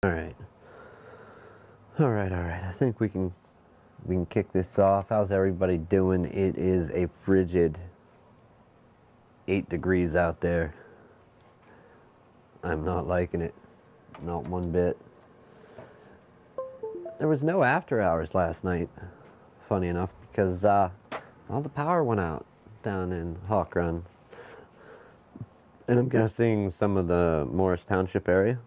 Alright. Alright. I think we can kick this off. How's everybody doing? It is a frigid 8 degrees out there. I'm not liking it. Not one bit. There was no after hours last night, funny enough, because all the power went out down in Hawk Run. And I'm guessing some of the Morris Township area.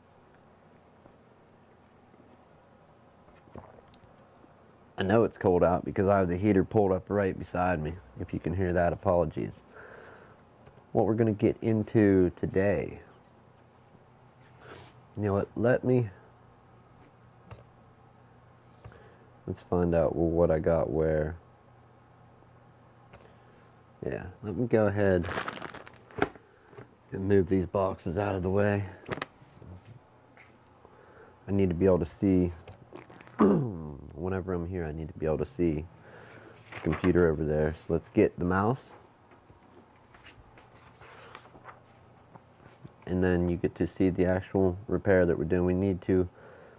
I know it's cold out because I have the heater pulled up right beside me. If you can hear that, apologies. What we're going to get into today. You know what? Let's find out what I got where. Yeah, let me go ahead and move these boxes out of the way. I need to be able to see. Whenever I'm here, I need to be able to see the computer over there. So let's get the mouse. And then you get to see the actual repair that we're doing.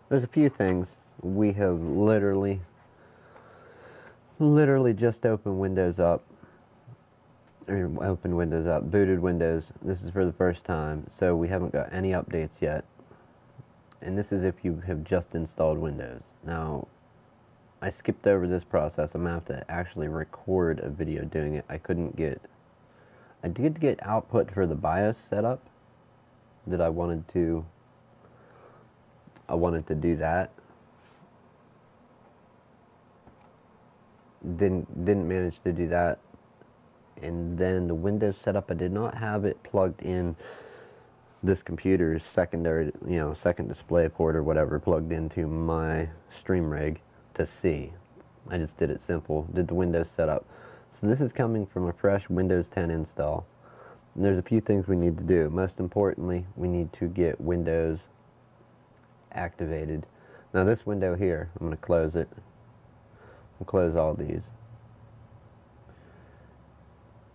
There's a few things. We have literally just opened Windows up. Booted Windows. This is for the first time, so we haven't got any updates yet. And this is if you have just installed Windows. Now, I skipped over this process. I'm going to have to actually record a video doing it. I did get output for the BIOS setup that I wanted to do that. Didn't manage to do that. And then the Windows setup, I did not have it plugged in this computer's secondary, second display port or whatever, plugged into my stream rig to see. I just did it simple, did the Windows setup. So this is coming from a fresh Windows 10 install. And there's a few things we need to do. Most importantly, we need to get Windows activated. Now this window here, I'm going to close it. I'll close all these.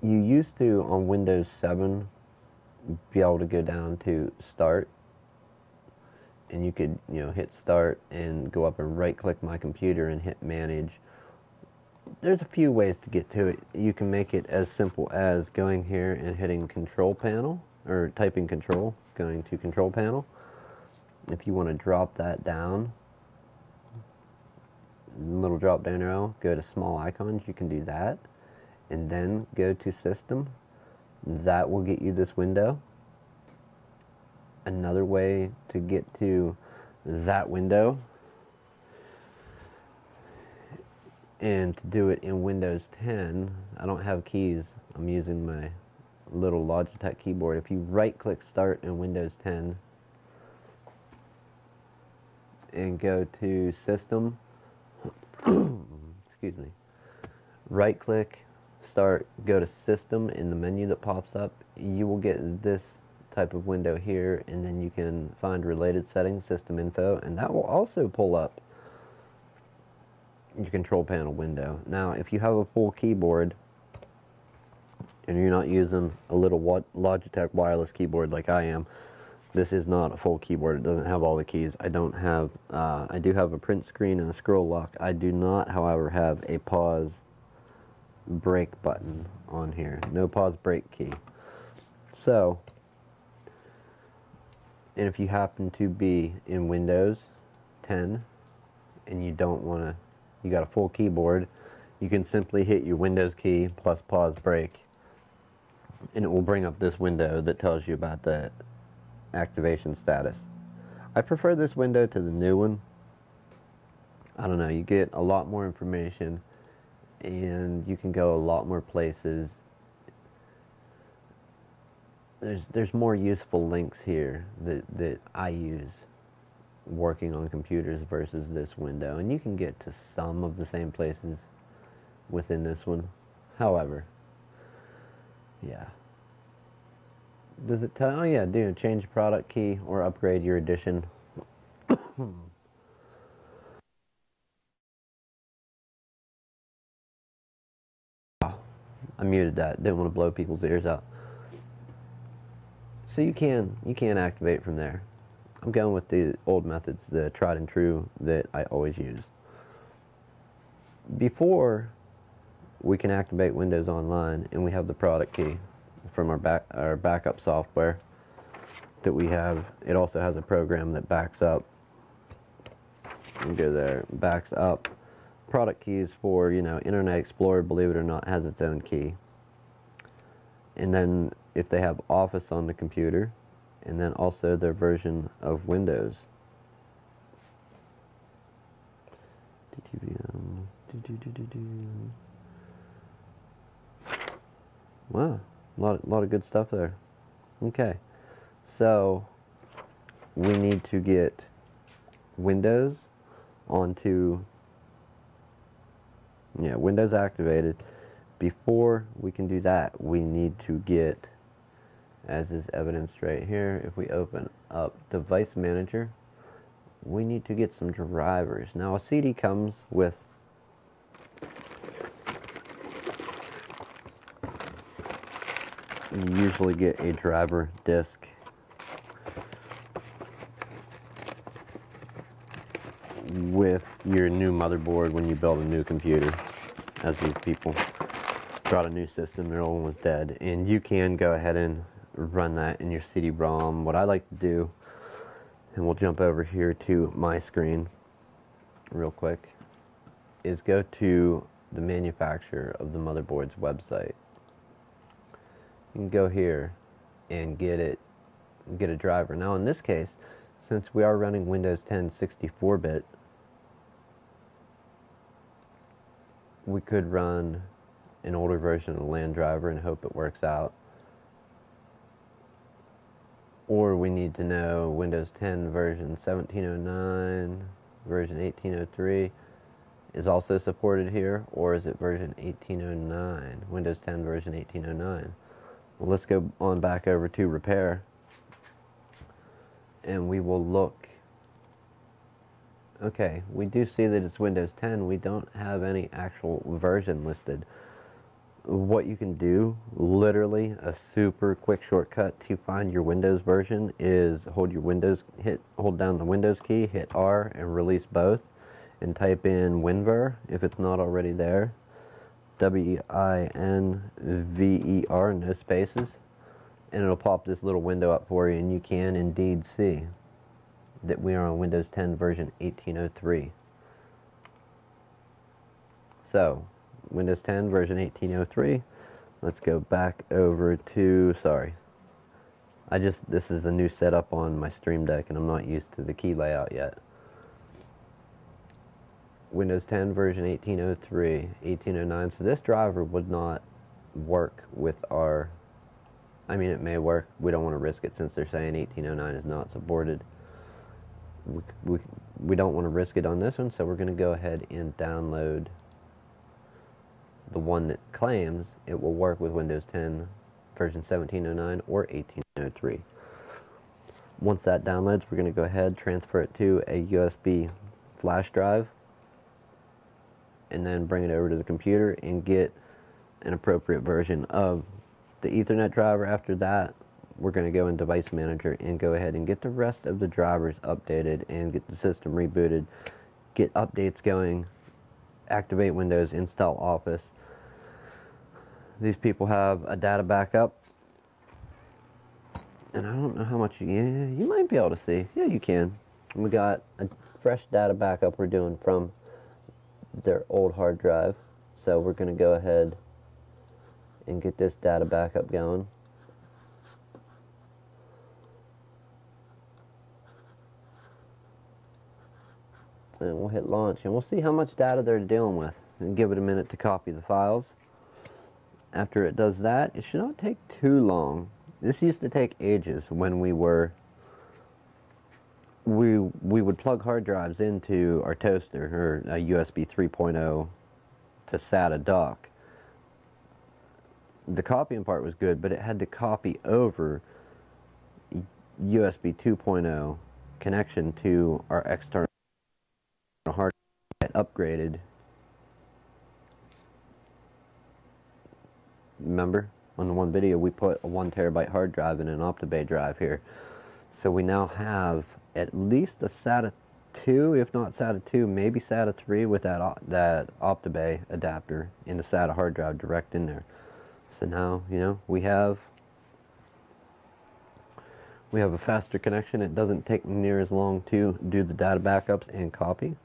You used to, on Windows 7, be able to go down to Start, and you could, hit Start and go up and right-click My Computer and hit Manage. There's a few ways to get to it. You can make it as simple as going here and hitting Control Panel, or typing Control, going to Control Panel. If you want to drop that down, little drop down arrow, go to Small Icons, you can do that, and then go to System. That will get you this window. Another way to get to that window, and to do it in Windows 10, I don't have keys, I'm using my little Logitech keyboard. If you right click Start in Windows 10 and go to System, excuse me, right click Start, go to System in the menu that pops up, you will get this type of window here, and then you can find related settings, System Info, and that will also pull up your control panel window. Now, if you have a full keyboard and you're not using a little Logitech wireless keyboard like I am, this is not a full keyboard. It doesn't have all the keys. I do have a print screen and a scroll lock. I do not, however, have a pause break button on here. No pause break key. So, and if you happen to be in Windows 10 and you don't want to, you got a full keyboard, you can simply hit your Windows key plus pause break, and it will bring up this window that tells you about the activation status. I prefer this window to the new one. I don't know, you get a lot more information and you can go a lot more places. There's more useful links here that I use working on computers versus this window, and you can get to some of the same places within this one. However, yeah. Does it tell? Oh yeah, do change product key or upgrade your edition. I muted that. Didn't want to blow people's ears out. So you can activate from there. I'm going with the old methods, the tried and true that I always use. Before we can activate Windows Online and we have the product key from our backup software that we have, it also has a program that backs up. You go there, backs up. Product keys for, Internet Explorer, believe it or not, has its own key. And then if they have Office on the computer, and then also their version of Windows. Wow, a lot of good stuff there. Okay, so we need to get Windows onto, Windows activated. Before we can do that, we need to get, as is evidenced right here, if we open up Device Manager, we need to get some drivers. Now, a CD comes with you usually get a driver disk with your new motherboard when you build a new computer, as these people brought a new system, their old one was dead, and you can go ahead and run that in your CD-ROM. What I like to do, and we'll jump over here to my screen real quick, is go to the manufacturer of the motherboard's website. You can go here and get a driver. Now in this case, since we are running Windows 10 64-bit, we could run an older version of the LAN driver and hope it works out. Or we need to know Windows 10 version 1709, version 1803 is also supported here, or is it version 1809? Windows 10 version 1809. Well, let's go on back over to repair, and we will look. Okay, we do see that it's Windows 10. We don't have any actual version listed. What you can do, literally a super quick shortcut to find your Windows version, is hold down the Windows key, hit R, and release both, and type in WinVer if it's not already there. WINVER, no spaces, and it'll pop this little window up for you, and you can indeed see that we are on Windows 10 version 1803. So, Windows 10 version 1803. Let's go back over to, this is a new setup on my Stream Deck and I'm not used to the key layout yet. Windows 10 version 1803, 1809. So this driver would not work with our, it may work. We don't want to risk it since they're saying 1809 is not supported. We don't want to risk it on this one, so we're going to go ahead and download the one that claims it will work with Windows 10 version 1709 or 1803. Once that downloads, we're going to go ahead, transfer it to a USB flash drive, and then bring it over to the computer and get an appropriate version of the Ethernet driver. After that, we're going to go in Device Manager and go ahead and get the rest of the drivers updated and get the system rebooted, get updates going, activate Windows, install Office. These people have a data backup, and I don't know how much you might be able to see. Yeah, you can. We got a fresh data backup we're doing from their old hard drive, so we're going to go ahead and get this data backup going. And we'll hit launch, and we'll see how much data they're dealing with, and give it a minute to copy the files. After it does that, it should not take too long. This used to take ages when we would plug hard drives into our toaster, or a USB 3.0 to SATA dock. The copying part was good, but it had to copy over USB 2.0 connection to our external hard drive, upgraded. Remember, on the one video we put a 1 terabyte hard drive in an OptiBay drive here. So we now have at least a SATA 2, if not SATA 2, maybe SATA 3 with that OptiBay adapter and a SATA hard drive direct in there. So now, you know, we have a faster connection. It doesn't take near as long to do the data backups and copy.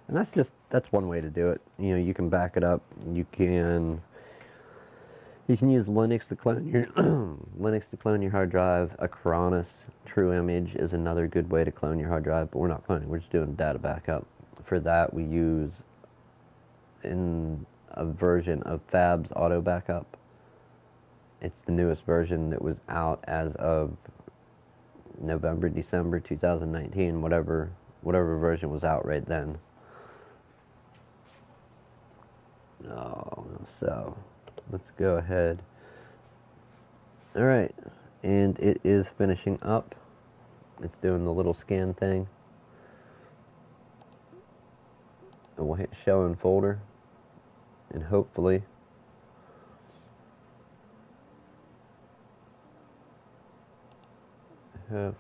And that's one way to do it. You know, you can back it up. You can use Linux to clone your Linux to clone your hard drive. Acronis True Image is another good way to clone your hard drive, but we're not cloning. We're just doing data backup. For that, we use in a version of Fab's Auto Backup. It's the newest version that was out as of November, December 2019, whatever version was out right then. Oh, so let's go ahead. All right, and it is finishing up. It's doing the little scan thing. And we'll hit show in folder, and hopefully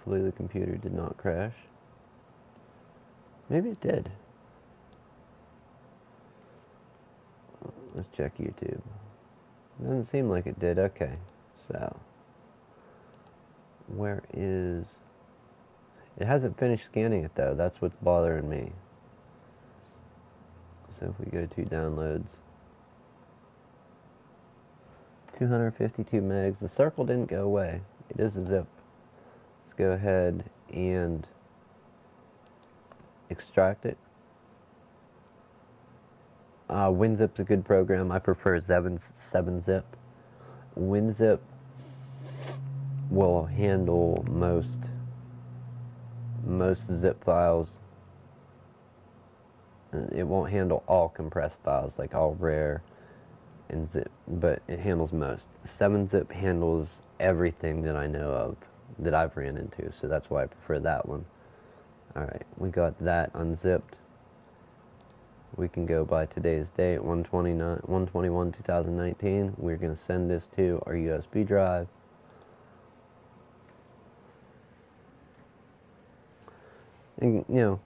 the computer did not crash. Maybe it did. Let's check YouTube. Doesn't seem like it did. Okay, so where is it? Hasn't finished scanning it though. That's what's bothering me. So if we go to downloads, 252 megs. The circle didn't go away. It is a zip. Let's go ahead and extract it. WinZip's a good program. I prefer 7-zip. WinZip will handle most zip files. It won't handle all compressed files, like all RAR and zip, but it handles most. 7-zip handles everything that I know of that I've ran into, so that's why I prefer that one. Alright, we got that unzipped. We can go by today's date, 1/21/2019. We're going to send this to our USB drive. And, you know,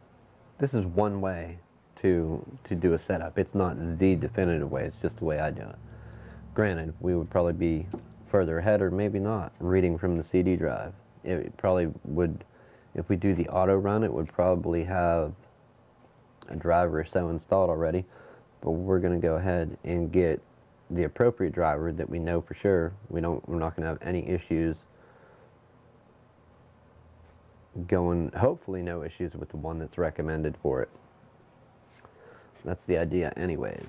this is one way to do a setup. It's not the definitive way. It's just the way I do it. Granted, we would probably be further ahead, or maybe not, reading from the CD drive. It probably would, if we do the auto run, it would probably have a driver or so installed already, but we're going to go ahead and get the appropriate driver that we know for sure we're not going to have any issues going, hopefully no issues with the one that's recommended for it. That's the idea anyways.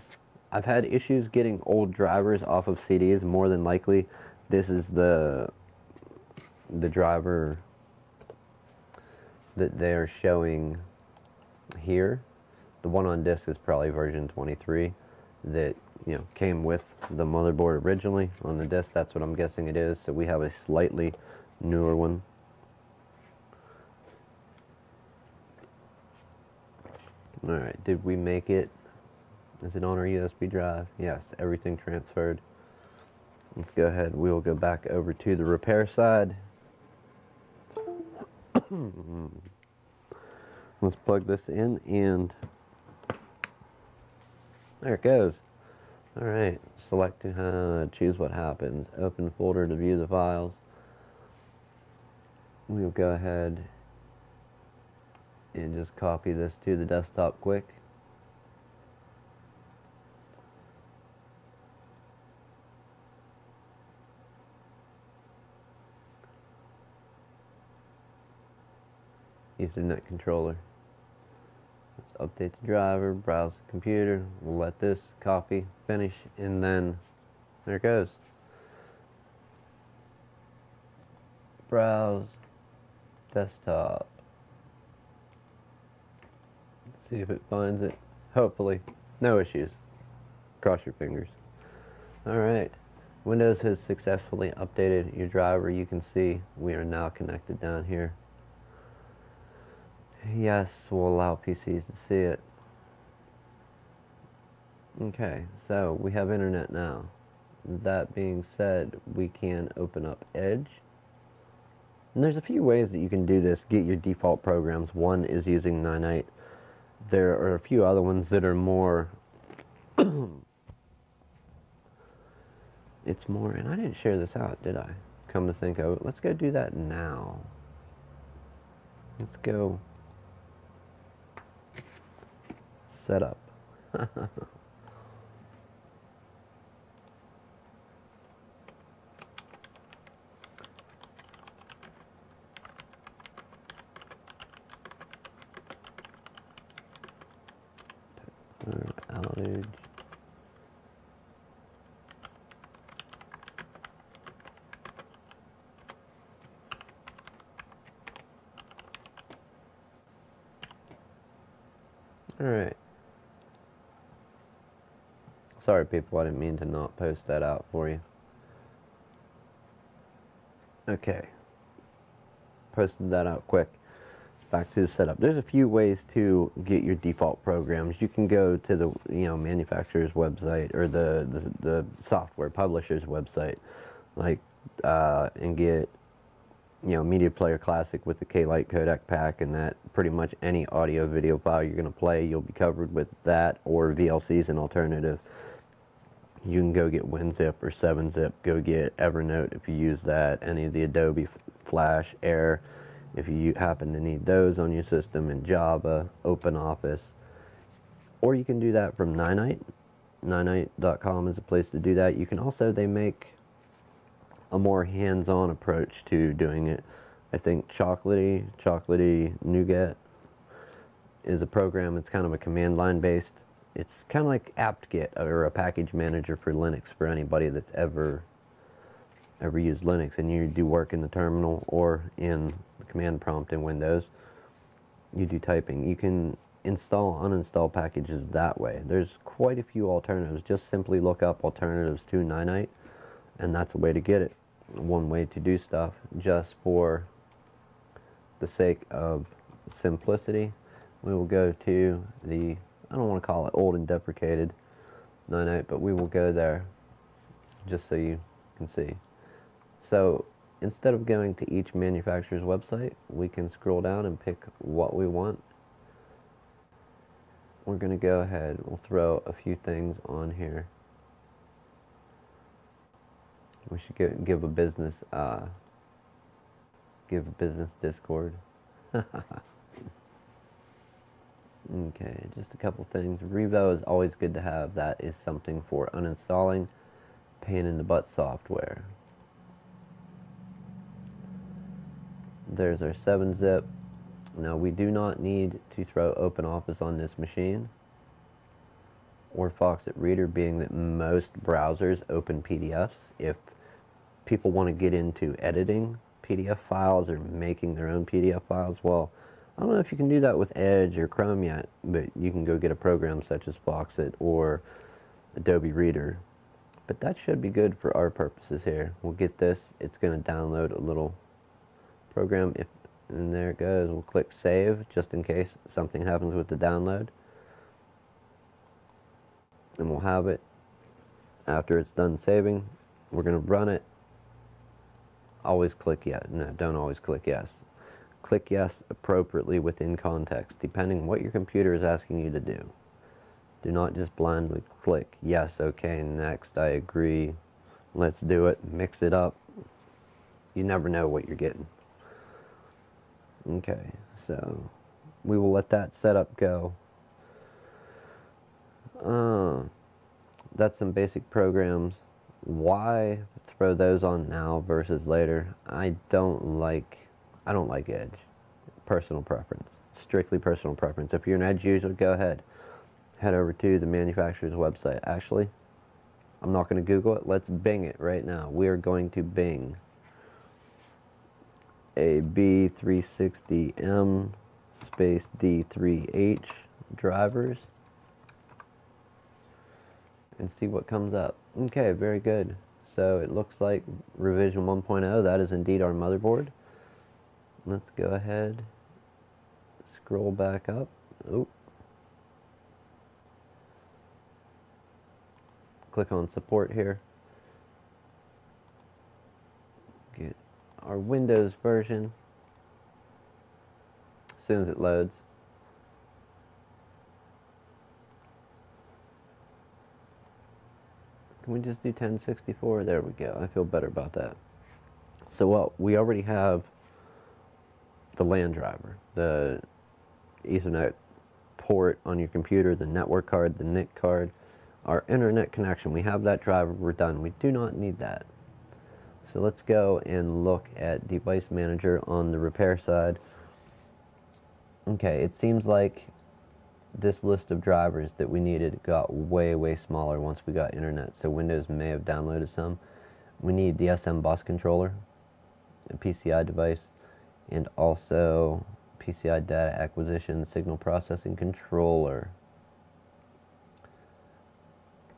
I've had issues getting old drivers off of CDs. More than likely this is the driver that they're showing here. The one on disk is probably version 23 that, you know, came with the motherboard originally on the disk. That's what I'm guessing it is. So we have a slightly newer one. Alright, did we make it? Is it on our USB drive? Yes, everything transferred. Let's go ahead. We'll go back over to the repair side. Let's plug this in and there it goes. Alright, select to choose what happens. Open folder to view the files. We'll go ahead and just copy this to the desktop quick. Ethernet controller. Let's update the driver, browse the computer. We'll let this copy, finish, and then there it goes. Browse, desktop. Let's see if it finds it. Hopefully, no issues. Cross your fingers. Alright, Windows has successfully updated your driver. You can see we are now connected down here. Yes, we'll allow PCs to see it. Okay, so we have internet now. That being said, we can open up Edge. And there's a few ways that you can do this, get your default programs. One is using Nanite. There are a few other ones that are more, it's more, and I didn't share this out, did I? Come to think of it, let's go do that now. Let's go set up. Outage. Alright. Sorry people, I didn't mean to not post that out for you. Okay. Posted that out quick. Back to the setup. There's a few ways to get your default programs. You can go to the manufacturer's website or the software publisher's website, like and get Media Player Classic with the K-Lite codec pack, and that pretty much any audio video file you're going to play, you'll be covered with that, or VLC is an alternative. You can go get WinZip or 7-Zip. Go get Evernote if you use that. Any of the Adobe Flash, Air, if you happen to need those on your system, in Java, OpenOffice. Or you can do that from Nanite. Nanite.com is a place to do that. You can also, they make a more hands-on approach to doing it. I think Chocolatey Nougat is a program. It's kind of a command line based. It's kind of like apt-get or a package manager for Linux for anybody that's ever used Linux and you do work in the terminal or in the command prompt in Windows. You do typing. You can install, uninstall packages that way. There's quite a few alternatives. Just simply look up alternatives to Nanite, and that's a way to get it. One way to do stuff, just for the sake of simplicity. We will go to the, I don't want to call it old and deprecated Nanite, but we will go there just so you can see. So instead of going to each manufacturer's website, we can scroll down and pick what we want. We're going to go ahead, we'll throw a few things on here. We should give a business Discord. Okay, just a couple things. Revo is always good to have. That is something for uninstalling pain in the butt software. There's our 7-Zip. Now we do not need to throw OpenOffice on this machine or Foxit Reader, being that most browsers open PDFs. If people want to get into editing PDF files or making their own PDF files, well, I don't know if you can do that with Edge or Chrome yet, but you can go get a program such as Foxit or Adobe Reader. But that should be good for our purposes here. We'll get this. It's going to download a little program. And there it goes. We'll click Save just in case something happens with the download. And we'll have it. After it's done saving, we're going to run it. Always click yes. No, don't always click yes. Click yes appropriately within context, depending on what your computer is asking you to do. Do not just blindly click yes, okay, next, I agree, let's do it, mix it up. You never know what you're getting. Okay, so we will let that setup go. That's some basic programs. Why throw those on now versus later? I don't like Edge. Personal preference. Strictly personal preference. If you're an Edge user, go ahead. Head over to the manufacturer's website. Actually, I'm not going to Google it. Let's Bing it right now. We are going to Bing a B360M space D3H drivers and see what comes up. Okay, very good. So it looks like revision 1.0, that is indeed our motherboard. Let's go ahead, scroll back up. Oh. Click on support here. Get our Windows version as soon as it loads. Can we just do 1064? There we go. I feel better about that. So what we already have the LAN driver, the Ethernet port on your computer, the network card, the NIC card, our internet connection. We have that driver. We're done. We do not need that. So let's go and look at Device Manager on the repair side. Okay, it seems like this list of drivers that we needed got way smaller once we got internet, so Windows may have downloaded some. We need the SM bus controller, a PCI device, and also PCI data acquisition signal processing controller.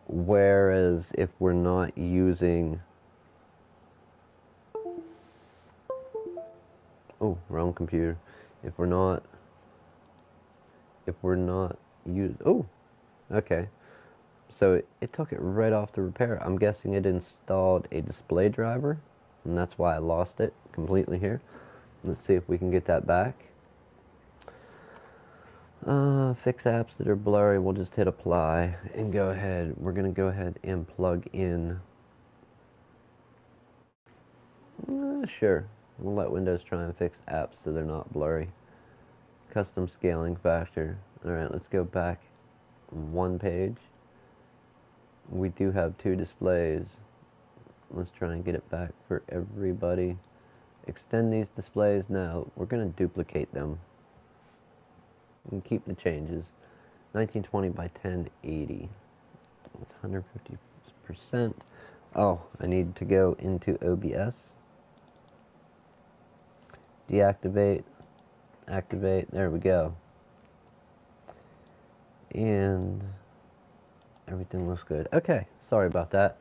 Whereas if we're not using, oh, wrong computer. If we're not oh, okay. So it took it right off the repair. I'm guessing it installed a display driver, and that's why I lost it completely here. Let's see if we can get that back. Fix apps that are blurry. We'll just hit apply and go ahead. We're going to go ahead and plug in. Sure. We'll let Windows try and fix apps so they're not blurry. Custom scaling factor. Alright, let's go back one page. We do have two displays. Let's try and get it back for everybody. Extend these displays. Now, we're going to duplicate them and keep the changes. 1920 by 1080 with 150%. Oh, I need to go into OBS. Deactivate. Activate. There we go. And everything looks good. Okay, sorry about that.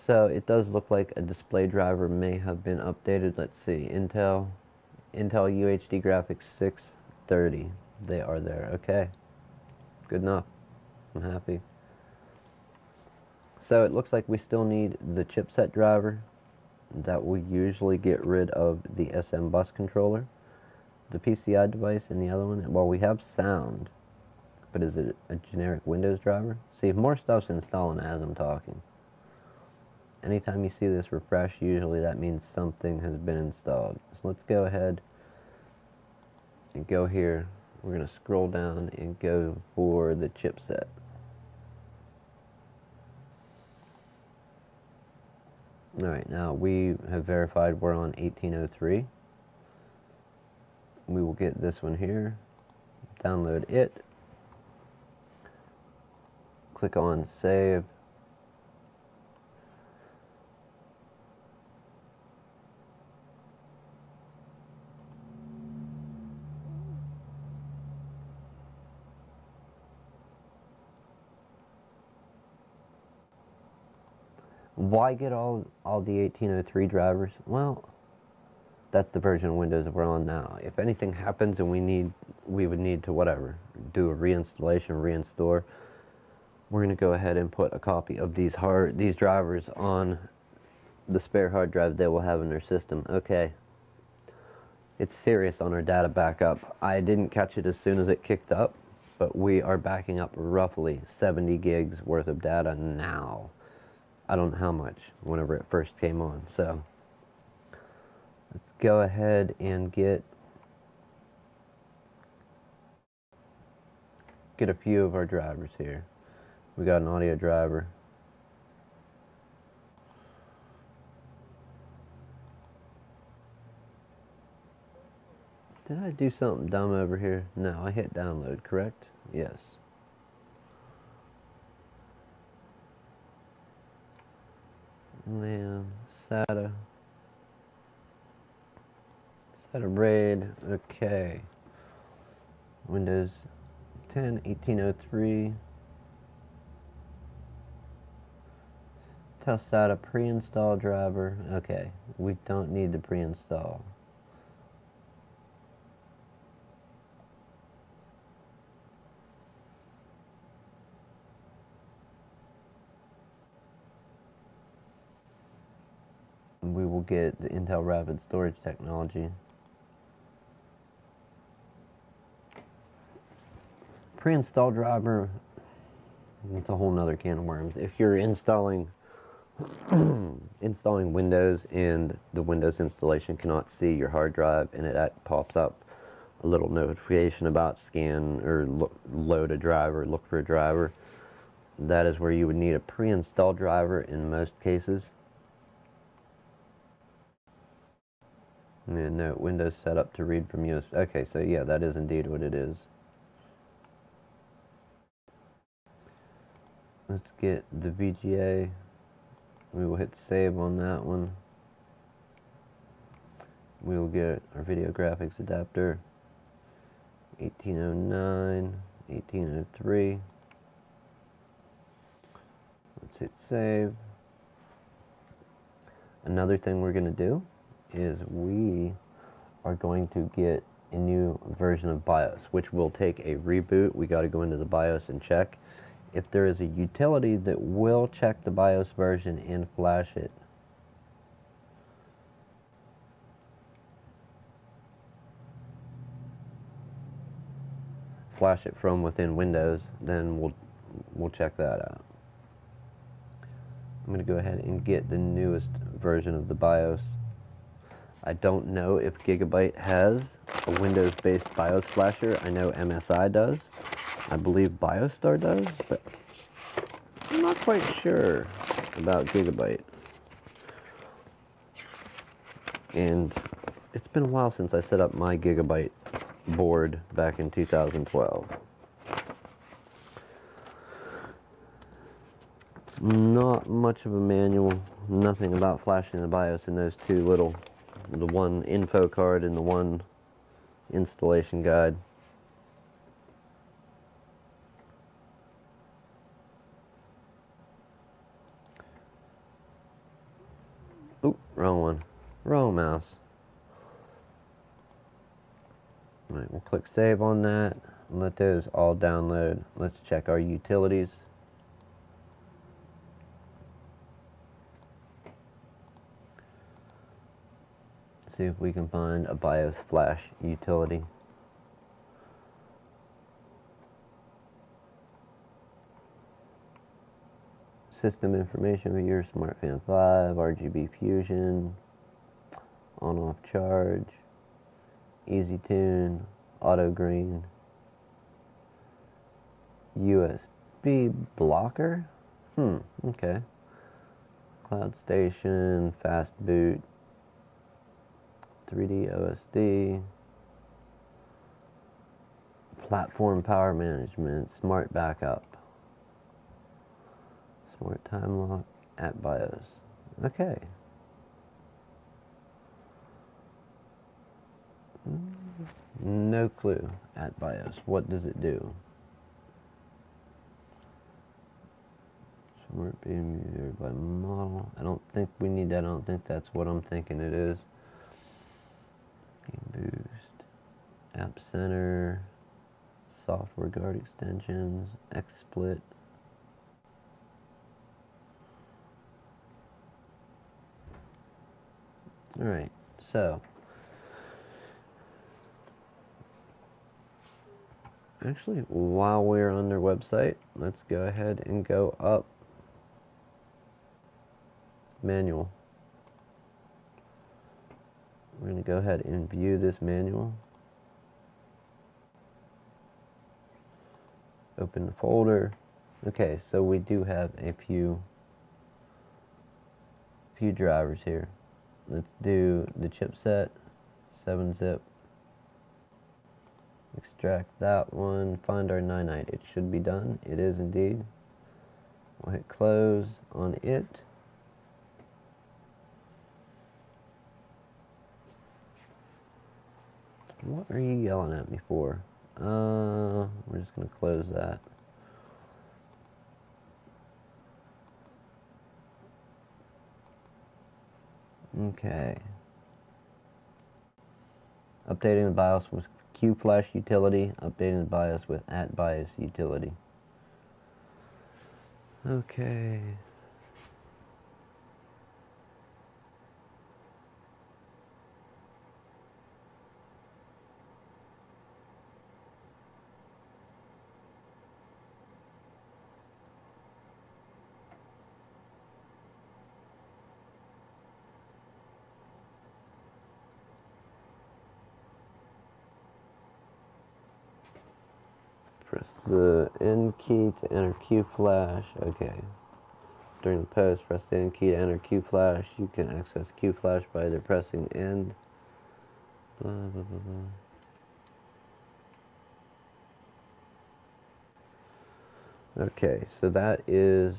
So it does look like a display driver may have been updated. Let's see. Intel UHD graphics 630. They are there. Okay. Good enough. I'm happy. So it looks like we still need the chipset driver that will usually get rid of the SM bus controller, the PCI device, and the other one. Well, we have sound, but is it a generic Windows driver? See, if more stuff's installing as I'm talking. Anytime you see this refresh, usually that means something has been installed. So let's go ahead and go here. We're going to scroll down and go for the chipset. Alright, now we have verified we're on 1803. We will get this one here, download it, click on save. Why get all the 1803 drivers? Well, that's the version of Windows we're on now. If anything happens and we would need to whatever, do a reinstallation, reinstore, we're going to go ahead and put a copy of these drivers on the spare hard drive they will have in their system. Okay. It's serious on our data backup. I didn't catch it as soon as it kicked up, but we are backing up roughly 70 gigs worth of data now. I don't know how much whenever it first came on. So let's go ahead and get a few of our drivers here. We got an audio driver. Did I do something dumb over here? No, I hit download, correct? Yes. Lamb, SATA RAID, okay. Windows 10, 1803. Tell SATA pre-install driver. Okay, we don't need the pre-install. we will get the Intel Rapid Storage technology. Pre-install driver, it's a whole nother can of worms. If you're installing Windows and the Windows installation cannot see your hard drive and that pops up a little notification about scan or load a driver, look for a driver, that is where you would need a pre-install driver in most cases. And no, Windows set up to read from USB. Okay, so yeah, that is indeed what it is. Let's get the VGA. We will hit save on that one. We will get our video graphics adapter. 1809, 1803. Let's hit save. Another thing we're going to do is we are going to get a new version of BIOS, which will take a reboot. We got to go into the BIOS and check if there is a utility that will check the BIOS version and flash it. Flash it from within Windows, then we'll check that out. I'm going to go ahead and get the newest version of the BIOS. I don't know if Gigabyte has a Windows-based BIOS flasher. I know MSI does. I believe BioStar does, but I'm not quite sure about Gigabyte. And it's been a while since I set up my Gigabyte board back in 2012. Not much of a manual, nothing about flashing the BIOS in those two little, the one info card and the one installation guide. Oop, wrong one. Wrong mouse. Alright, we'll click save on that and let those all download. Let's check our utilities. See if we can find a BIOS flash utility. System information viewer, SmartFan 5, RGB Fusion, on-off charge, Easy Tune, Auto Green, USB blocker. Okay. Cloud Station, Fast Boot, 3D OSD, Platform Power Management, Smart Backup, Smart Time Lock at BIOS. Okay. No clue at BIOS. What does it do? Smart behavior by model. I don't think we need that. I don't think that's what I'm thinking it is. Game Boost, App Center, Software Guard extensions, XSplit. Alright, so actually, while we're on their website, let's go ahead and go up manual. We're going to go ahead and view this manual. Open the folder. Okay, so we do have a few drivers here. Let's do the chipset, 7-zip. Extract that one, find our 9.9. It should be done. It is indeed. We'll hit close on it. What are you yelling at me for? We're just going to close that. Okay. Updating the BIOS with QFlash utility. Updating the BIOS with @BIOS utility. Okay. Press the N key to enter Q flash. Okay. During the post, press the N key to enter Q flash. You can access Q flash by either pressing N. Blah, blah, blah, blah. Okay, so that is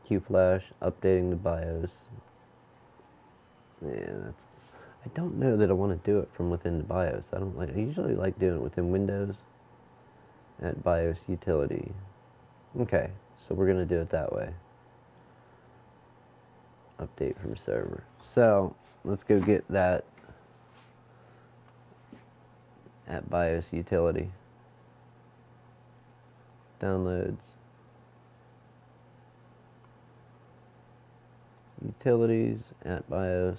Q flash updating the BIOS. Yeah, I don't know that I want to do it from within the BIOS. I usually like doing it within Windows at BIOS utility. Okay, so we're going to do it that way. Update from server. So, let's go get that at BIOS utility. Downloads. Utilities at BIOS.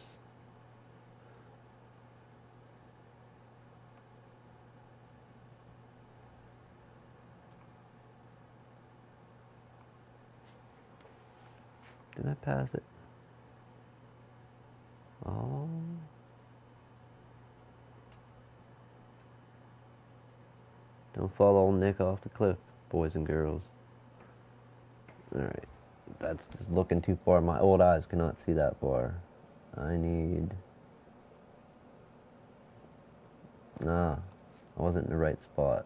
Did I pass it? Oh. Don't fall old Nick off the cliff, boys and girls. Alright. That's just looking too far. My old eyes cannot see that far. I wasn't in the right spot.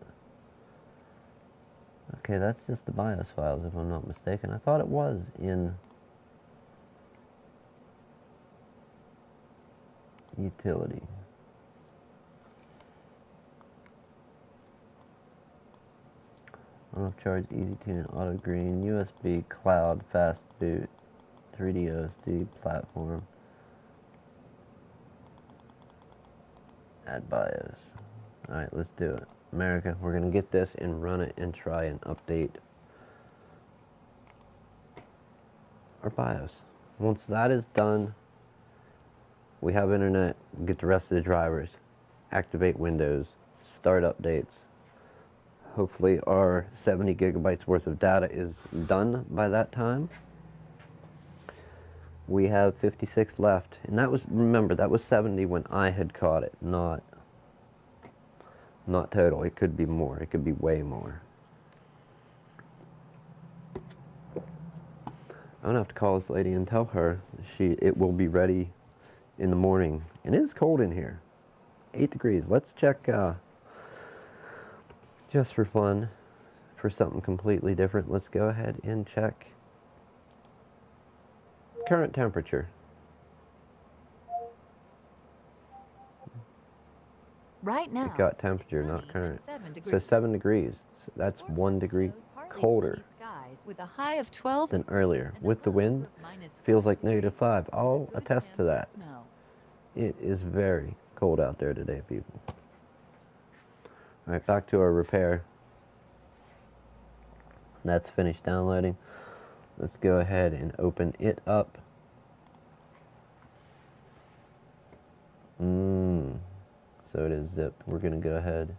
Okay, that's just the BIOS files if I'm not mistaken. I thought it was in utility. On-off charge, easy tune, auto green, USB, cloud, fast boot, 3D OSD, platform. Add BIOS. Alright, let's do it. America, we're going to get this and run it and try and update our BIOS. Once that is done, we have internet, get the rest of the drivers, activate Windows, start updates. Hopefully our 70 gigabytes worth of data is done by that time. We have 56 left, and that was, remember, that was 70 when I had caught it, not total. It could be more. It could be way more. I'm gonna have to call this lady and tell her it will be ready in the morning. And it is cold in here. 8 degrees. Let's check, just for fun, for something completely different. Let's go ahead and check current temperature. Right now, it got temperature, not current. So 7 degrees. So that's 1 degree colder with a high of 12 than earlier. With the wind, feels like -5. I'll attest to that. It is very cold out there today, people. Alright, back to our repair. That's finished downloading. Let's go ahead and open it up. So it is zipped. We're going to go ahead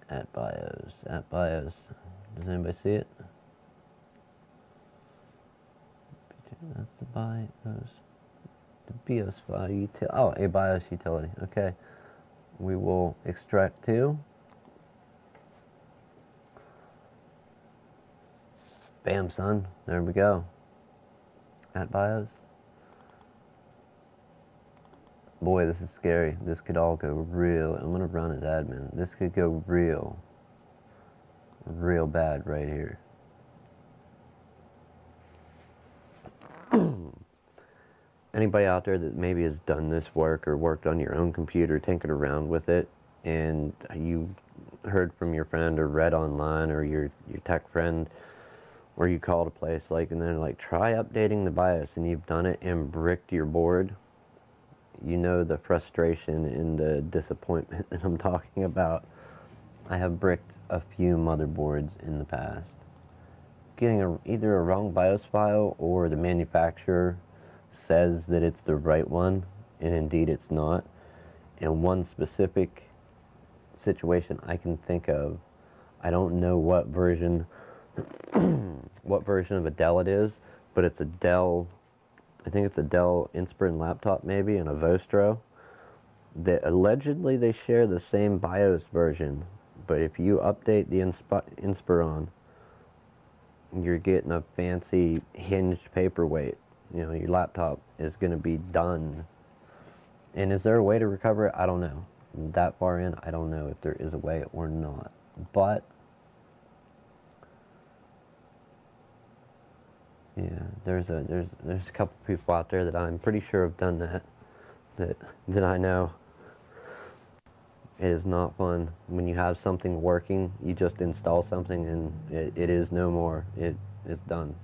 at BIOS. At BIOS. Does anybody see it? That's the BIOS. The BIOS file utility. Oh, a BIOS utility. Okay. We will extract to. Bam, son. There we go. At BIOS. Boy, this is scary. This could all go real. I'm going to run as admin. This could go real bad right here. Anybody out there that maybe has done this work or worked on your own computer, tinkered around with it, and you heard from your friend or read online or your tech friend, or you called a place and they're like, try updating the BIOS, and you've done it and bricked your board. You know the frustration and the disappointment that I'm talking about. I have bricked a few motherboards in the past. Getting either a wrong BIOS file or the manufacturer says that it's the right one, and indeed it's not. And one specific situation I can think of, I don't know what version of a Dell it is, but it's a Dell, I think it's a Dell Inspiron laptop maybe, and a Vostro. Allegedly they share the same BIOS version, but if you update the Inspiron, you're getting a fancy hinged paperweight. You know, your laptop is going to be done. And is there a way to recover it? I don't know. That far in, I don't know if there is a way or not. But yeah, there's a couple people out there that I'm pretty sure have done that I know. It is not fun when you have something working. You just install something and it is no more. It is done.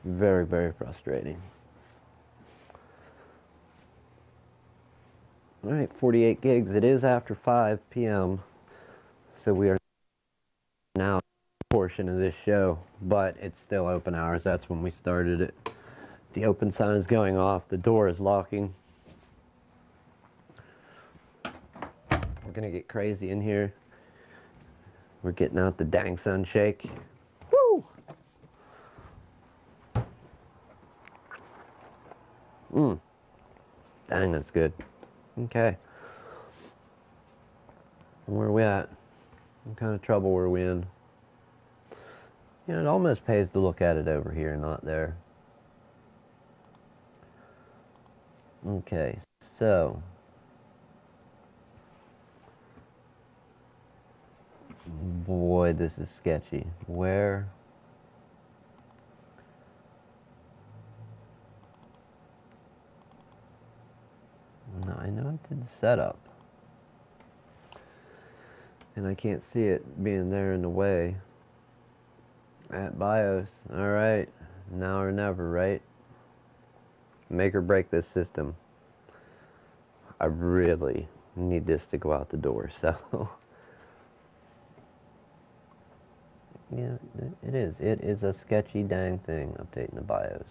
Very, very frustrating. All right, 48 gigs. It is after 5 p.m. So we are now portion of this show, but it's still open hours. That's when we started it. The open sign is going off. The door is locking. We're gonna get crazy in here. We're getting out the dang sunshake. Woo! Dang, that's good. Okay. Where are we at? What kind of trouble were we in? You know, it almost pays to look at it over here, not there. Okay, so boy, this is sketchy. Where? No, I know I did the setup. And I can't see it being there in the way. At BIOS. Alright. Now or never, right? Make or break this system. I really need this to go out the door, so yeah, it is. It is a sketchy dang thing, updating the BIOS.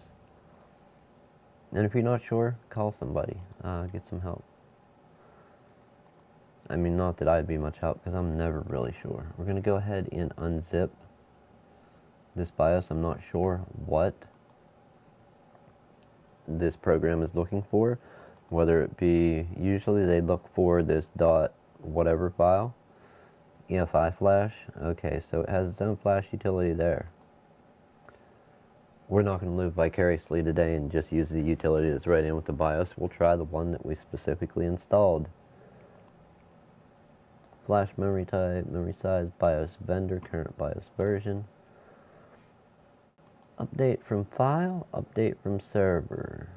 And if you're not sure, call somebody. Get some help. I mean, not that I'd be much help, because I'm never really sure. We're going to go ahead and unzip this BIOS. I'm not sure what this program is looking for. Whether it be, usually they look for this dot whatever file. EFI flash. Okay, so it has its own flash utility there. We're not going to live vicariously today and just use the utility that's right in with the BIOS. We'll try the one that we specifically installed. Flash memory type, memory size, BIOS vendor, current BIOS version. Update from file, update from server.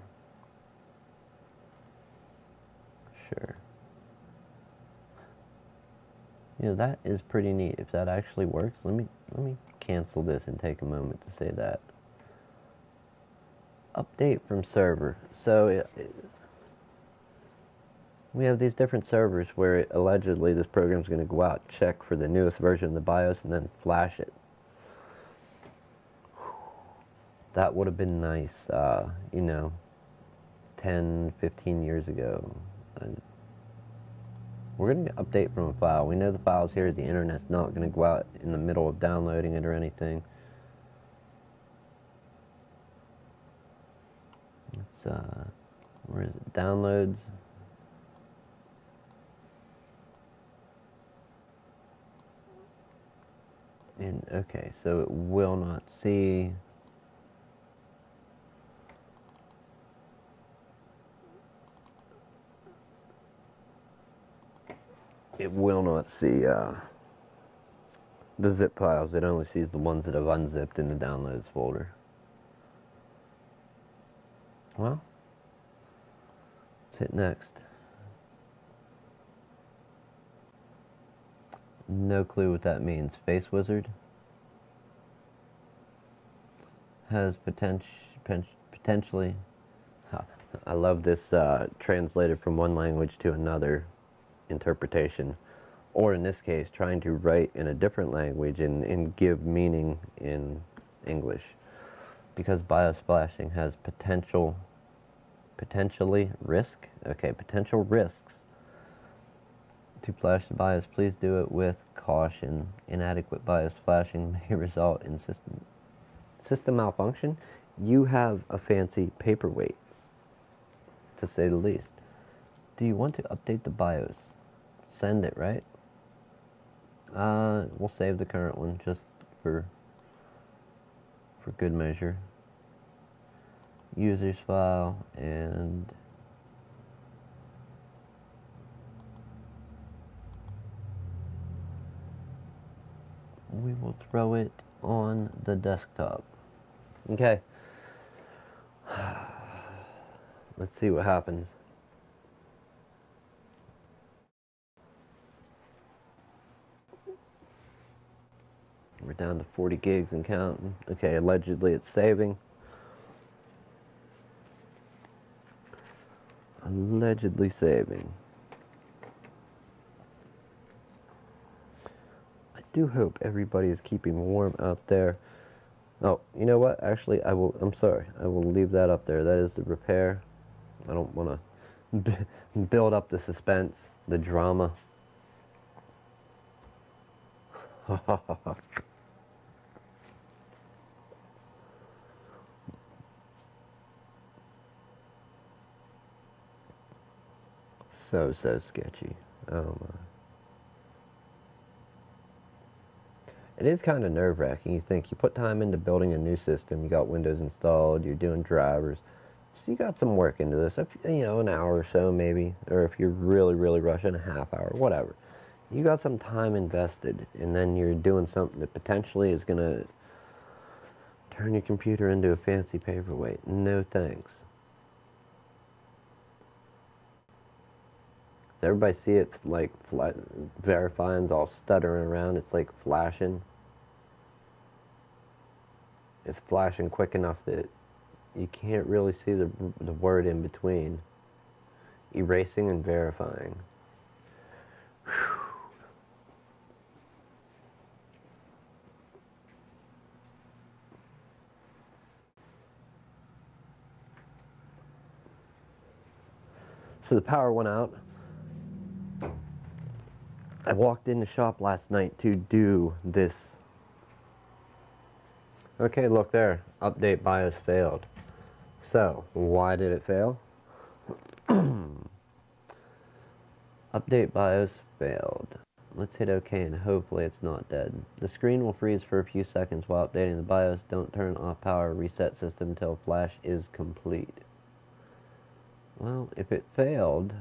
Sure. Yeah, that is pretty neat. If that actually works, let me cancel this and take a moment to say that. Update from server. So we have these different servers where allegedly this program is going to go out, check for the newest version of the BIOS, and then flash it. That would have been nice, you know, 10, 15 years ago. We're going to update from a file. We know the file's here. The internet's not going to go out in the middle of downloading it or anything. It's, where is it? Downloads. And, okay, so it will not see. It will not see the zip files. It only sees the ones that have unzipped in the downloads folder. Well, let's hit next. No clue what that means. Face Wizard has potentially. I love this translated from one language to another interpretation, or in this case trying to write in a different language and give meaning in English, because BIOS flashing has potentially potential risks to flash the BIOS. Please do it with caution. Inadequate BIOS flashing may result in system malfunction. You have a fancy paperweight, to say the least. Do you want to update the BIOS? Send it, right? We'll save the current one just for good measure. Users file, and we will throw it on the desktop. Okay. Let's see what happens. We're down to 40 gigs and counting. Okay, allegedly it's saving. Allegedly saving. I do hope everybody is keeping warm out there. Oh, you know what? Actually, I'm sorry. I will leave that up there. That is the repair. I don't want to build up the suspense, the drama. So sketchy. Oh my. It is kind of nerve-wracking. You think you put time into building a new system, you got Windows installed, you're doing drivers, so you got some work into this. If, you know, an hour or so maybe, or if you're really rushing, a half hour, whatever. You got some time invested, and then you're doing something that potentially is going to turn your computer into a fancy paperweight. No thanks. Does everybody see it's like verifying's all stuttering around? It's like flashing. It's flashing quick enough that you can't really see the word in between. Erasing and verifying. Whew. So the power went out. I walked in the shop last night to do this. Okay, look there. Update BIOS failed. So, why did it fail? Update BIOS failed. Let's hit OK and hopefully it's not dead. The screen will freeze for a few seconds while updating the BIOS. Don't turn off power. Reset system until flash is complete. Well, if it failed,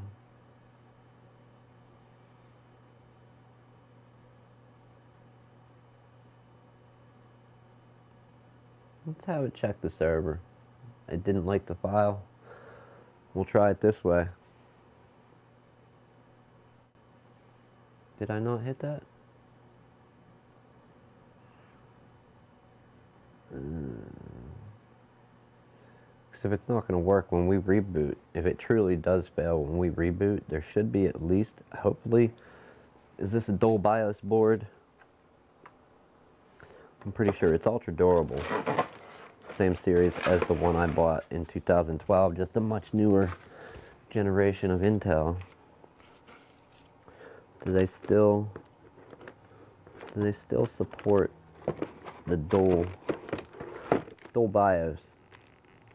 let's have it check the server. I didn't like the file. We'll try it this way. Did I not hit that? Because if it's not going to work when we reboot, if it truly does fail when we reboot, there should be at least, hopefully, is this a dual BIOS board? I'm pretty sure it's ultra durable. Same series as the one I bought in 2012, just a much newer generation of Intel. Do they still support the dual BIOS?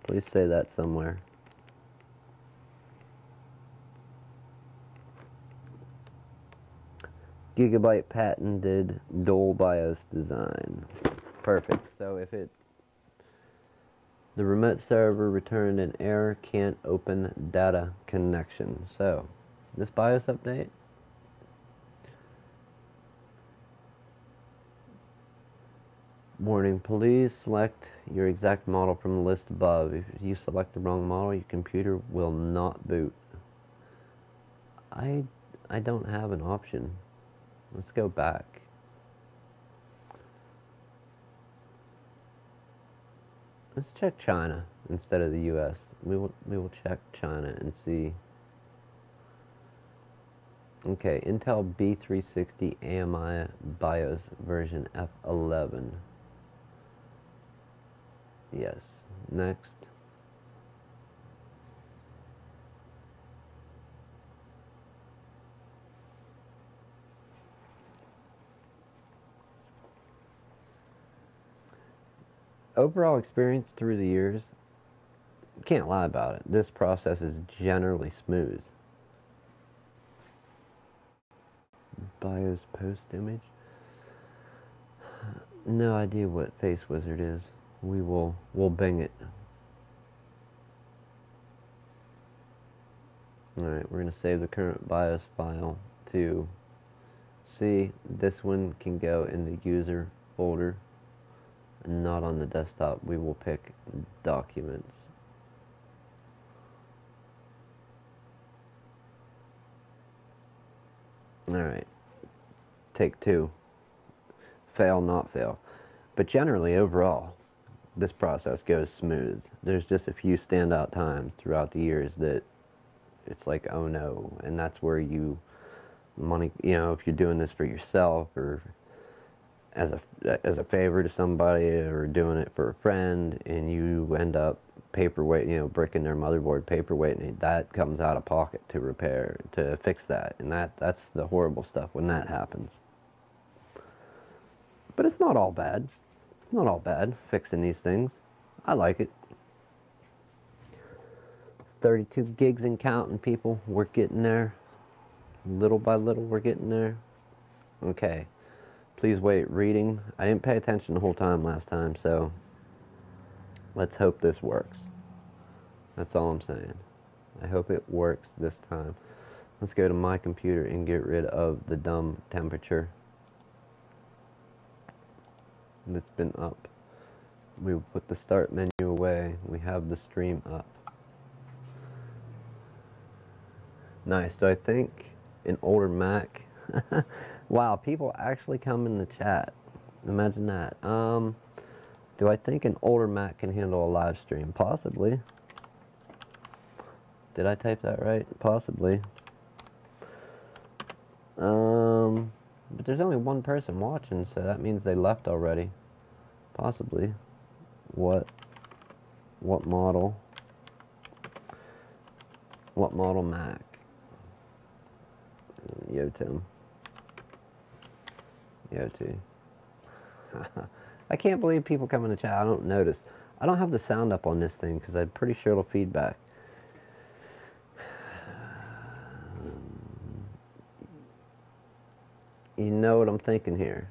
Please say that somewhere. Gigabyte patented dual BIOS design. Perfect. So if the remote server returned an error, can't open data connection. So this BIOS update, warning, please select your exact model from the list above. If you select the wrong model, your computer will not boot. I don't have an option. Let's go back. Let's check China instead of the US. We will check China and see. Okay, Intel B360 AMI BIOS version F11. Yes. Next. Overall experience through the years, can't lie about it. This process is generally smooth. BIOS post image. No idea what Face Wizard is. We'll bing it. Alright, we're gonna save the current BIOS file to see. This one can go in the user folder and not on the desktop. We will pick documents. Alright, take two. Fail, not fail. But generally, overall, this process goes smooth. There's just a few standout times throughout the years that it's like, oh no, and that's where you if you're doing this for yourself or as a favor to somebody or doing it for a friend and you end up paperweight, bricking their motherboard paperweight, and that comes out of pocket to fix that, and that's the horrible stuff when that happens. But it's not all bad. It's not all bad fixing these things. I like it. 32 gigs and counting, people. We're getting there. Little by little, we're getting there. Okay. Please wait. Reading. I didn't pay attention the whole time last time, so let's hope this works. That's all I'm saying. I hope it works this time. Let's go to my computer and get rid of the dumb temperature that's been up. We will put the start menu away. We have the stream up. Nice. Do I think an older Mac? Wow, people actually come in the chat. Imagine that. Do I think an older Mac can handle a live stream? Possibly. Did I type that right? Possibly. But there's only one person watching, so that means they left already. Possibly. What model? What model Mac? Yo, Tim. Yo, T. I can't believe people come in the chat. I don't notice. I don't have the sound up on this thing because I'm pretty sure it'll feedback. You know what I'm thinking here.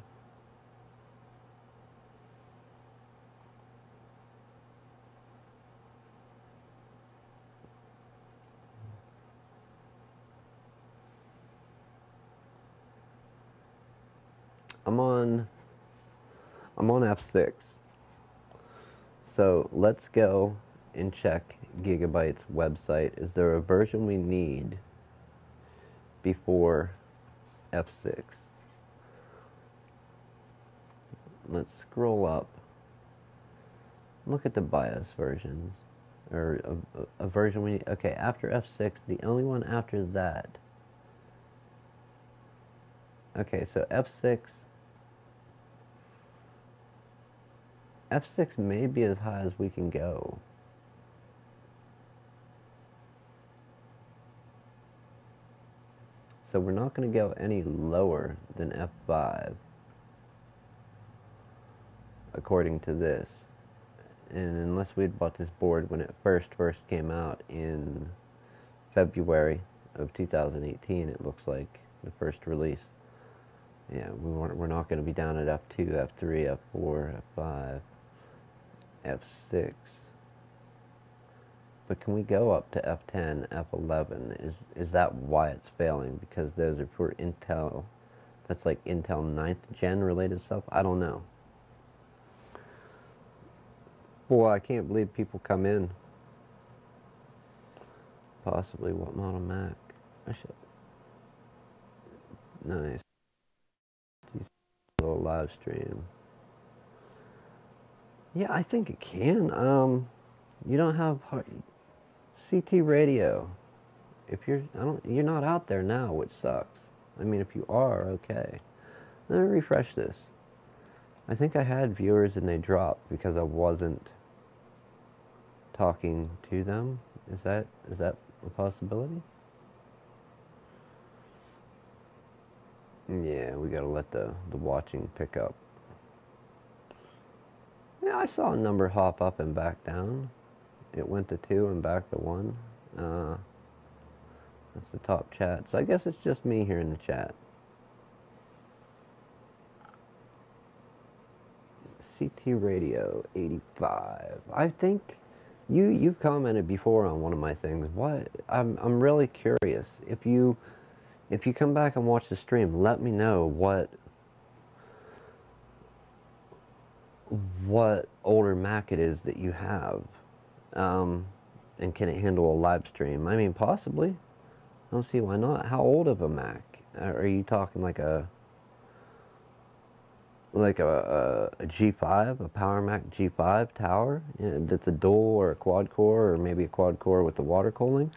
I'm on F6. So let's go and check Gigabyte's website. Is there a version we need before F6? Let's scroll up. Look at the BIOS versions. Or a version we need. Okay, after F6, the only one after that. Okay, so F6 may be as high as we can go. So we're not going to go any lower than F5, according to this. And unless we'd bought this board when it first came out in February of 2018, it looks like, the first release. Yeah, we're not going to be down at F2, F3, F4, F5, F6. But can we go up to F10, F11? Is that why it's failing? Because those are for Intel. That's like Intel 9th gen related stuff? I don't know. Boy, I can't believe people come in. Possibly what model Mac? I should. Nice. Little live stream. Yeah, I think it can. You don't have CT radio. If you're not out there now, which sucks. I mean, if you are, okay. Let me refresh this. I think I had viewers and they dropped because I wasn't talking to them. Is that a possibility? Yeah, we gotta let the watching pick up. Yeah, I saw a number hop up and back down. It went to 2 and back to 1. That's the top chat. So I guess it's just me here in the chat. CT Radio 85. I think you've commented before on one of my things. What I'm really curious. If you come back and watch the stream, let me know what older Mac it is that you have, and can it handle a live stream? I mean, possibly. I don't see why not. How old of a Mac? Are you talking like a G5, a Power Mac G5 tower? That's a dual or a quad core, or maybe a quad core with the water cooling.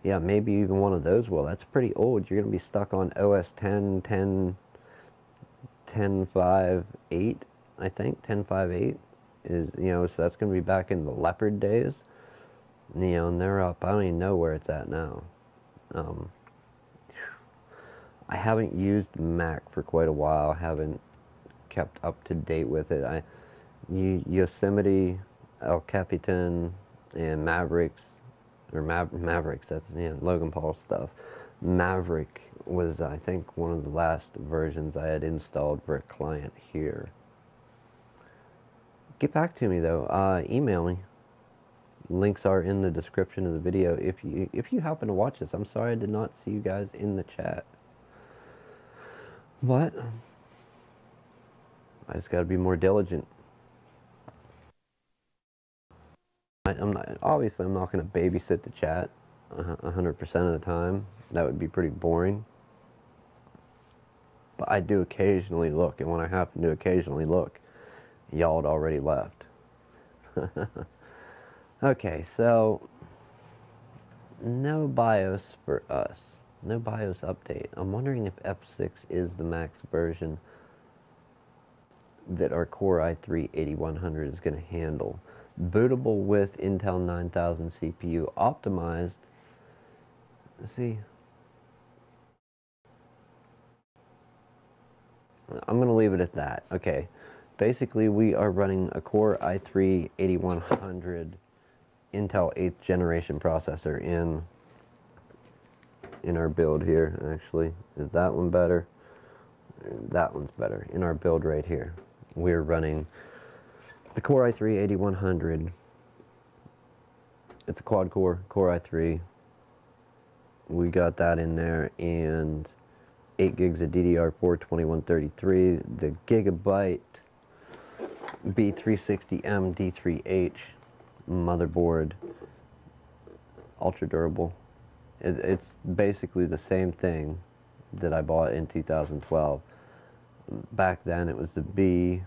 Yeah, maybe even one of those. Well, that's pretty old. You're gonna be stuck on OS 10, 10.5.8, I think. 10.5.8 is, so that's gonna be back in the Leopard days. And they're up. I don't even know where it's at now. I haven't used Mac for quite a while. Haven't kept up to date with it. Yosemite, El Capitan, and Mavericks, or Mavericks. That's Logan Paul stuff. Maverick was, I think, one of the last versions I had installed for a client here. Get back to me though. Email me. Links are in the description of the video. If you happen to watch this, I'm sorry I did not see you guys in the chat. But I just got to be more diligent. Obviously, I'm not going to babysit the chat 100% of the time. That would be pretty boring. But I do occasionally look, and when I happen to occasionally look, y'all had already left. Okay, so no BIOS for us. No BIOS update. I'm wondering if F6 is the max version that our Core i3-8100 is going to handle. Bootable with Intel 9000 CPU, optimized. Let's see. I'm going to leave it at that. Okay. Basically, we are running a Core i3-8100 Intel 8th generation processor in our build here. Actually, is that one better? That one's better. In our build right here, we're running the Core i3-8100. It's a quad core Core i3. We got that in there, and 8 gigs of DDR4 2133. The Gigabyte B360M D3H motherboard, ultra durable. It's basically the same thing that I bought in 2012. Back then it was the B.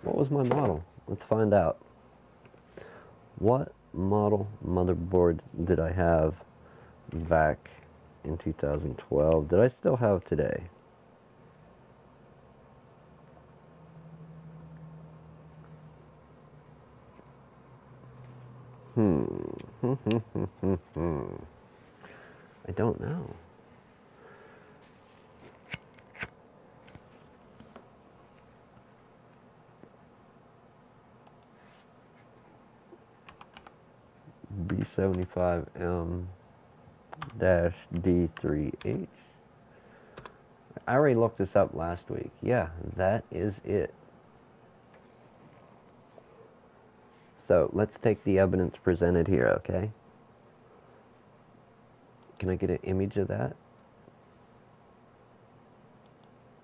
What was my model? Let's find out. What model motherboard did I have back in 2012 that I still have today? I don't know. B75M-D3H. I already looked this up last week. Yeah, that is it. So let's take the evidence presented here, okay? Can I get an image of that?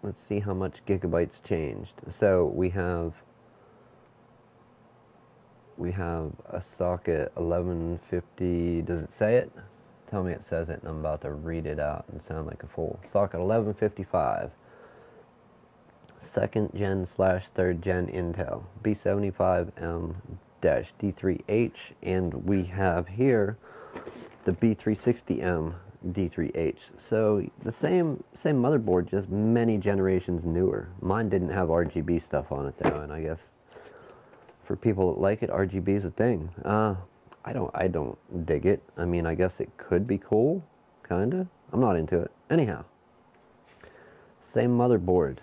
Let's see how much gigabytes changed. So we have a socket 1150. Does it say it? Tell me it says it, and I'm about to read it out and sound like a fool. Socket 1155. Second gen / third gen Intel. B75M-D3H, and we have here the B360M D3H. So the same motherboard, just many generations newer. Mine didn't have RGB stuff on it though, and I guess for people that like it, RGB is a thing. I don't dig it. I mean, I guess it could be cool, kinda. I'm not into it. Anyhow, same motherboard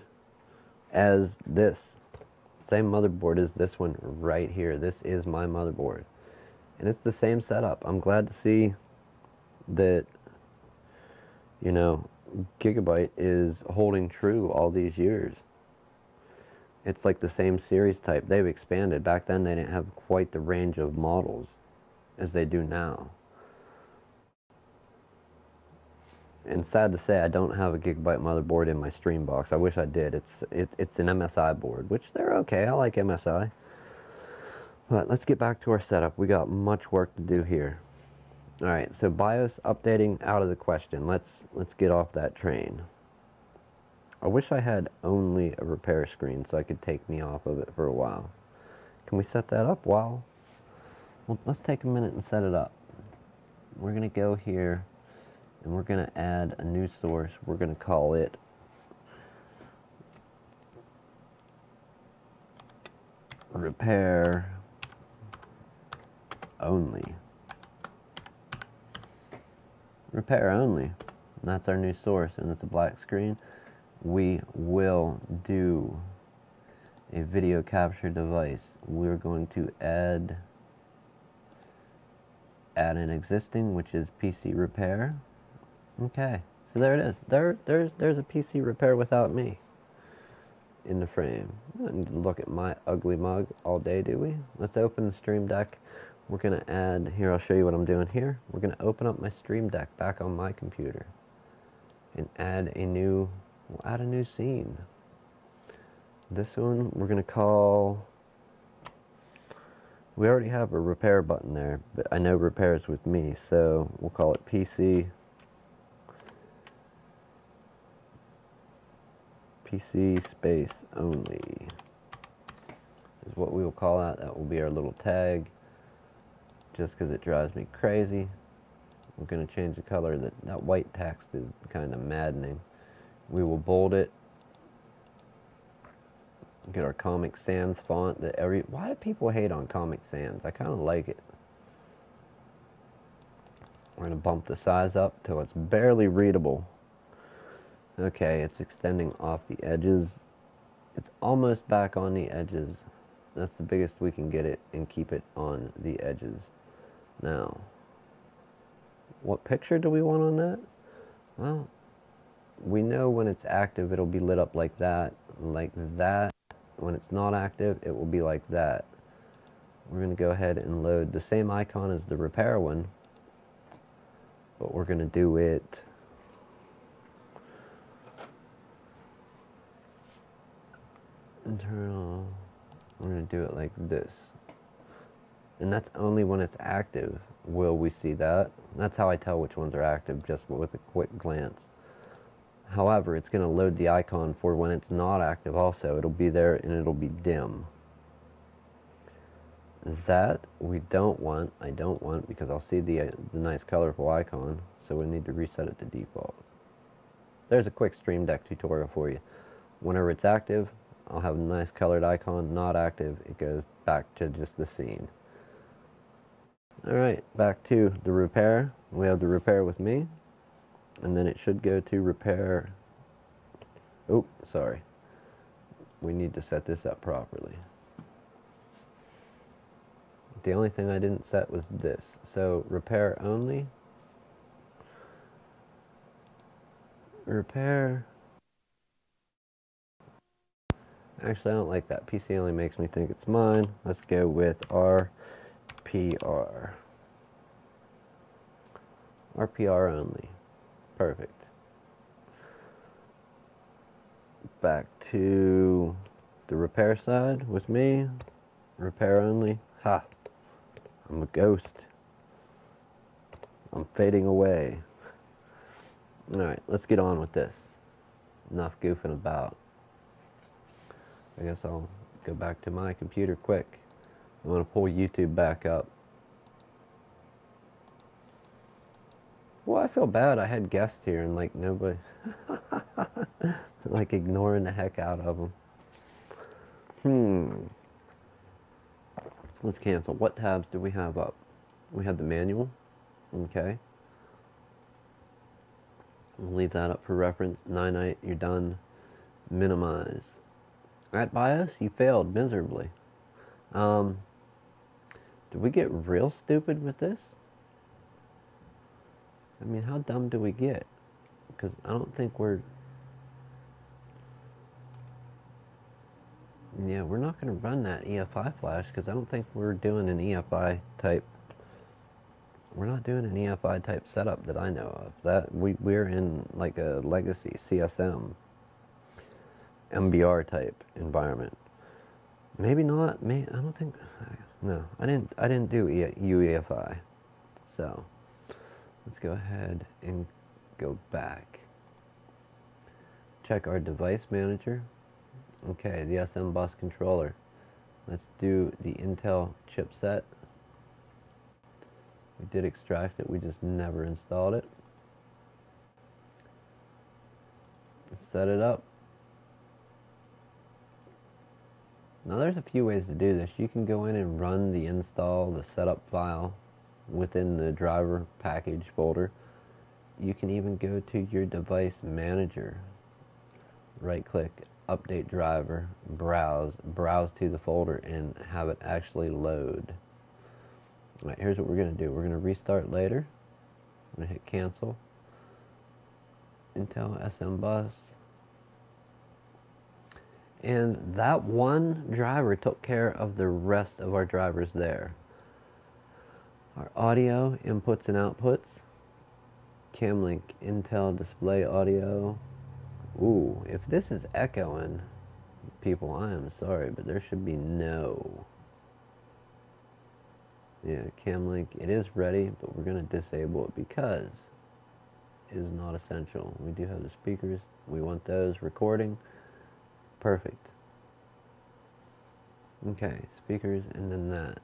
as this. Same motherboard as this one right here. This is my motherboard. And it's the same setup. I'm glad to see that, Gigabyte is holding true all these years. It's like the same series type. They've expanded. Back then they didn't have quite the range of models as they do now. And sad to say, I don't have a Gigabyte motherboard in my stream box. I wish I did. It's an MSI board, which they're okay. I like MSI. But let's get back to our setup. We got much work to do here. All right, so BIOS updating out of the question. Let's get off that train. I wish I had only a repair screen so I could take me off of it for a while. Can we set that up? Wow. Well, let's take a minute and set it up. We're gonna go here and we're gonna add a new source. We're gonna call it repair only. Repair only. And that's our new source, and it's a black screen. We will do a video capture device. We're going to add an existing, which is PC repair. Okay, so there it is. There's a PC repair without me in the frame. We don't need to look at my ugly mug all day, do we? Let's open the Stream Deck. We're gonna add, here I'll show you what I'm doing here. We're gonna open up my Stream Deck back on my computer and we'll add a new scene. This one we're gonna call, we already have a repair button there, but I know repair is with me, so we'll call it PC space only is what we will call that. That will be our little tag, just because it drives me crazy. I'm going to change the color. That white text is kind of maddening. We will bold it. Get our Comic Sans font. Why do people hate on Comic Sans? I kind of like it. We're going to bump the size up till it's barely readable. Okay, it's extending off the edges. It's almost back on the edges. That's the biggest we can get it and keep it on the edges. Now, what picture do we want on that? Well, we know when it's active it'll be lit up like that. When it's not active, it will be like that. We're going to go ahead and load the same icon as the repair one, but we're going to do it internal. We're going to do it like this. And that's only when it's active will we see that. That's how I tell which ones are active, just with a quick glance. However, it's going to load the icon for when it's not active also. It'll be there and it'll be dim. That we don't want. I don't want, because I'll see the nice colorful icon, so we need to reset it to default. There's a quick Stream Deck tutorial for you. Whenever it's active, I'll have a nice colored icon. Not active, it goes back to just the scene. Alright, back to the repair. We have the repair with me, and then it should go to repair. Oh, sorry. We need to set this up properly. The only thing I didn't set was this. So repair only. Repair. Actually, I don't like that. PC only makes me think it's mine. Let's go with RPR. RPR only. Perfect. Back to the repair side with me. Repair only. Ha! I'm a ghost. I'm fading away. Alright, let's get on with this. Enough goofing about. I guess I'll go back to my computer quick. I'm going to pull YouTube back up. Well, I feel bad. I had guests here and like nobody, like ignoring the heck out of them. Let's cancel. What tabs do we have up? We have the manual. Okay. We'll leave that up for reference. 9.8, you're done. Minimize. At BIOS, you failed miserably. Did we get real stupid with this? I mean, how dumb do we get? Because I don't think we're Yeah, we're not going to run that EFI flash because I don't think we're doing an EFI type. We're not doing an EFI type setup that I know of. That we're in like a legacy CSM MBR type environment. Maybe not. I don't think. No, I didn't do UEFI. So let's go ahead and go back. Check our device manager. Okay, the SM bus controller. Let's do the Intel chipset. We did extract it, we just never installed it. Set it up. Now there's a few ways to do this. You can go in and run the install, the setup file within the driver package folder. You can even go to your device manager. Right click, update driver, browse to the folder and have it actually load. Alright, here's what we're going to do. We're going to restart later. I'm going to hit cancel. Intel SM bus. And that one driver took care of the rest of our drivers there. Our audio inputs and outputs. Camlink Intel display audio. Ooh, if this is echoing, people, I am sorry, but there should be no. Yeah, Camlink, it is ready, but we're going to disable it because it is not essential. We do have the speakers. We want those recording. Perfect. Okay, speakers, and then that.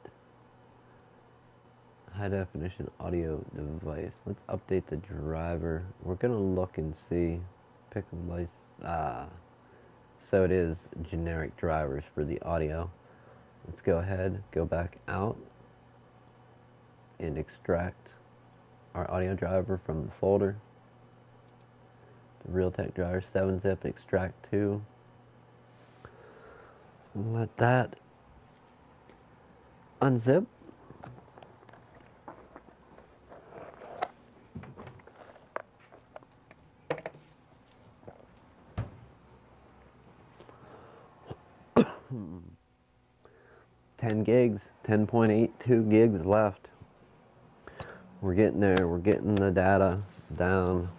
High definition audio device. Let's update the driver. We're going to look and see. Pick a license. So it is generic drivers for the audio. Let's go ahead, go back out, and extract our audio driver from the folder. The Realtek driver 7-zip extract to. Let that unzip. Hmm. 10 gigs, 10.82 gigs left. We're getting there. We're getting the data down.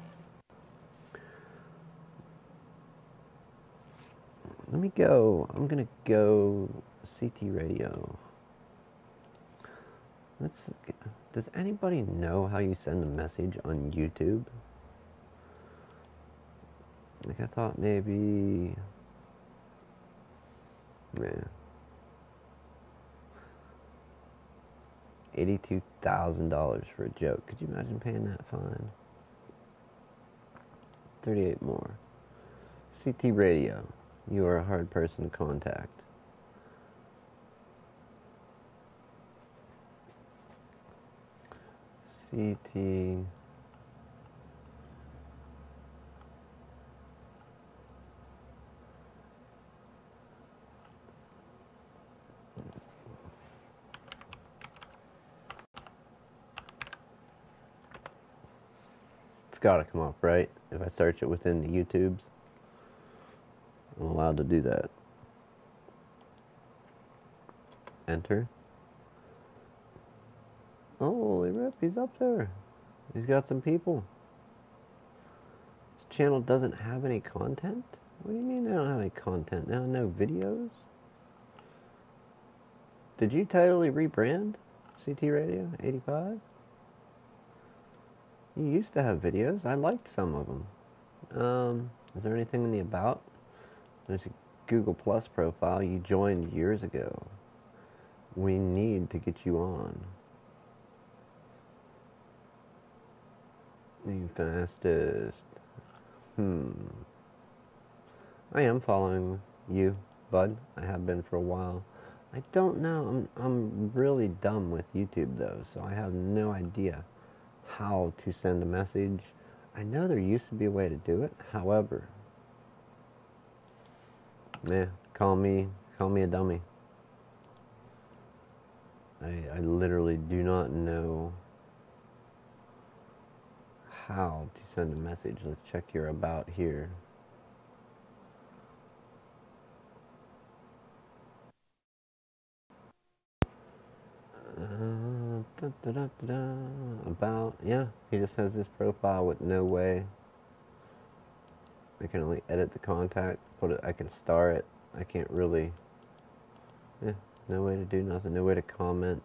Let me go. I'm gonna go CT radio. Does anybody know how you send a message on YouTube? Like I thought maybe. Man. $82,000 for a joke. Could you imagine paying that fine? 38 more. CT radio. You are a hard person to contact. CT. It's gotta come up, right? If I search it within the YouTubes, I'm allowed to do that. Enter. Holy rip, he's up there. He's got some people. This channel doesn't have any content? What do you mean they don't have any content? They don't have no videos? Did you totally rebrand CT Radio 85? You used to have videos. I liked some of them. Is there anything in the about? There's a Google Plus profile. You joined years ago. We need to get you on. The fastest. I am following you, bud. I have been for a while. I don't know. I'm really dumb with YouTube though, so I have no idea how to send a message. I know there used to be a way to do it. However, call me a dummy. I literally do not know how to send a message. Let's check your about here. About, yeah, he just has this profile with no way. I can only edit the contact, I can star it. I can't really, yeah, no way to do nothing, no way to comment.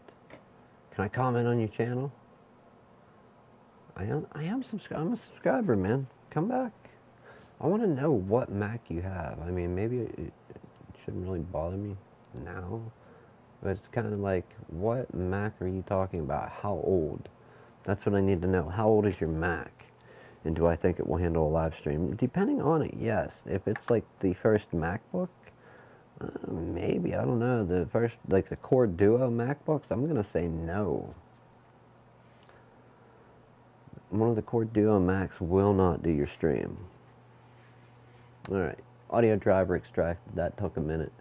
Can I comment on your channel? I'm a subscriber, man. Come back. I want to know what Mac you have. I mean, maybe it shouldn't really bother me now, but it's kind of like, what Mac are you talking about? How old? That's what I need to know. How old is your Mac? And do I think it will handle a live stream? Depending on it, yes. If it's like the first MacBook, maybe. I don't know. The first, like the Core Duo MacBooks, I'm going to say no. One of the Core Duo Macs will not do your stream. Alright, audio driver extracted. That took a minute.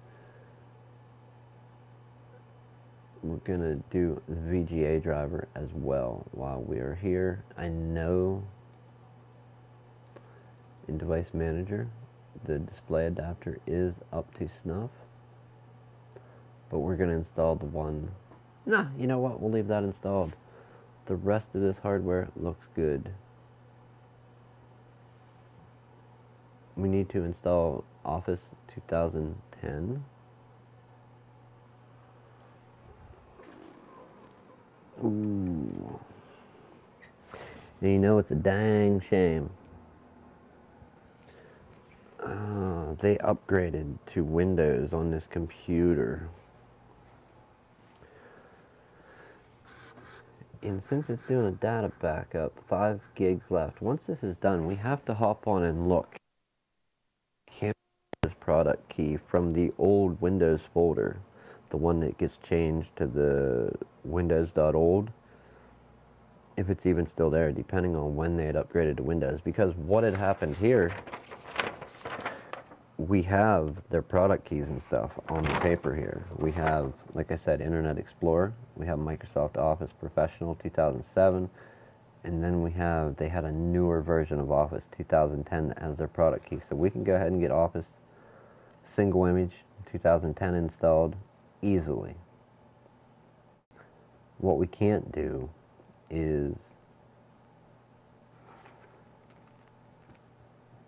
We're going to do the VGA driver as well while we are here. I know in Device Manager the display adapter is up to snuff, but we're going to install the one. Nah, you know what? We'll leave that installed. The rest of this hardware looks good. We need to install Office 2010. Ooh. And you know, it's a dang shame. They upgraded to Windows on this computer. And since it's doing a data backup, 5 gigs left. Once this is done, we have to hop on and look. This product key from the old Windows folder, the one that gets changed to the Windows.old, if it's even still there, depending on when they had upgraded to Windows. Because what had happened here, we have their product keys and stuff on the paper here. We have, like I said, Internet Explorer. We have Microsoft Office Professional 2007. And then they had a newer version of Office 2010 as their product key. So we can go ahead and get Office single image 2010 installed easily. What we can't do is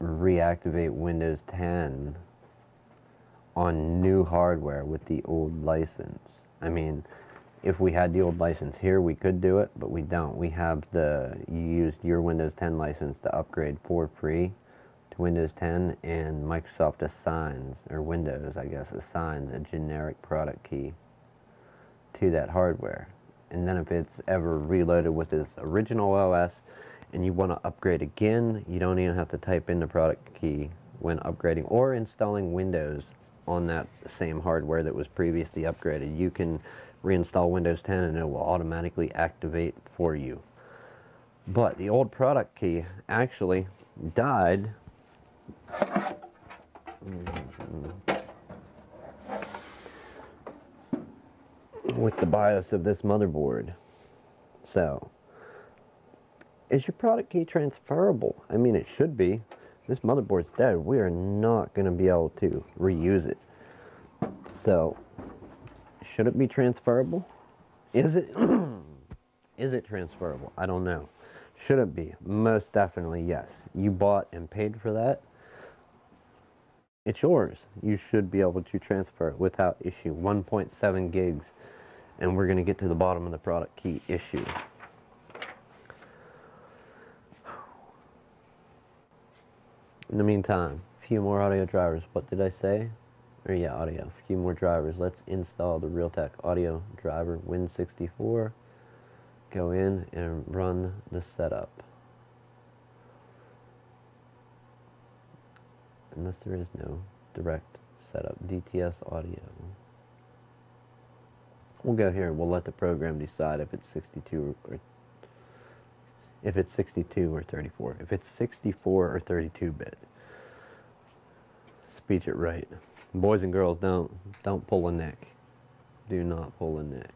reactivate Windows 10 on new hardware with the old license. I mean, if we had the old license here, we could do it, but we don't. We have you used your Windows 10 license to upgrade for free to Windows 10, and Microsoft assigns, or Windows, I guess, assigns a generic product key to that hardware. And then if it's ever reloaded with its original OS and you want to upgrade again, you don't even have to type in the product key when upgrading or installing Windows on that same hardware that was previously upgraded. You can reinstall Windows 10 and it will automatically activate for you. But the old product key actually died with the BIOS of this motherboard. So, is your product key transferable? I mean, it should be. This motherboard's dead. We are not going to be able to reuse it. So, should it be transferable? Is it? Is it transferable? I don't know. Should it be? Most definitely yes. You bought and paid for that. It's yours. You should be able to transfer it without issue. 1.7 gigs. And we're going to get to the bottom of the product key issue. In the meantime, a few more audio drivers. What did I say? Or yeah, audio. A few more drivers. Let's install the Realtek audio driver Win64. Go in and run the setup. Unless there is no direct setup. DTS audio. We'll go here and we'll let the program decide if it's 62 or 34. If it's 64 or 32-bit. Speech it right. Boys and girls, don't pull a neck. Do not pull a neck.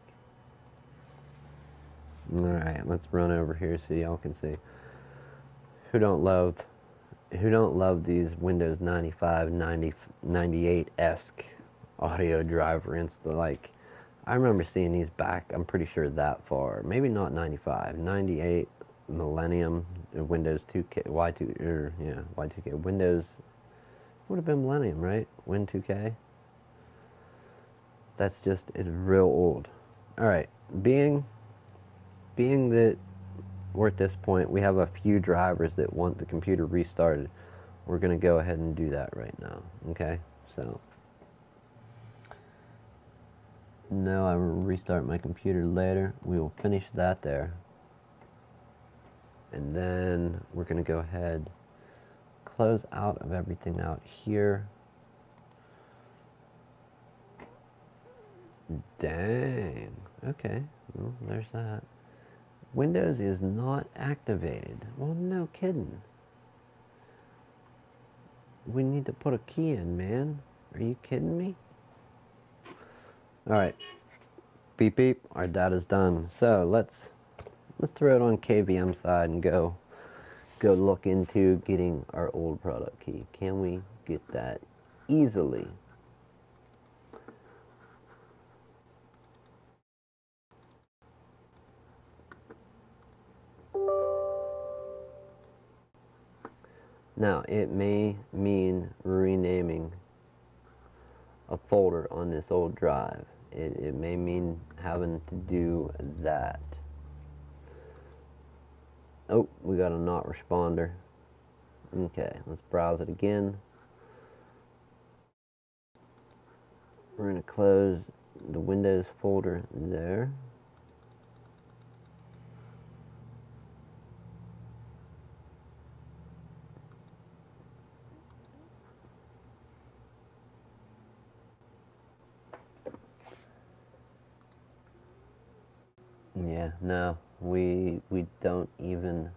Alright, let's run over here so y'all can see. Who don't love these Windows 95, 98-esque audio driver install? Like, I remember seeing these back, I'm pretty sure that far. Maybe not 95, 98, Millennium, Windows 2K, Y2, yeah, Y2K. Windows would have been Millennium, right? Win 2K. That's just, it's real old. All right, being that we're at this point, we have a few drivers that want the computer restarted. We're going to go ahead and do that right now, okay? So, no, I will restart my computer later. We will finish that there. And then we're going to go ahead, close out of everything out here. Dang. Okay, well, there's that. Windows is not activated. Well, no kidding. We need to put a key in, man. Are you kidding me? Alright. Beep beep. Our data's done. So let's throw it on KVM side and go look into getting our old product key. Can we get that easily? Now, it may mean renaming a folder on this old drive. It may mean having to do that. Oh, we got a not responder. Okay, let's browse it again. We're going to close the Windows folder there. Yeah, no, we don't even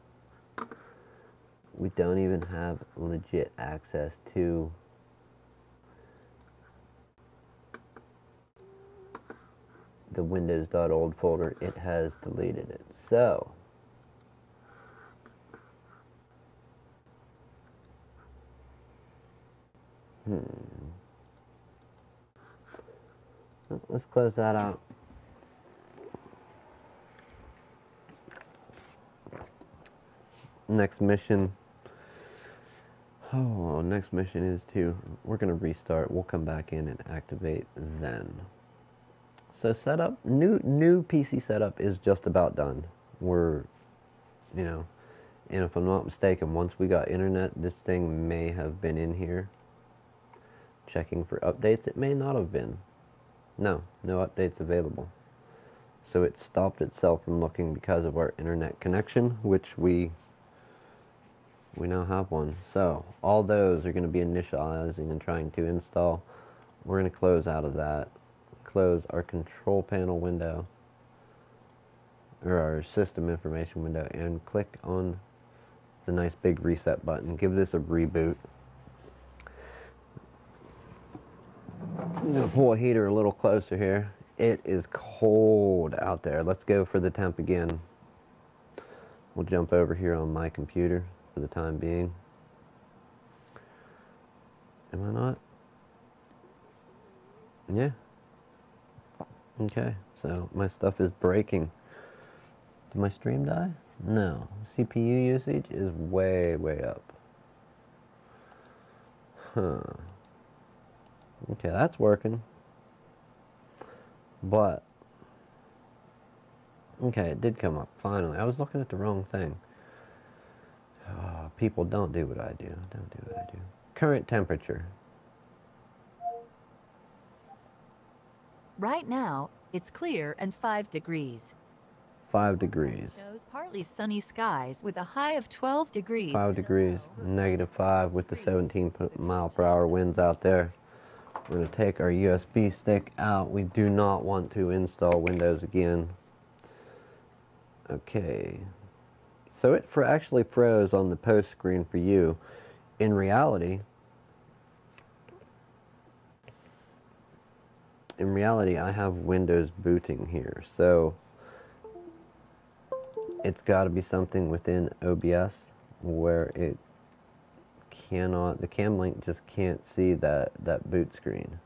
have legit access to the Windows.old folder. It has deleted it. So let's close that out. Next mission. Oh, next mission is we're going to restart. We'll come back in and activate then. So setup, new PC setup is just about done. We're, and if I'm not mistaken, once we got internet, this thing may have been in here checking for updates. It may not have been. No updates available. So it stopped itself from looking because of our internet connection, which we now have one. So all those are going to be initializing and trying to install. We're going to close out of that. Close our control panel window, or our system information window, and click on the nice big reset button. Give this a reboot. I'm going to pull a heater a little closer here. It is cold out there. Let's go for the temp again. We'll jump over here on my computer for the time being. Am I not? Yeah. Okay, so my stuff is breaking. Did my stream die? No. CPU usage is way up. Huh. Okay, that's working. But, okay, it did come up, finally. I was looking at the wrong thing. Oh, people, don't do what I do. Don't do what I do. Current temperature. Right now, it's clear and 5 degrees. 5 degrees. Shows partly sunny skies with a high of 12 degrees. 5 degrees, -5 with the 17 mile per hour winds out there. We're going to take our USB stick out. We do not want to install Windows again. Okay. So it actually froze on the post screen for you. In reality, I have Windows booting here. So it's got to be something within OBS where it cannot, the cam link just can't see that boot screen.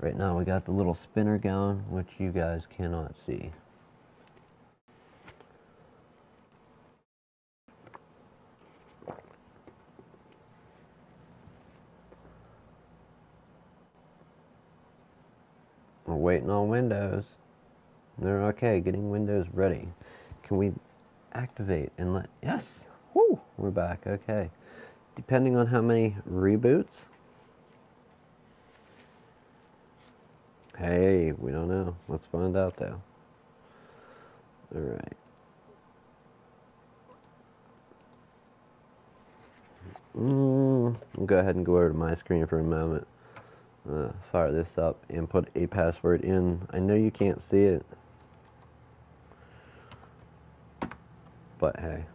Right now we got the little spinner going, which you guys cannot see. We're waiting on Windows. They're okay, getting Windows ready. Can we activate and let, yes, woo, we're back, okay. Depending on how many reboots, hey, we don't know. Let's find out though. Alright. I'll go ahead and go over to my screen for a moment. Fire this up and put a password in. I know you can't see it, but hey,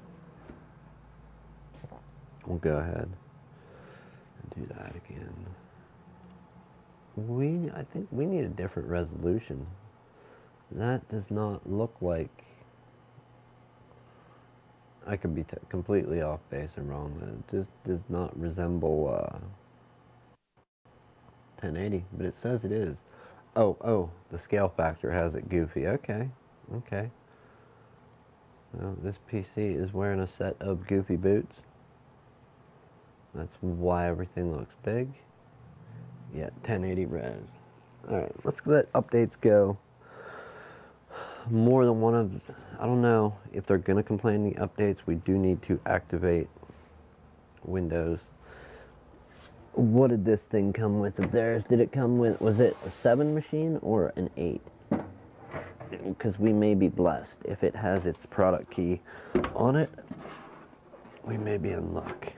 we'll go ahead and do that again. I think we need a different resolution. That does not look like, I could be completely off base and wrong, but it just does not resemble 1080, but it says it is. Oh, the scale factor has it goofy. Okay. So this PC is wearing a set of goofy boots. That's why everything looks big. Yeah, 1080 res. Alright, let's let updates go. More than one of, I don't know if they're going to complain the updates. We do need to activate Windows. What did this thing come with of theirs? Did it come with, was it a 7 machine or an 8? Because we may be blessed. If it has its product key on it, we may be in luck.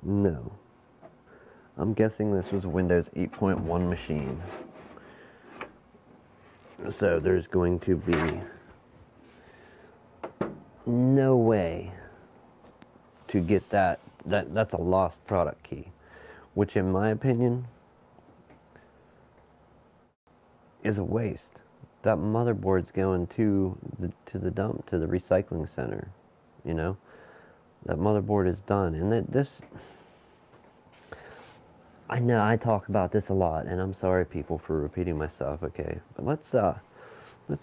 No. I'm guessing this was a Windows 8.1 machine. So there's going to be no way to get that's a lost product key, which in my opinion is a waste. That motherboard's going to the dump, to the recycling center, you know. That motherboard is done, and this, I know I talk about this a lot, and I'm sorry people for repeating myself, okay, but let's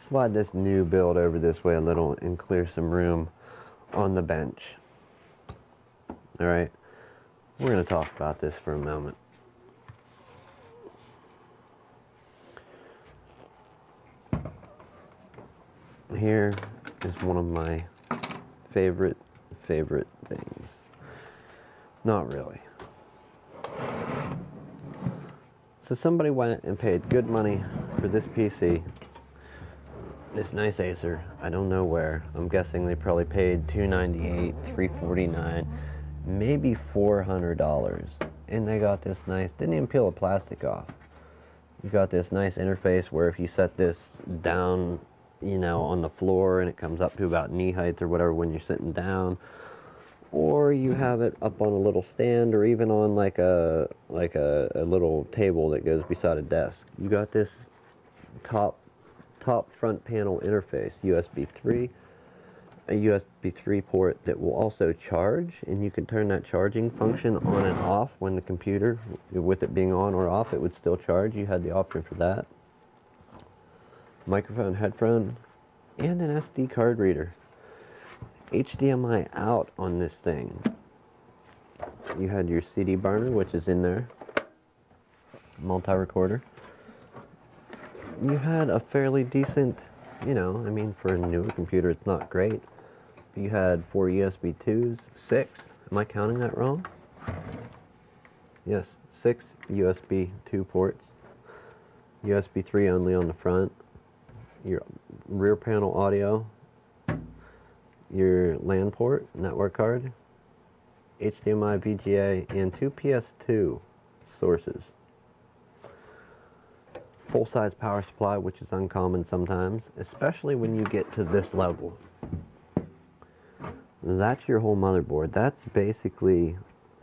slide this new build over this way a little and clear some room on the bench. Alright, we're going to talk about this for a moment. Here is one of my favorite things. Not really. So somebody went and paid good money for this PC. This nice Acer, I don't know where. I'm guessing they probably paid $298, $349, maybe $400. And they got this nice, didn't even peel the plastic off. You got this nice interface where if you set this down, you know, on the floor and it comes up to about knee height or whatever when you're sitting down, or you have it up on a little stand or even on like a little table that goes beside a desk. You got this top front panel interface, USB 3, a USB 3 port that will also charge, and you can turn that charging function on and off when the computer, with it being on or off, it would still charge. You had the option for that. Microphone, headphone, and an SD card reader. HDMI out on this thing. You had your CD burner, which is in there. Multi-recorder. You had a fairly decent, you know, I mean, for a newer computer, it's not great. You had 4 USB 2s, 6. Am I counting that wrong? Yes, 6 USB 2 ports. USB 3 only on the front. Your rear panel audio. Your LAN port, network card. HDMI, VGA, and 2 PS2 sources. Full-size power supply, which is uncommon sometimes, especially when you get to this level. That's your whole motherboard. That's basically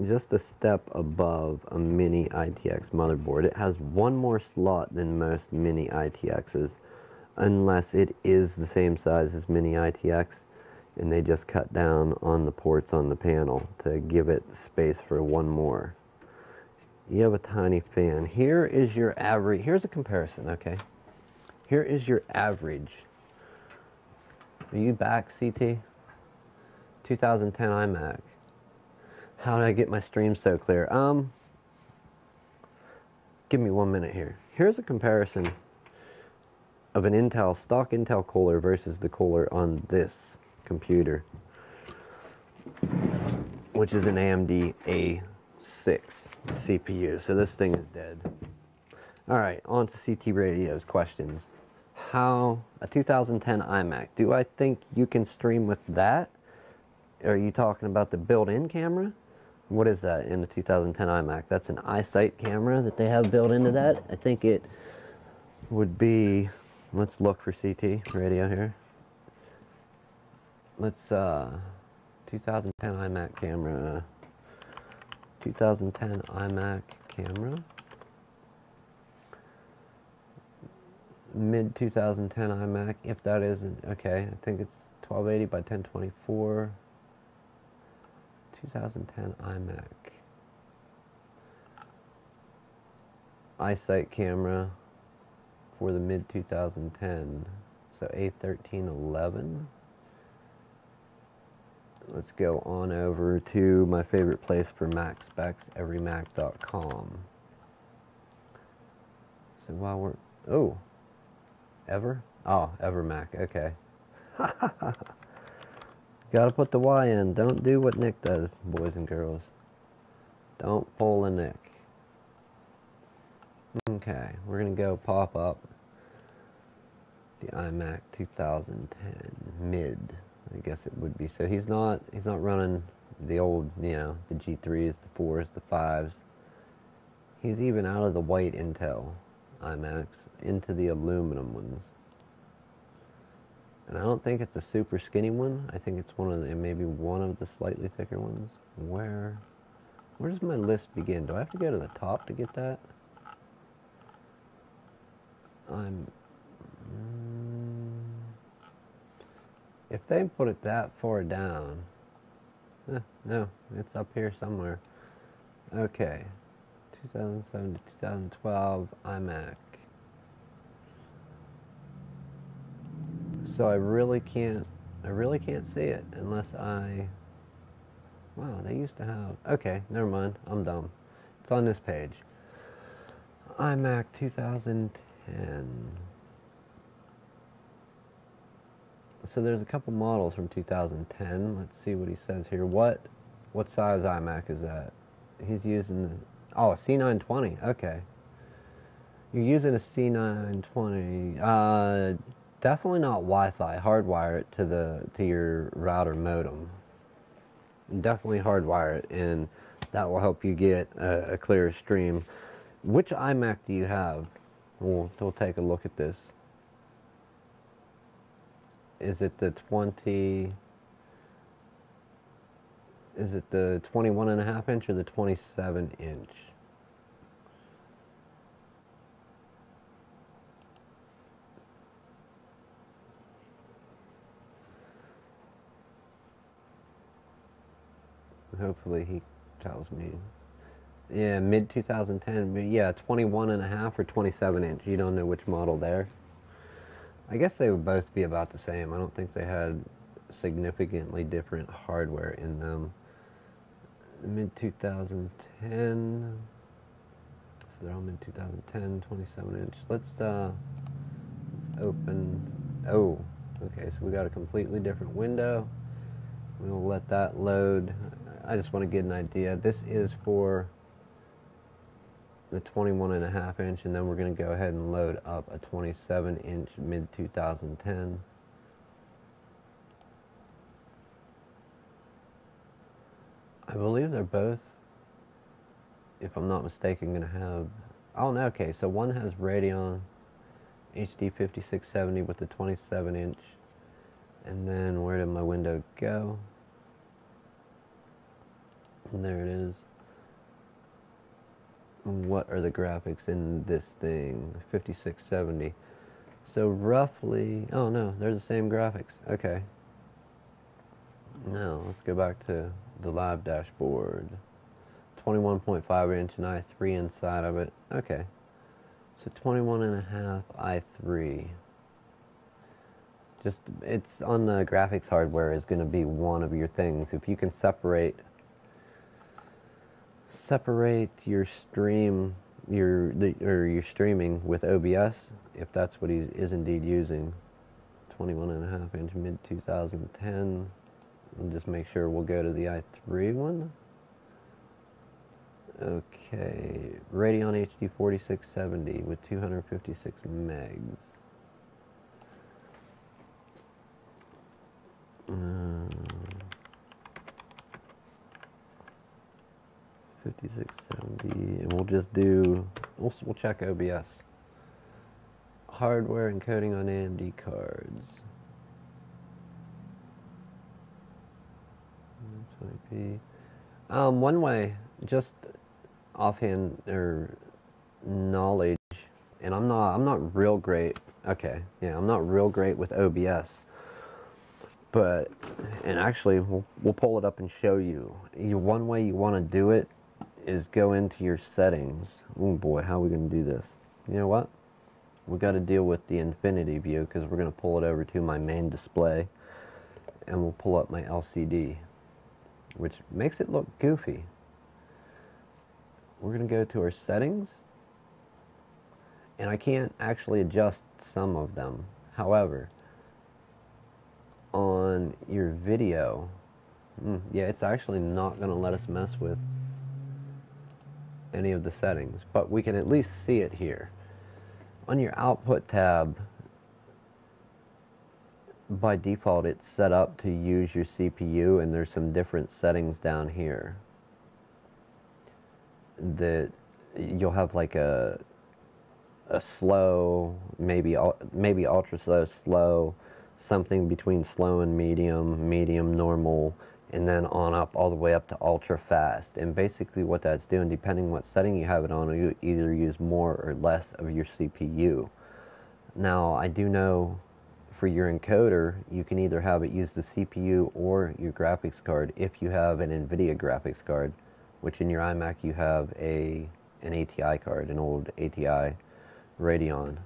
just a step above a mini ITX motherboard. It has one more slot than most mini ITXs, unless it is the same size as mini ITX. and they just cut down on the ports on the panel to give it space for one more. You have a tiny fan. Here is your average. Here's a comparison, okay? Here is your average. Are you back, CT? 2010 iMac. How did I get my stream so clear? Give me 1 minute here. Here's a comparison of an Intel, stock Intel cooler versus the cooler on this computer, which is an AMD A6 CPU. So this thing is dead. Alright, on to CT Radio's questions. How, a 2010 iMac, do I think you can stream with that? Are you talking about the built-in camera? What is that in the 2010 iMac? That's an iSight camera that they have built into that. I think it would be, let's look for CT Radio here. Let's, 2010 iMac camera. 2010 iMac camera. Mid 2010 iMac, if that isn't, okay, I think it's 1280 by 1024. 2010 iMac. iSight camera for the mid 2010. So A1311. Let's go on over to my favorite place for Mac specs, everymac.com. So while we're, oh, EverMac, okay. Gotta put the Y in. Don't do what Nick does, boys and girls. Don't pull a Nick. Okay, we're gonna go pop up the iMac 2010 mid. I guess it would be. So he's not running the old, you know, the G3s, the 4s, the 5s. He's even out of the white Intel iMacs into the aluminum ones. And I don't think it's a super skinny one. I think it's one of the, maybe one of the slightly thicker ones. Where does my list begin? Do I have to go to the top to get that? If they put it that far down, no, it's up here somewhere. Okay, 2007 to 2012 iMac. So I really can't see it unless I, wow, they used to have, okay, never mind, I'm dumb. It's on this page. iMac 2010. So there's a couple models from 2010. Let's see what he says here. What size iMac is that? He's using, oh, a C920, okay. You're using a C920, definitely not Wi-Fi. Hardwire it to your router modem. Definitely hardwire it, and that will help you get a clearer stream. Which iMac do you have? We'll take a look at this. Is it the 20? Is it the 21.5 inch or the 27 inch? Hopefully he tells me. Yeah, mid 2010, but yeah, 21.5 or 27 inch. You don't know which model there. I guess they would both be about the same. I don't think they had significantly different hardware in them. Mid 2010. So they're all mid 2010, 27 inch. Let's open. Oh, okay. So we got a completely different window. We'll let that load. I just want to get an idea. This is for the 21.5 inch, and then we're going to go ahead and load up a 27 inch mid 2010. I believe they're both, if I'm not mistaken, going to have, oh no, okay, so one has Radeon HD 5670 with the 27 inch, and then where did my window go? And there it is. What are the graphics in this thing? 5670. So roughly, oh no, they're the same graphics. Okay. let's go back to the live dashboard. 21.5 inch and i3 inside of it. Okay, so 21.5 i3. Just, it's on the graphics hardware is going to be one of your things. If you can separate your stream, your streaming with OBS, if that's what he is indeed using. 21.5 inch mid 2010. And just make sure we'll go to the i3 one. Okay, Radeon HD 4670 with 256 megs. 5670, and we'll just do, we'll check OBS. Hardware encoding on AMD cards. 20p. One way, just offhand or knowledge, and I'm not real great. Okay, yeah, I'm not real great with OBS, but and actually we'll pull it up and show you. One way you want to do it is go into your settings. Oh boy, how are we going to do this? You know what? We got to deal with the infinity view because we're going to pull it over to my main display, and we'll pull up my LCD, which makes it look goofy. We're going to go to our settings, and I can't actually adjust some of them. However, on your video, yeah, it's actually not going to let us mess with any of the settings, but we can at least see it here. On your output tab, by default it's set up to use your CPU, and there's some different settings down here that you'll have, like a slow, maybe ultra slow, something between slow and medium, normal, and then on up all the way up to ultra fast. And basically what that's doing, depending what setting you have it on, you either use more or less of your CPU. Now I do know for your encoder you can either have it use the CPU or your graphics card if you have an NVIDIA graphics card, which in your iMac you have an ATI card, an old ATI Radeon.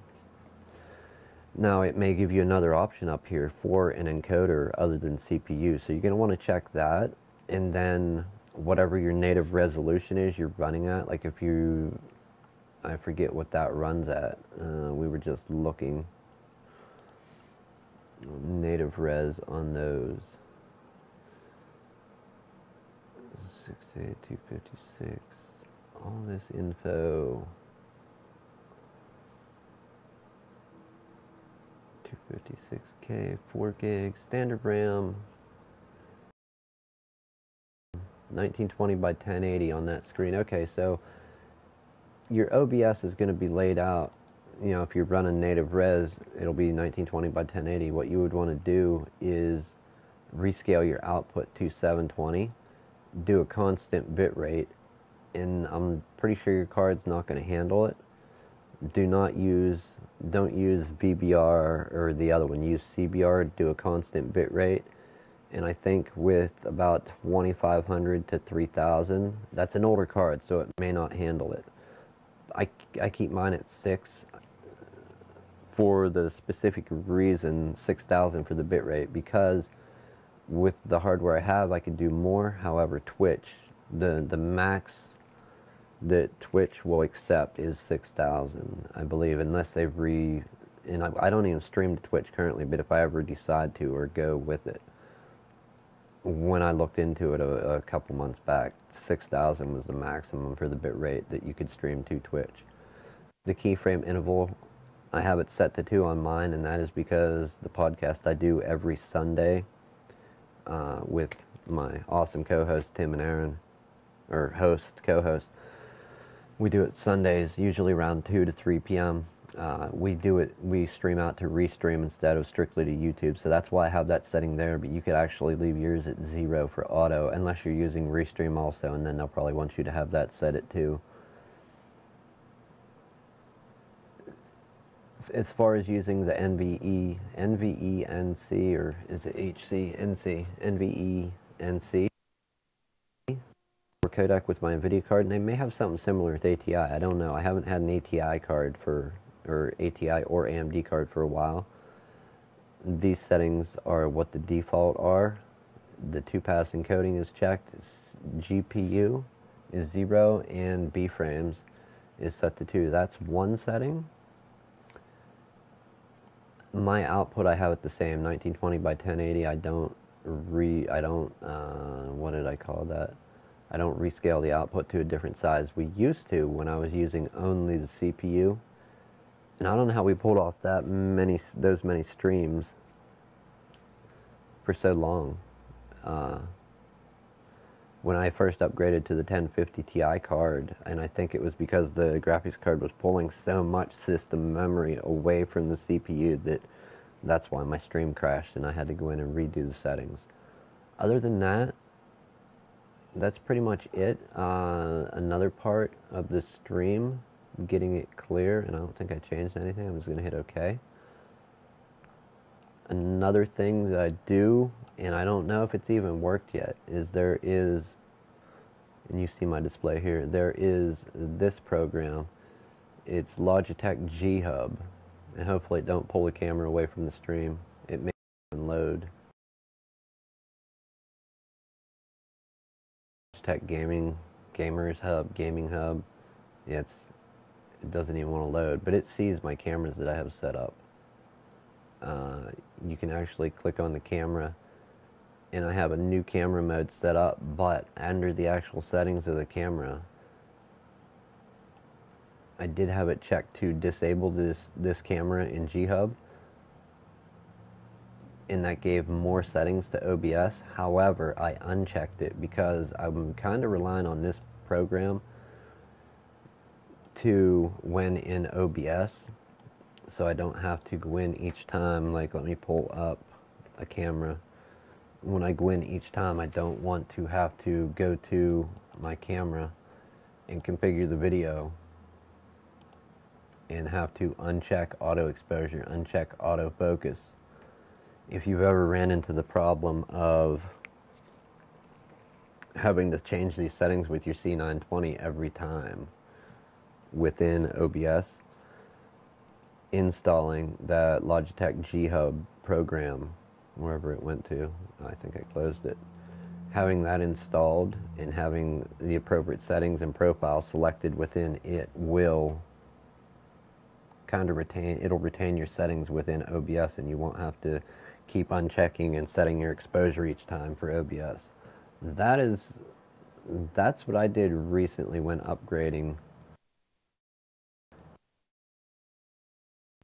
Now it may give you another option up here for an encoder other than CPU, so you're going to want to check that, and then whatever your native resolution is you're running at, like if you, I forget what that runs at, we were just looking, native res on those, 688, 256, all this info. 256K, 4 gigs, standard RAM, 1920 by 1080 on that screen. Okay, so your OBS is going to be laid out, you know, if you're running native res, it'll be 1920 by 1080. What you would want to do is rescale your output to 720, do a constant bit rate, and I'm pretty sure your card's not going to handle it. Don't use VBR or the other one, use CBR, do a constant bit rate, and I think with about 2500 to 3000, that's an older card, so it may not handle it. I keep mine at 6 for the specific reason, 6000 for the bit rate, because with the hardware I have I could do more. However, Twitch, the max that Twitch will accept is 6,000, I believe, unless they've and I don't even stream to Twitch currently, but if I ever decide to or go with it, when I looked into it a couple months back, 6,000 was the maximum for the bit rate that you could stream to Twitch. The keyframe interval, I have it set to 2 on mine, and that is because the podcast I do every Sunday with my awesome co-host Tim and Aaron, or co-host, we do it Sundays, usually around 2 to 3 p.m. We stream out to Restream instead of strictly to YouTube, so that's why I have that setting there, but you could actually leave yours at 0 for auto, unless you're using Restream also, and then they'll probably want you to have that set at 2. As far as using the NVE NC, or is it HC, NC, NVE NC or codec with my NVIDIA card, and they may have something similar with ATI. I don't know. I haven't had an ATI card or ATI or AMD card for a while. These settings are what the default are. The 2-pass encoding is checked. GPU is 0 and B frames is set to 2. That's one setting. My output I have it the same, 1920 by 1080. I don't what did I call that? I don't rescale the output to a different size. We used to when I was using only the CPU. And I don't know how we pulled off those many streams for so long. When I first upgraded to the 1050 Ti card, and I think it was because the graphics card was pulling so much system memory away from the CPU that's why my stream crashed and I had to go in and redo the settings. Other than that, that's pretty much it. Another part of the stream, getting it clear, and I don't think I changed anything. I'm just going to hit OK. Another thing that I do, and I don't know if it's even worked yet, is and you see my display here, there is this program. It's Logitech G Hub, and hopefully it don't pull the camera away from the stream. It may even load. Logitech Gaming Hub. Yeah, it doesn't even want to load, but it sees my cameras that I have set up. You can actually click on the camera, and I have a new camera mode set up, but under the actual settings of the camera, I did have it checked to disable this camera in G Hub, and that gave more settings to OBS. However, I unchecked it because I'm kind of relying on this program to when in OBS, so I don't have to go in each time. Like, let me pull up a camera. When I go in each time, I don't want to have to go to my camera and configure the video and have to uncheck auto exposure, uncheck autofocus. If you've ever ran into the problem of having to change these settings with your C920 every time within OBS, installing that Logitech G Hub program, wherever it went to, I think I closed it, having that installed and having the appropriate settings and profiles selected within it will kind of retain your settings within OBS, and you won't have to keep unchecking and setting your exposure each time for OBS. That's what I did recently when upgrading.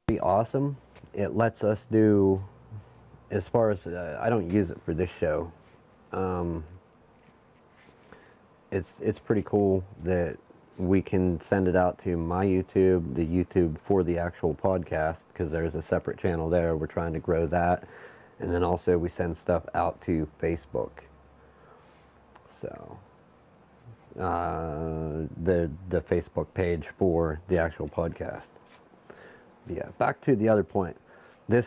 Pretty awesome. It lets us do, as far as I don't use it for this show. It's pretty cool that we can send it out to my YouTube, the YouTube for the actual podcast, because there's a separate channel there. We're trying to grow that, and then also we send stuff out to Facebook. So the Facebook page for the actual podcast. But yeah, back to the other point. This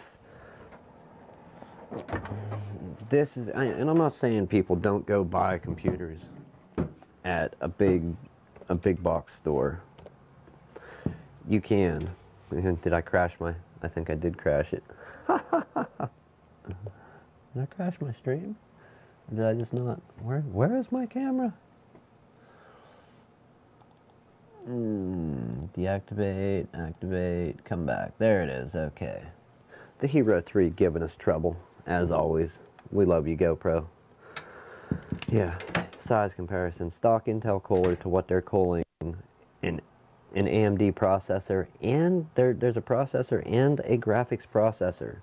is, and I'm not saying people don't go buy computers at a big box store. You can. Did I crash I think I did crash it. Did I crash my stream? Or did I just not? Where is my camera? Deactivate, activate, come back. There it is, okay. The Hero 3 giving us trouble, as always. We love you, GoPro. Yeah, size comparison. Stock Intel cooler to what they're cooling an AMD processor, and there's a processor and a graphics processor.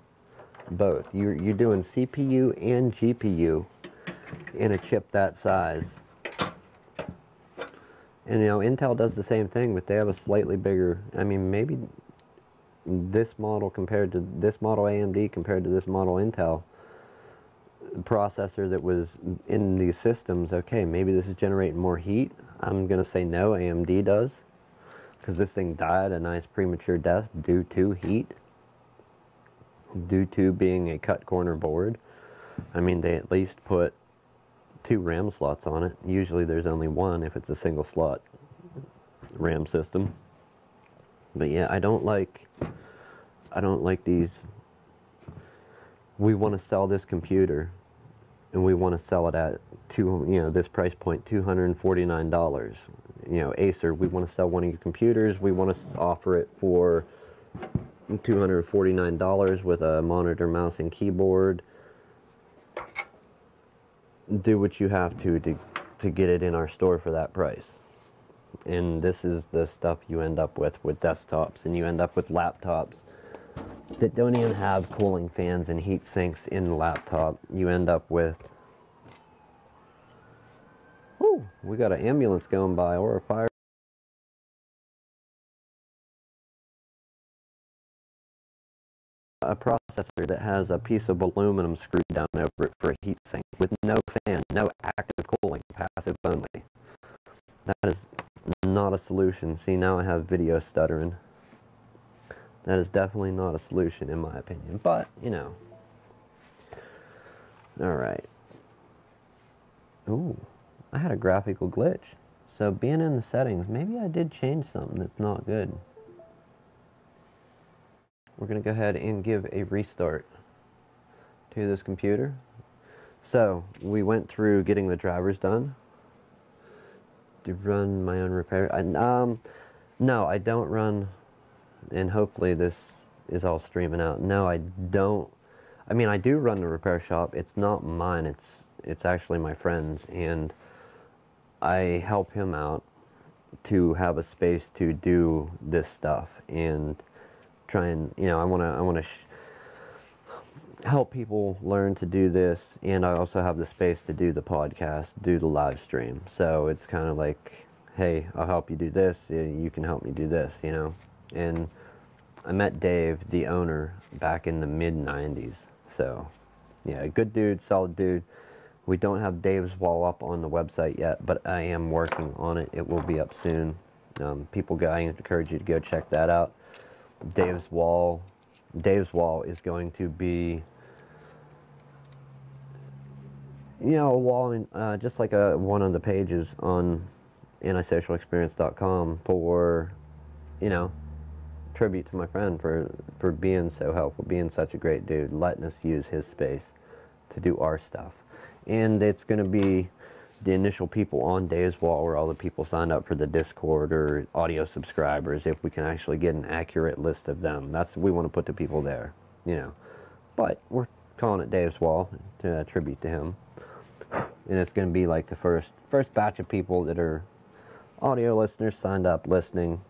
Both. You're doing CPU and GPU in a chip that size. And Intel does the same thing, but they have a slightly bigger, I mean, maybe this model compared to this model AMD compared to this model Intel processor that was in these systems, okay, maybe this is generating more heat. I'm going to say no, AMD does, because this thing died a nice premature death due to heat, due to being a cut corner board. I mean, they at least put 2 RAM slots on it. Usually there's only one if it's a single slot RAM system. But yeah, I don't like these. We want to sell this computer, and we want to sell it at this price point, $249. Acer, we want to sell one of your computers. We want to offer it for $249 with a monitor, mouse, and keyboard. Do what you have to get it in our store for that price. And this is the stuff you end up with desktops, and you end up with laptops that don't even have cooling fans and heat sinks in the laptop. You end up with, oh, we got an ambulance going by, or a fire. A processor that has a piece of aluminum screwed down over it for a heat sink with no fan, no active cooling, passive only. That is not a solution. See, now I have video stuttering. That is definitely not a solution in my opinion, but, Alright. Ooh, I had a graphical glitch. So being in the settings, maybe I did change something that's not good. We're going to go ahead and give a restart to this computer. So, we went through getting the drivers done to run my own repair. No, I don't run, and hopefully this is all streaming out. No, I don't. I mean, I do run the repair shop. It's not mine. It's actually my friend's, and I help him out to have a space to do this stuff and try and, I want to help people learn to do this, and I also have the space to do the podcast, do the live stream. So it's kind of like, hey, I'll help you do this, you can help me do this, And I met Dave, the owner, back in the mid-90s. So, yeah, good dude, solid dude. We don't have Dave's wall up on the website yet, but I am working on it. It will be up soon. I encourage you to go check that out. Dave's wall is going to be, a wall in, just like one of the pages on antisocialexperience.com for, tribute to my friend for being so helpful, being such a great dude, letting us use his space to do our stuff. And it's going to be the initial people on Dave's wall were all the people signed up for the Discord or audio subscribers, if we can actually get an accurate list of them. That's what we want to put the people there, But we're calling it Dave's wall to tribute to him. And it's going to be like the first batch of people that are audio listeners signed up, listening,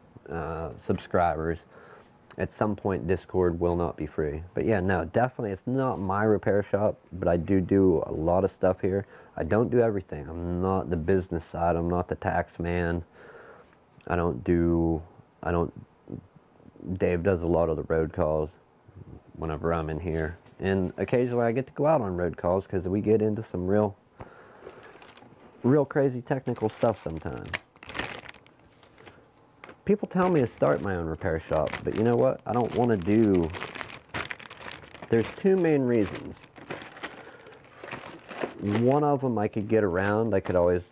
subscribers. At some point, Discord will not be free. But yeah, no, definitely, it's not my repair shop, but I do a lot of stuff here. I don't do everything. I'm not the business side. I'm not the tax man. Dave does a lot of the road calls whenever I'm in here. And occasionally I get to go out on road calls because we get into some real crazy technical stuff sometimes. People tell me to start my own repair shop, but you know what? I don't want to do... There's 2 main reasons. One of them I could get around. I could always,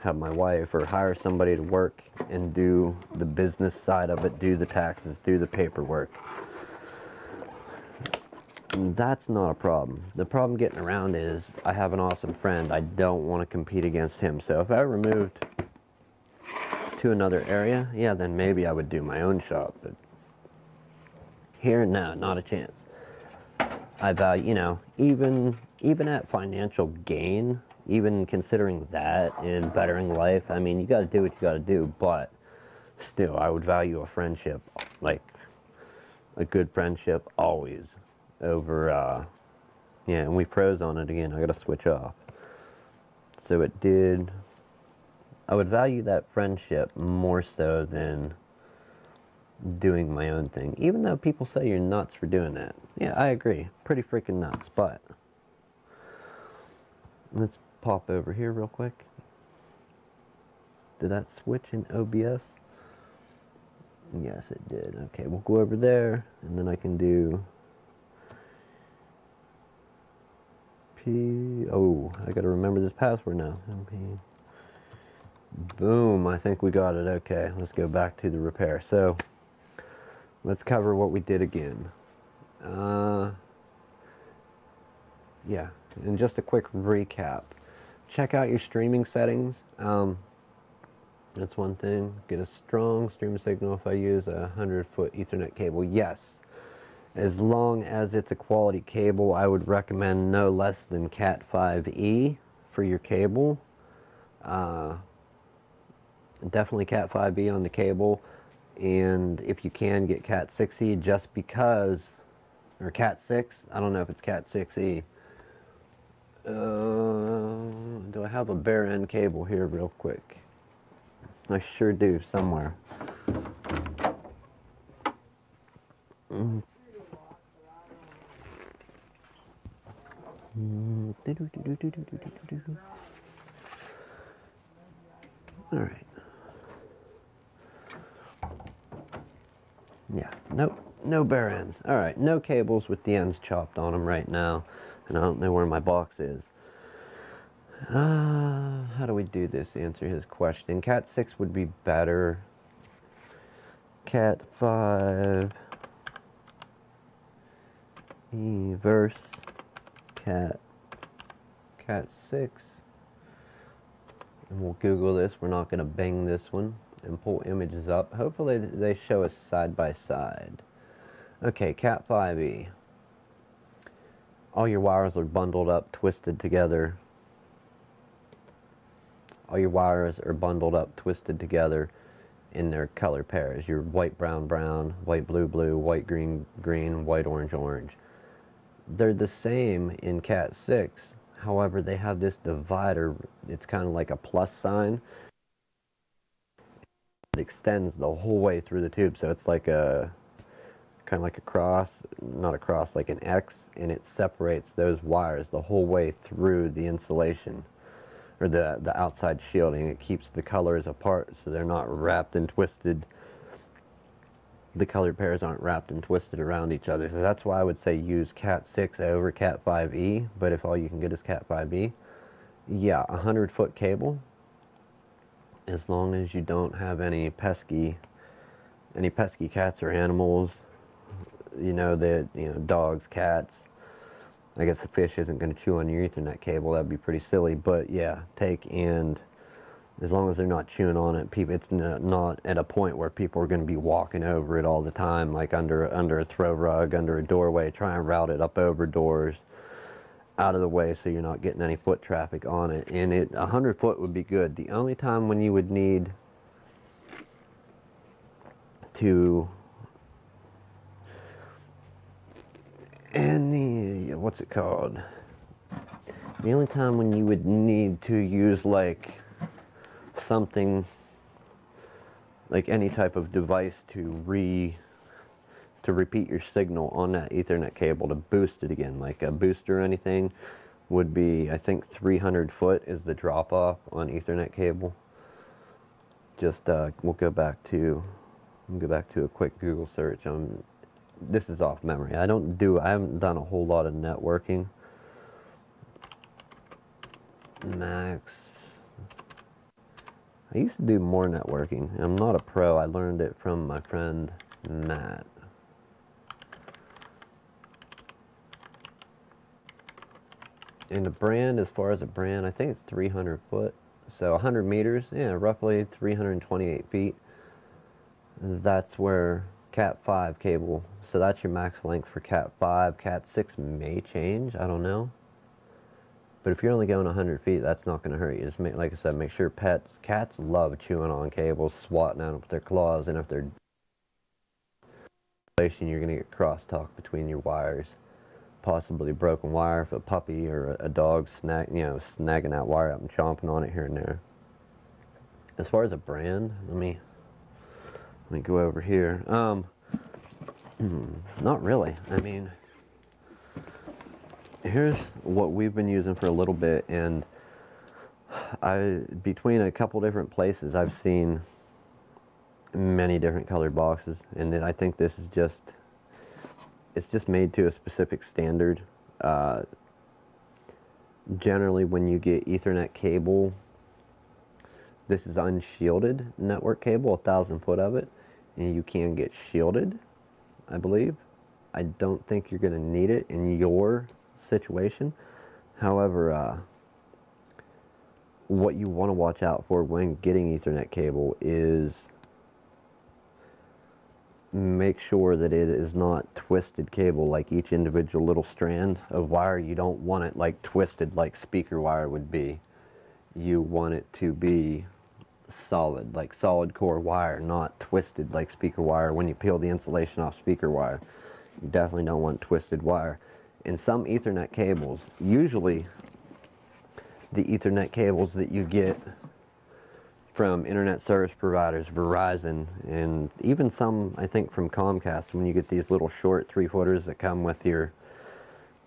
have my wife or hire somebody to work and do the business side of it, do the taxes, do the paperwork. And that's not a problem. The problem getting around is I have an awesome friend. I don't want to compete against him. So if I ever moved to another area, yeah, then maybe I would do my own shop. But here, no, not a chance. I value, even at financial gain, even considering that and bettering life, I mean, you got to do what you got to do, but still, I would value a friendship, like a good friendship, always over, yeah, and we froze on it again. I got to switch off. So it did. I would value that friendship more so than doing my own thing. Even though people say you're nuts for doing that. Yeah, I agree. Pretty freaking nuts, but let's pop over here real quick. Did that switch in OBS? Yes, it did. Okay, we'll go over there, and then I can do MP. Oh, I gotta remember this password now. MP. Boom, I think we got it. Okay, let's go back to the repair. So, let's cover what we did again. Yeah, and just a quick recap. Check out your streaming settings. That's one thing. Get a strong stream signal if I use a 100-foot Ethernet cable. Yes, as long as it's a quality cable, I would recommend no less than Cat 5e for your cable. Definitely Cat 5e on the cable, and if you can, get Cat 6e just because, or Cat 6, I don't know if it's Cat 6e. Do I have a bare end cable here real quick? I sure do, somewhere. Alright. Yeah, nope, no bare ends. Alright, no cables with the ends chopped on them right now. And I don't know where my box is. How do we do this? Answer his question. Cat 6 would be better. Cat 5 verse Cat 6. And we'll Google this. We're not going to Bing this one and pull images up. Hopefully they show us side by side. Okay, Cat 5e. All your wires are bundled up, twisted together. All your wires are bundled up, twisted together in their color pairs. Your white, brown, brown, white, blue, blue, white, green, green, white, orange, orange. They're the same in Cat 6. However, they have this divider. It's kind of like a plus sign. It extends the whole way through the tube. So it's like a, kind of like a cross, not a cross, like an X. And it separates those wires the whole way through the insulation, or the outside shielding. It keeps the colors apart so they're not wrapped and twisted. The color pairs aren't wrapped and twisted around each other. So that's why I would say use Cat 6 over Cat 5e. But if all you can get is Cat 5e, yeah, 100-foot cable. As long as you don't have any pesky cats or animals, dogs, cats. I guess the fish isn't going to chew on your Ethernet cable. That'd be pretty silly. But yeah, as long as they're not chewing on it, it's not at a point where people are going to be walking over it all the time, like under a throw rug, under a doorway, try and route it up over doors, out of the way so you're not getting any foot traffic on it. And 100 foot would be good. The only time when you would need to, what's it called? The only time when you would need to use like something like any type of device to repeat your signal on that Ethernet cable to boost it again, like a booster or anything, would be, I think 300 foot is the drop off on Ethernet cable. Just we'll go back to a quick Google search. This is off memory. I haven't done a whole lot of networking. Max. I used to do more networking. I'm not a pro. I learned it from my friend Matt. And the brand, as far as a brand, I think it's 300 foot. So 100 meters, yeah, roughly 328 feet. That's where Cat 5 cable, so that's your max length for Cat 5. Cat 6 may change, I don't know. But if you're only going 100 feet, that's not going to hurt you. Just like I said, make sure cats love chewing on cables, swatting at them with their claws, and if they're you're going to get crosstalk between your wires. Possibly broken wire if a puppy or a dog snagging that wire up and chomping on it here and there. As far as a brand, let me go over here. Not really. I mean, here's what we've been using for a little bit, and between a couple different places, I've seen many different colored boxes, and then I think this is it's just made to a specific standard. Generally, when you get Ethernet cable, this is unshielded network cable, 1,000 foot of it, and you can get shielded, I believe. I don't think you're going to need it in your situation. However, what you want to watch out for when getting Ethernet cable is make sure that it is not twisted cable, like each individual little strand of wire. You don't want it like twisted like speaker wire would be. You want it to be solid, like solid core wire, not twisted like speaker wire. When you peel the insulation off speaker wire, you definitely don't want twisted wire. In some Ethernet cables, usually the Ethernet cables that you get from internet service providers, Verizon, and even some, I think, from Comcast, when you get these little short 3-footers that come with your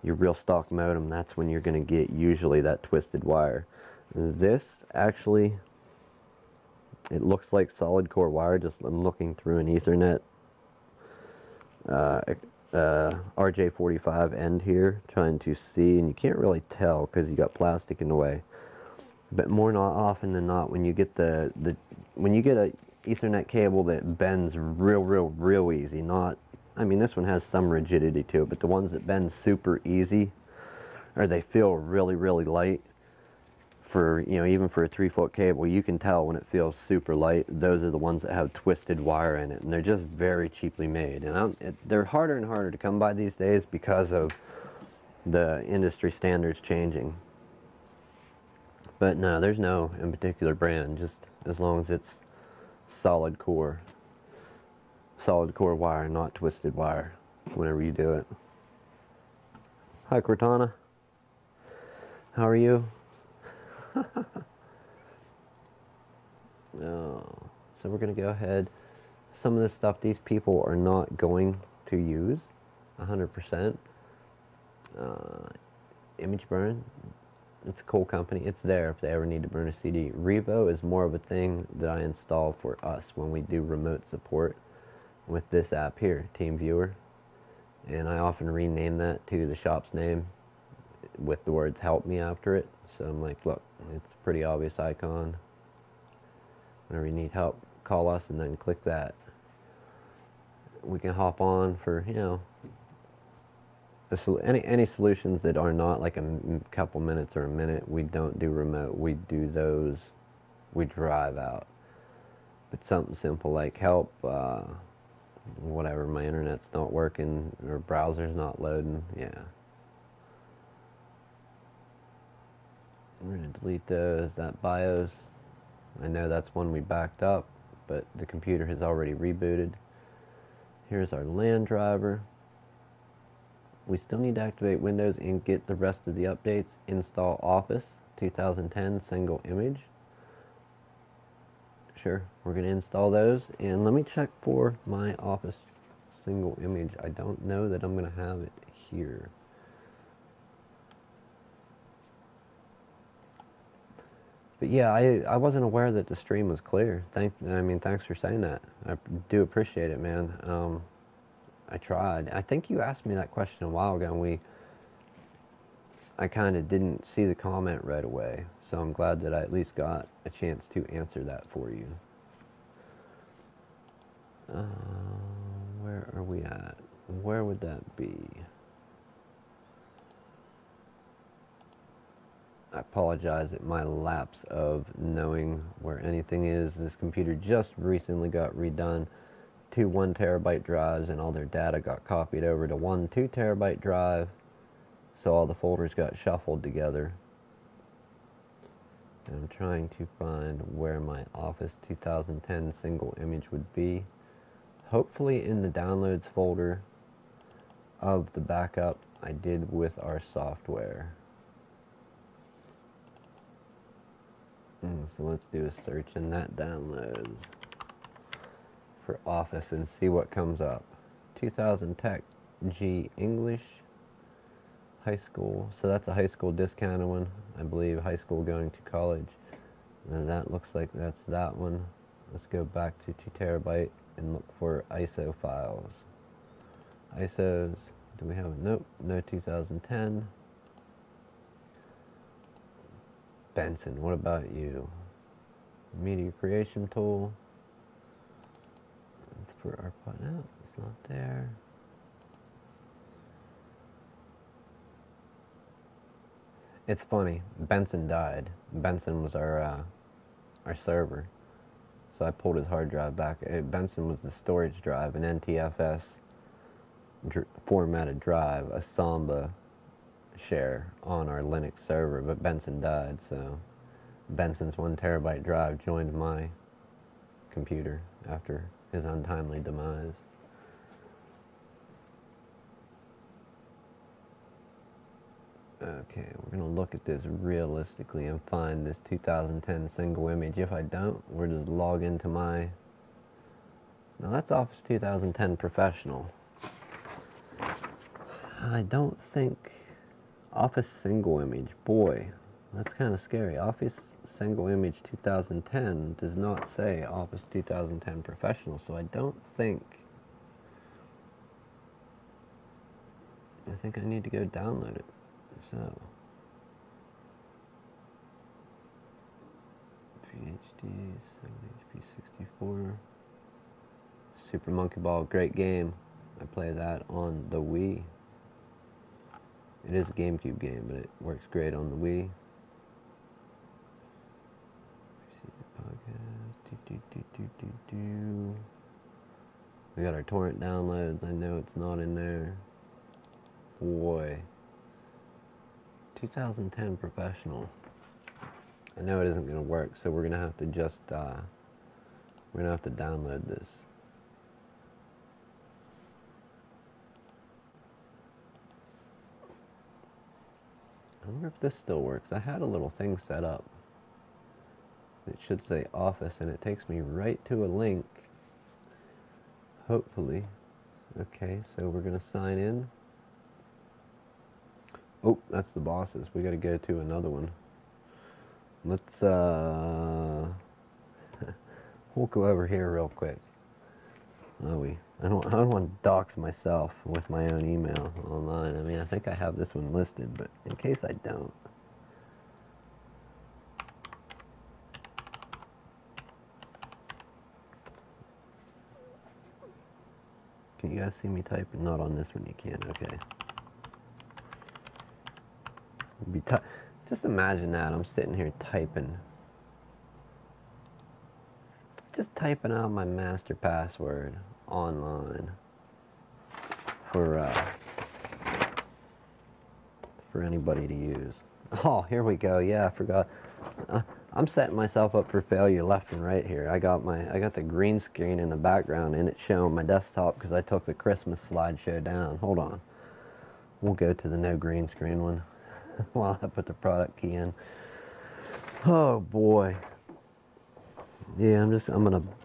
real stock modem, that's when you're going to get usually that twisted wire. This actually, it looks like solid core wire. Just I'm looking through an Ethernet RJ45 end here, trying to see, and you can't really tell because you got plastic in the way. But more not often than not, when you get when you get a Ethernet cable that bends real easy, not, I mean, this one has some rigidity to it, but the ones that bend super easy, or they feel really light, for, you know, even for a 3-foot cable, you can tell when it feels super light. Those are the ones that have twisted wire in it, and they're just very cheaply made. And they're harder and harder to come by these days because of the industry standards changing. But no, there's no in particular brand, just as long as it's solid core wire, not twisted wire, whenever you do it. Hi, Cortana. How are you? Oh, so we're going to go ahead. Some of this stuff these people are not going to use 100%. Image burn, it's a cool company. It's there if they ever need to burn a CD. Revo is more of a thing that I install for us when we do remote support with this app here, TeamViewer. And I often rename that to the shop's name with the words "help me" after it. So I'm like, look, it's a pretty obvious icon. Whenever you need help, call us, and then click that. We can hop on for, you know, any solutions that are not like a couple minutes or a minute. We don't do remote. We do those, we drive out. But something simple like help, whatever, my internet's not working or browser's not loading, yeah. We're going to delete those. That BIOS, I know that's one we backed up, but the computer has already rebooted. Here's our LAN driver. We still need to activate Windows and get the rest of the updates. Install Office 2010 single image. Sure, we're going to install those. And let me check for my Office single image. I don't know that I'm going to have it here. But yeah, I wasn't aware that the stream was clear. Thanks for saying that. I do appreciate it, man. I tried. I think you asked me that question a while ago, and I kind of didn't see the comment right away. So I'm glad that I at least got a chance to answer that for you. Where are we at? Where would that be? I apologize at my lapse of knowing where anything is. This computer just recently got redone. 2 1-terabyte drives, and all their data got copied over to 1 2-terabyte drive, so all the folders got shuffled together. And I'm trying to find where my Office 2010 single image would be. Hopefully in the downloads folder of the backup I did with our software. So let's do a search in that downloads for Office and see what comes up. 2000 Tech G English high school. So that's a high school discounted one, I believe. High school going to college. And that looks like that's that one. Let's go back to 2-terabyte and look for ISO files. ISOs. Do we have? Nope. No 2010. Benson, what about you? Media creation tool. That's for our pod. No, it's not there. It's funny. Benson died. Benson was our server. So I pulled his hard drive back. Benson was the storage drive, an NTFS formatted drive, a Samba share on our Linux server, but Benson died, so Benson's 1 terabyte drive joined my computer after his untimely demise. Okay, we're going to look at this realistically and find this 2010 single image. If I don't, we're just log into my... Now that's Office 2010 Professional. I don't think... Office single image, boy, that's kind of scary. Office single image 2010 does not say Office 2010 Professional, so I don't think... I think I need to go download it. So, PhD, 7HP64, Super Monkey Ball, great game. I play that on the Wii. It is a GameCube game, but it works great on the Wii. We got our torrent downloads. I know it's not in there. Boy. 2010 Professional. I know it isn't going to work, so we're going to have to just, we're going to have to download this. I wonder if this still works. I had a little thing set up. It should say Office, and it takes me right to a link. Hopefully. Okay, so we're going to sign in. Oh, that's the bosses. We got to go to another one. Let's, we'll go over here real quick. I don't want to dox myself with my own email online. I mean, I think I have this one listed, but in case I don't. Can you guys see me typing? Not on this one, you can. Okay. Just imagine that. I'm sitting here typing. Just typing out my master password online for anybody to use. Oh, here we go. Yeah, I forgot. I'm setting myself up for failure left and right here. I got the green screen in the background and it's showing my desktop because I took the Christmas slideshow down. Hold on. We'll go to the no green screen one while I put the product key in. Oh boy. Yeah, I'm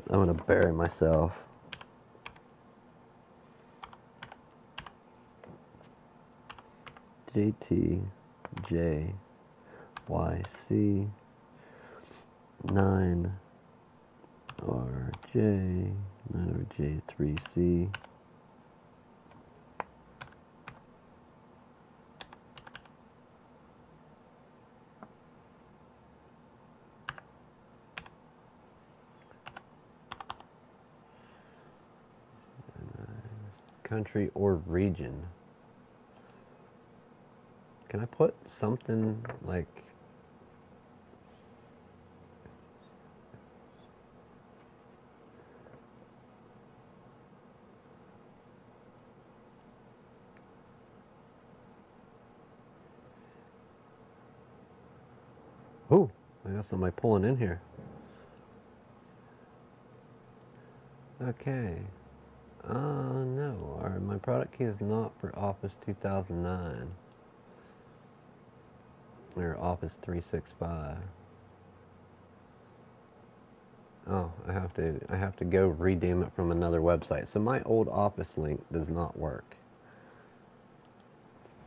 gonna bury myself. JTJYC 9RJ3C. Country or region. Can I put something like oh, I got somebody pulling in here. Okay. No, my product key is not for Office 2009 or Office 365. Oh, I have to go redeem it from another website. So my old Office link does not work.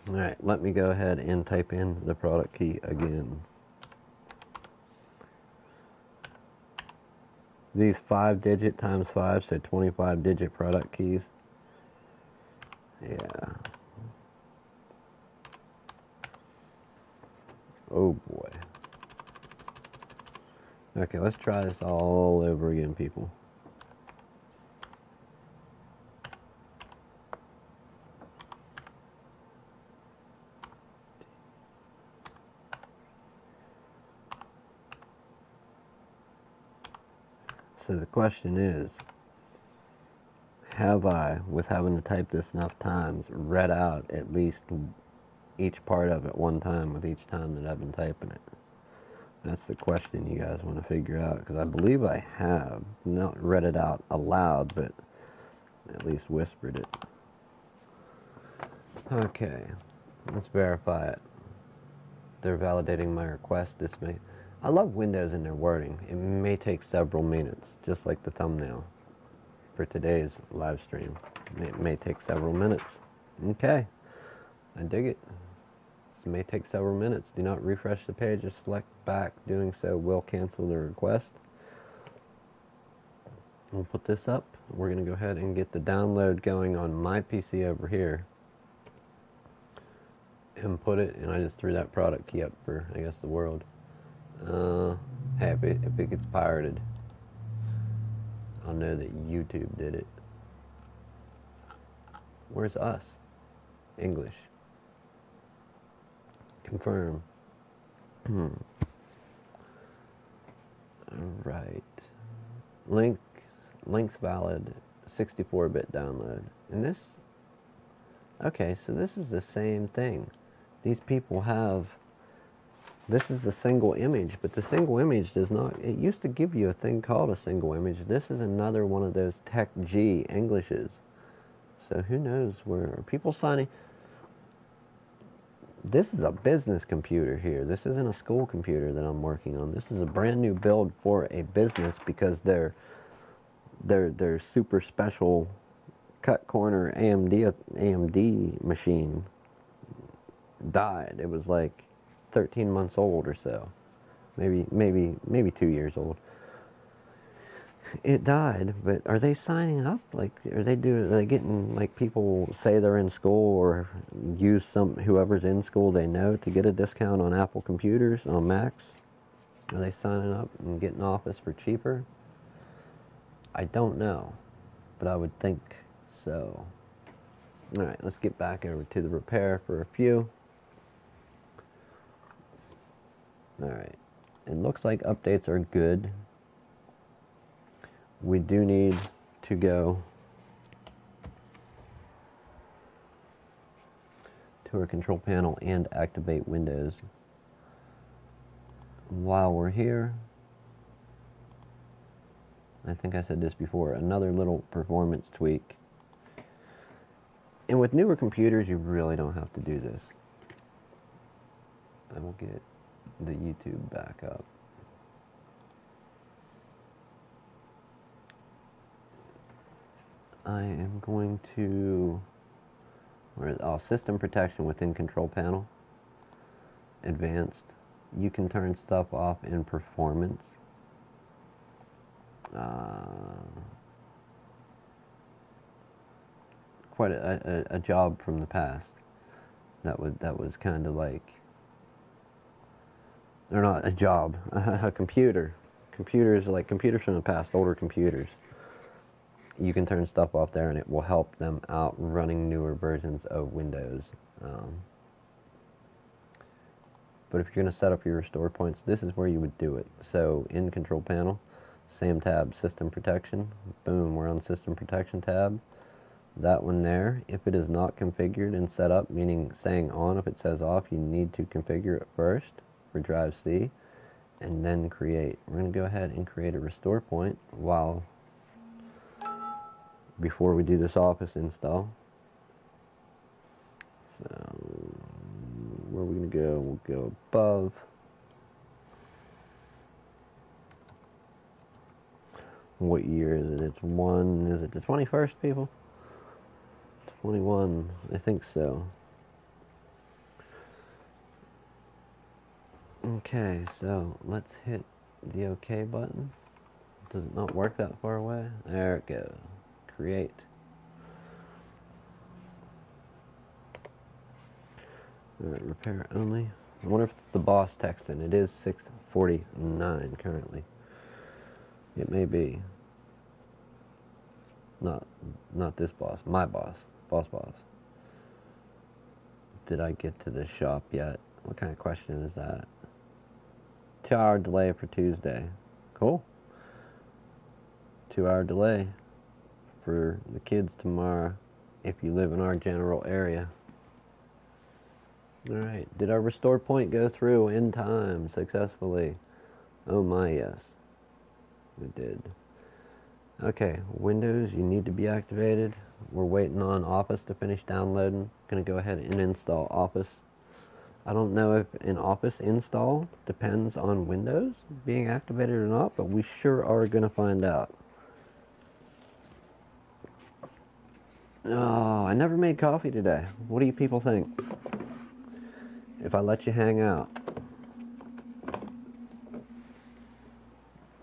All right, let me go ahead and type in the product key again. These 5-digit times 5, so 25-digit product keys. Yeah. Oh boy. Okay, let's try this all over again, people. So the question is, have I, with having to type this enough times, read out at least each part of it one time with each time that I've been typing it? That's the question you guys want to figure out, because I believe I have not read it out aloud, but at least whispered it. Okay, let's verify it. They're validating my request. I love Windows and their wording. It may take several minutes, just like the thumbnail for today's live stream. It may take several minutes. Okay, I dig it. It may take several minutes. Do not refresh the page or select back. Doing so will cancel the request. We'll put this up. We're going to go ahead and get the download going on my PC over here. Input it, and I just threw that product key up for, I guess, the world. Hey, if it gets pirated, I'll know that YouTube did it. Where's us? English. Confirm. Alright. Links valid. 64-bit download. And this... Okay, so this is the same thing. These people have... This is a single image, but the single image does not... It used to give you a thing called a single image. This is another one of those Tech G Englishes. So who knows where... Are people signing... This is a business computer here. This isn't a school computer that I'm working on. This is a brand new build for a business because their super special cut corner AMD machine died. It was like 13 months old or so, maybe 2 years old. It died, but are they signing up? Like, are they getting, like, people say they're in school or use whoever's in school they know to get a discount on Apple computers, on Macs? Are they signing up and getting Office for cheaper? I don't know, but I would think so. Alright, let's get back over to the repair for a few. Alright, it looks like updates are good. We do need to go to our control panel and activate Windows. While we're here, I think I said this before, another little performance tweak. And with newer computers, you really don't have to do this. I will get the YouTube back up. I am going to, system protection within control panel, advanced. You can turn stuff off in performance. Quite a job from the past. That was kind of like, or not a job, a computer. Computers, like computers from the past, older computers. You can turn stuff off there and it will help them out running newer versions of Windows. But if you're going to set up your restore points, this is where you would do it. So in control panel, same tab, system protection. Boom, we're on system protection tab. That one there, if it is not configured and set up, meaning saying on, if it says off, you need to configure it first for drive C and then create. We're going to go ahead and create a restore point before we do this Office install. So, where are we going to go? We'll go above. What year is it? It's is it the 21st, people? 21, I think so. Okay, so let's hit the OK button. Does it not work that far away? There it goes. Create. Alright, repair only. I wonder if it's the boss texting. It is 6:49 currently. It may be. Not this boss. My boss. Boss. Did I get to the shop yet? What kind of question is that? 2-hour delay for Tuesday. Cool. 2-hour delay for the kids tomorrow if you live in our general area. Alright, did our restore point go through in time successfully? Oh my, yes. It did. Okay, Windows, you need to be activated. We're waiting on Office to finish downloading. Gonna go ahead and install Office. I don't know if an Office install depends on Windows being activated or not, but we sure are gonna find out. Oh, I never made coffee today. What do you people think? If I let you hang out.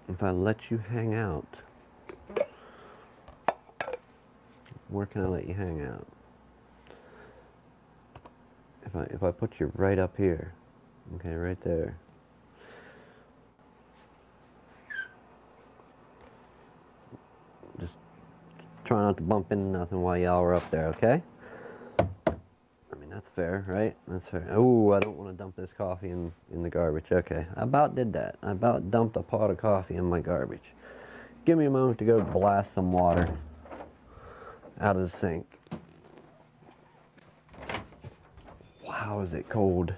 If I let you hang out. Where can I let you hang out? If I put you right up here. Okay, right there. Just try not to bump into nothing while y'all are up there, okay? I mean, that's fair, right? That's fair. Oh, I don't want to dump this coffee in the garbage. Okay, I about did that. I about dumped a pot of coffee in my garbage. Give me a moment to go blast some water out of the sink. Wow, is it cold?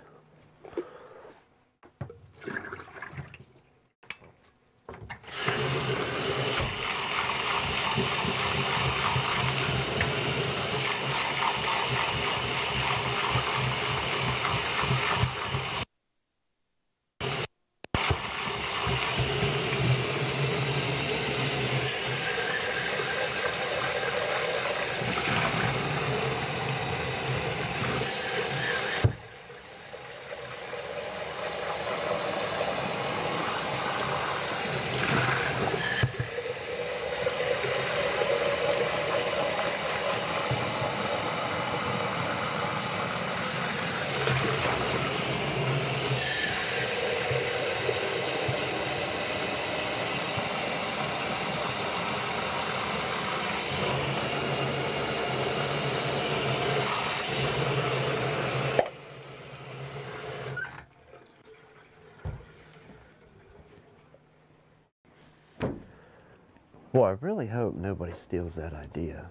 Well, I really hope nobody steals that idea.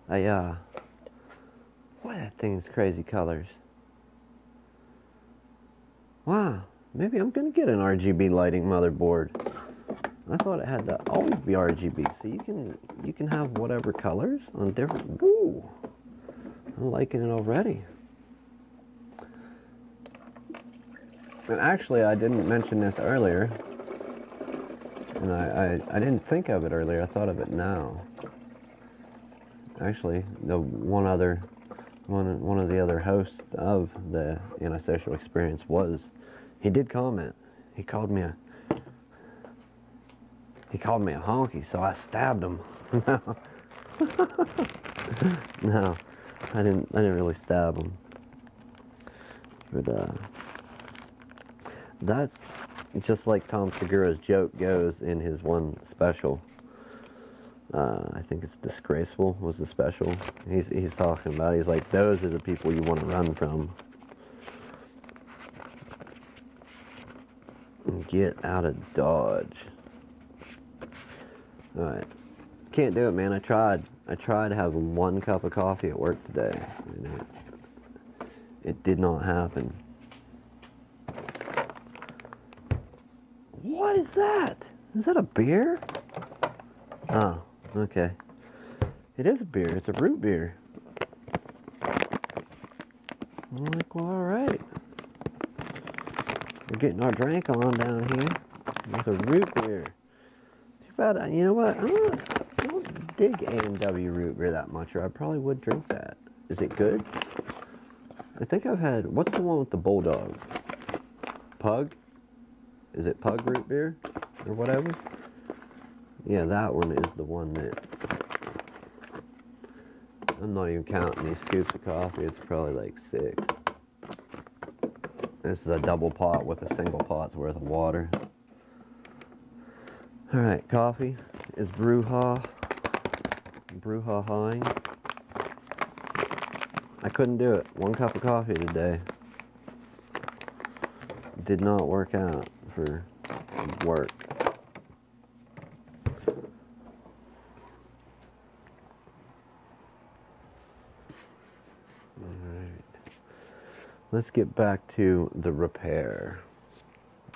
Boy, that thing's crazy colors. Wow, maybe I'm gonna get an RGB lighting motherboard. I thought it had to always be RGB, so you can have whatever colors on different. Ooh, I'm liking it already. And actually, I didn't mention this earlier. And I didn't think of it earlier. I thought of it now. Actually, one of the other hosts of the Antisocial Experience he did comment. He called me a honky, so I stabbed him. No, I didn't really stab him. But that's just like Tom Segura's joke goes in his one special. I think it's Disgraceful was the special. He's talking about, he's like, those are the people you want to run from. Get out of Dodge. Alright. Can't do it, man. I tried having 1 cup of coffee at work today. And it did not happen. What is that? Is that a beer? Oh, okay. It is a beer. It's a root beer. I'm like, well, alright. We're getting our drink on down here. It's a root beer. Too bad, you know what? I don't dig A&W root beer that much, or I probably would drink that. Is it good? I think I've had, what's the one with the bulldog? Pug? Is it Pug root beer? Or whatever? Yeah, that one is the one that... I'm not even counting these scoops of coffee. It's probably like 6. This is a double pot with a single pot's worth of water. Alright, coffee is brouhahaing. I couldn't do it. 1 cup of coffee today. Did not work out for work. Alright. Let's get back to the repair.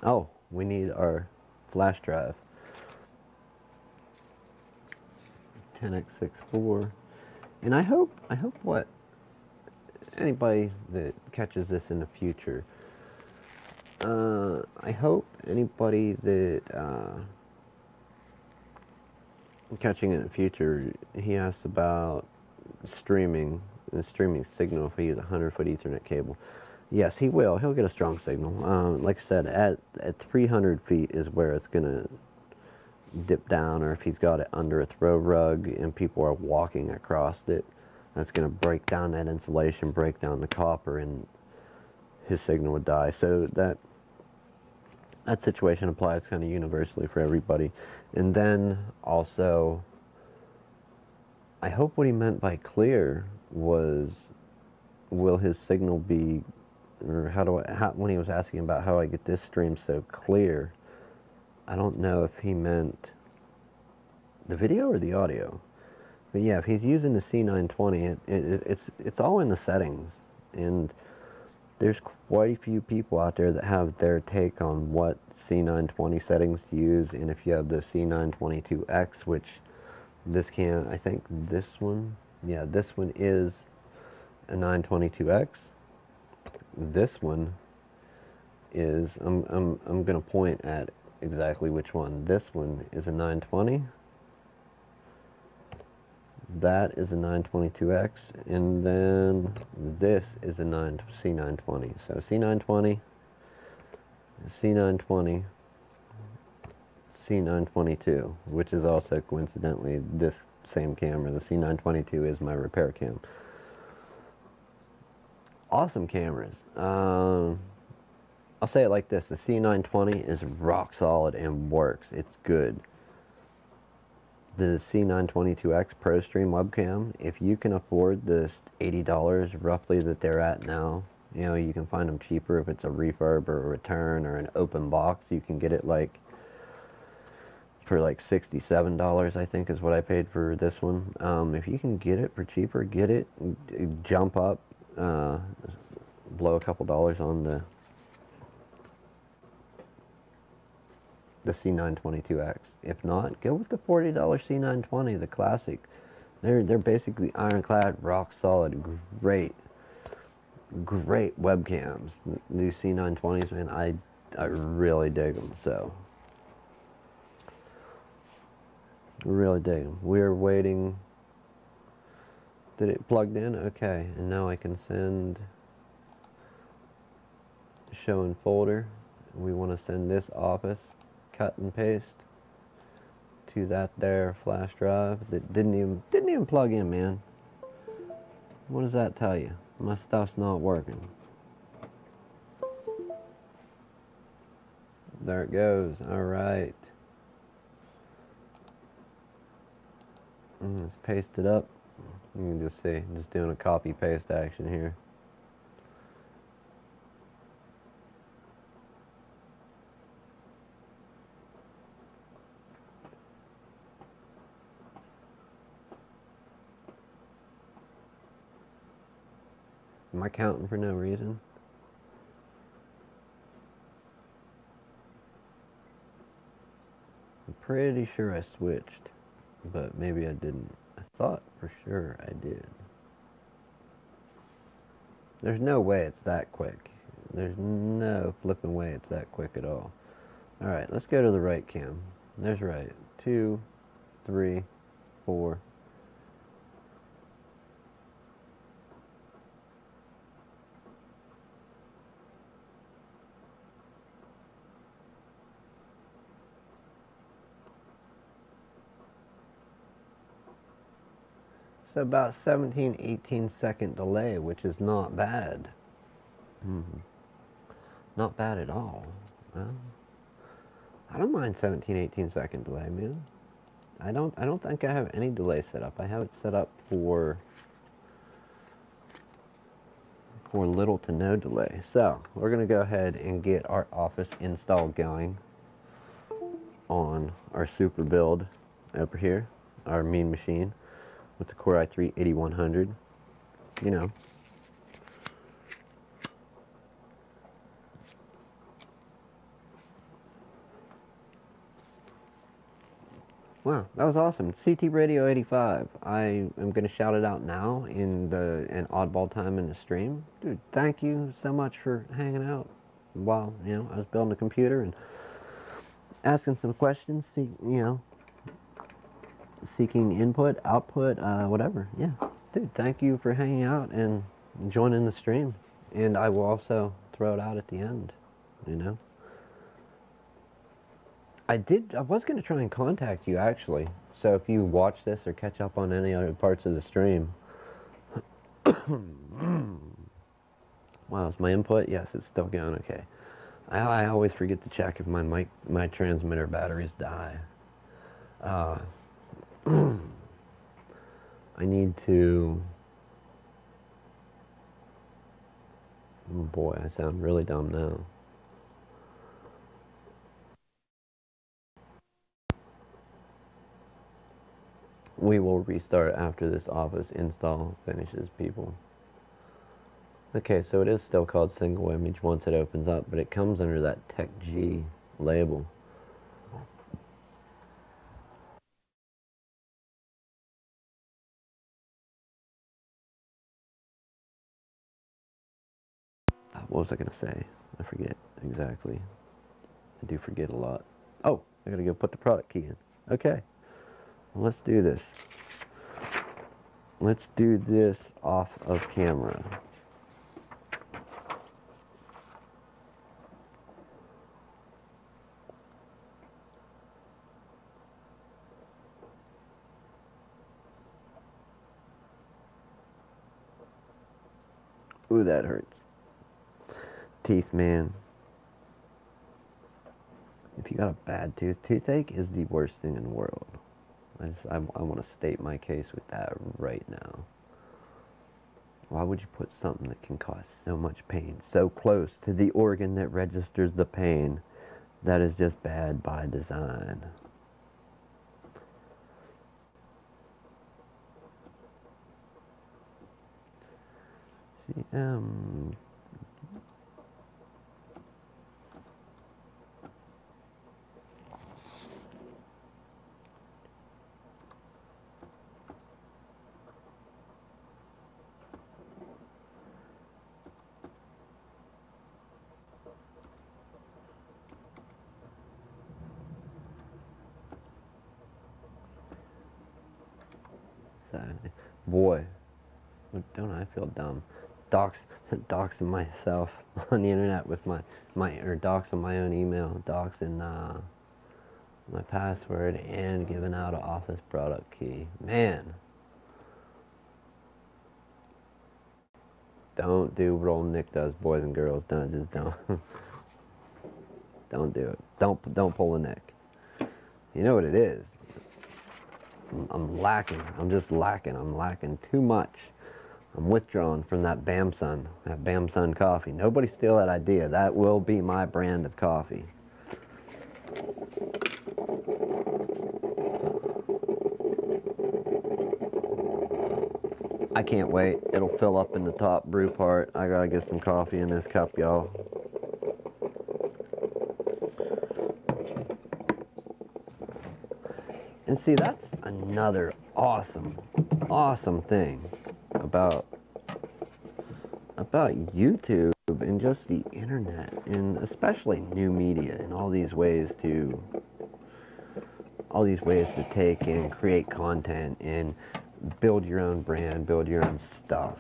Oh, we need our flash drive. 10x64. And I hope what anybody that catches this in the future, I hope anybody that catching it in the future, he asks about streaming, the streaming signal if he uses a 100-foot Ethernet cable. Yes, he will. He'll get a strong signal. Like I said, at 300 feet is where it's gonna dip down, or if he's got it under a throw rug and people are walking across it, that's going to break down that insulation, break down the copper, and his signal would die. So that situation applies kind of universally for everybody. And then also, I hope what he meant by clear was, will his signal be, or when he was asking about how I get this stream so clear, I don't know if he meant the video or the audio. But yeah, if he's using the C920, it's all in the settings. And there's quite a few people out there that have their take on what C920 settings to use. And if you have the C922X, which this can, I think this one, yeah, this one is a 922X. This one is, I'm gonna point at exactly which one. This one is a 920. That is a 922X, and then this is a C920. So C920, C920, C922, which is also coincidentally this same camera. The C922 is my repair cam. Awesome cameras. I'll say it like this: the C920 is rock solid and works. It's good. The C922X ProStream webcam, if you can afford this $80 roughly that they're at now, you know, you can find them cheaper if it's a refurb or a return or an open box. You can get it like for like $67, I think is what I paid for this one. If you can get it for cheaper, get it. Jump up, blow a couple dollars on the C922X. If not, go with the $40 C920, the classic. They're basically ironclad, rock solid, great webcams. These C920s, man, I really dig them. So really dig them. We're waiting. Did it plugged in? Okay, and now I can send show in folder. We want to send this office. Cut and paste to that there flash drive that didn't even plug in, man. What does that tell you? My stuff's not working. There it goes. All right. Let's paste it up. You can just see, just doing a copy paste action here. Am I counting for no reason? I'm pretty sure I switched, but maybe I didn't. I thought for sure I did. There's no way it's that quick. There's no flipping way it's that quick at all. Alright, let's go to the right cam. There's right. 2, 3, 4. So about 17-18 second delay, which is not bad. Not bad at all. Well, I don't mind 17, 18-second delay, man. I don't think I have any delay set up. I have it set up for little to no delay. So we're gonna go ahead and get our Office install going on our super build over here, our mean machine with the Core i3-8100. You know. Wow, that was awesome. CT Radio 85. I am going to shout it out now in an oddball time in the stream. Dude, thank you so much for hanging out while, I was building a computer and asking some questions, seeking input, output, whatever. Yeah. Dude, thank you for hanging out and joining the stream. And I will also throw it out at the end, I was going to try and contact you, actually. So if you watch this or catch up on any other parts of the stream. Wow, is my input? Yes, it's still going okay. I always forget to check if my transmitter batteries die. I need to... Oh boy, I sound really dumb now. We will restart after this Office install finishes, people. Okay, so it is still called single image once it opens up, but it comes under that Tech G label. What was I going to say? I forget exactly. I do forget a lot. Oh, I got to go put the product key in. Okay, well, let's do this. Let's do this off of camera. Ooh, that hurts. Teeth, man. If you got a bad toothache is the worst thing in the world. I want to state my case with that right now. Why would you put something that can cause so much pain so close to the organ that registers the pain? That is just bad by design. See, boy, don't I feel dumb? Doxing myself on the internet with or doxing my own email, doxing my password, and giving out an Office product key. Man, don't do what old Nick does, boys and girls. Don't don't do it. Don't pull a Nick. You know what it is. I'm lacking. I'm just lacking. I'm lacking too much. I'm withdrawing from that Bamsun coffee. Nobody steal that idea. That will be my brand of coffee. I can't wait. It'll fill up in the top brew part. I gotta get some coffee in this cup, y'all. And see, that's another awesome thing about YouTube and just the internet, and especially new media, and all these ways to take and create content and build your own brand, build your own stuff.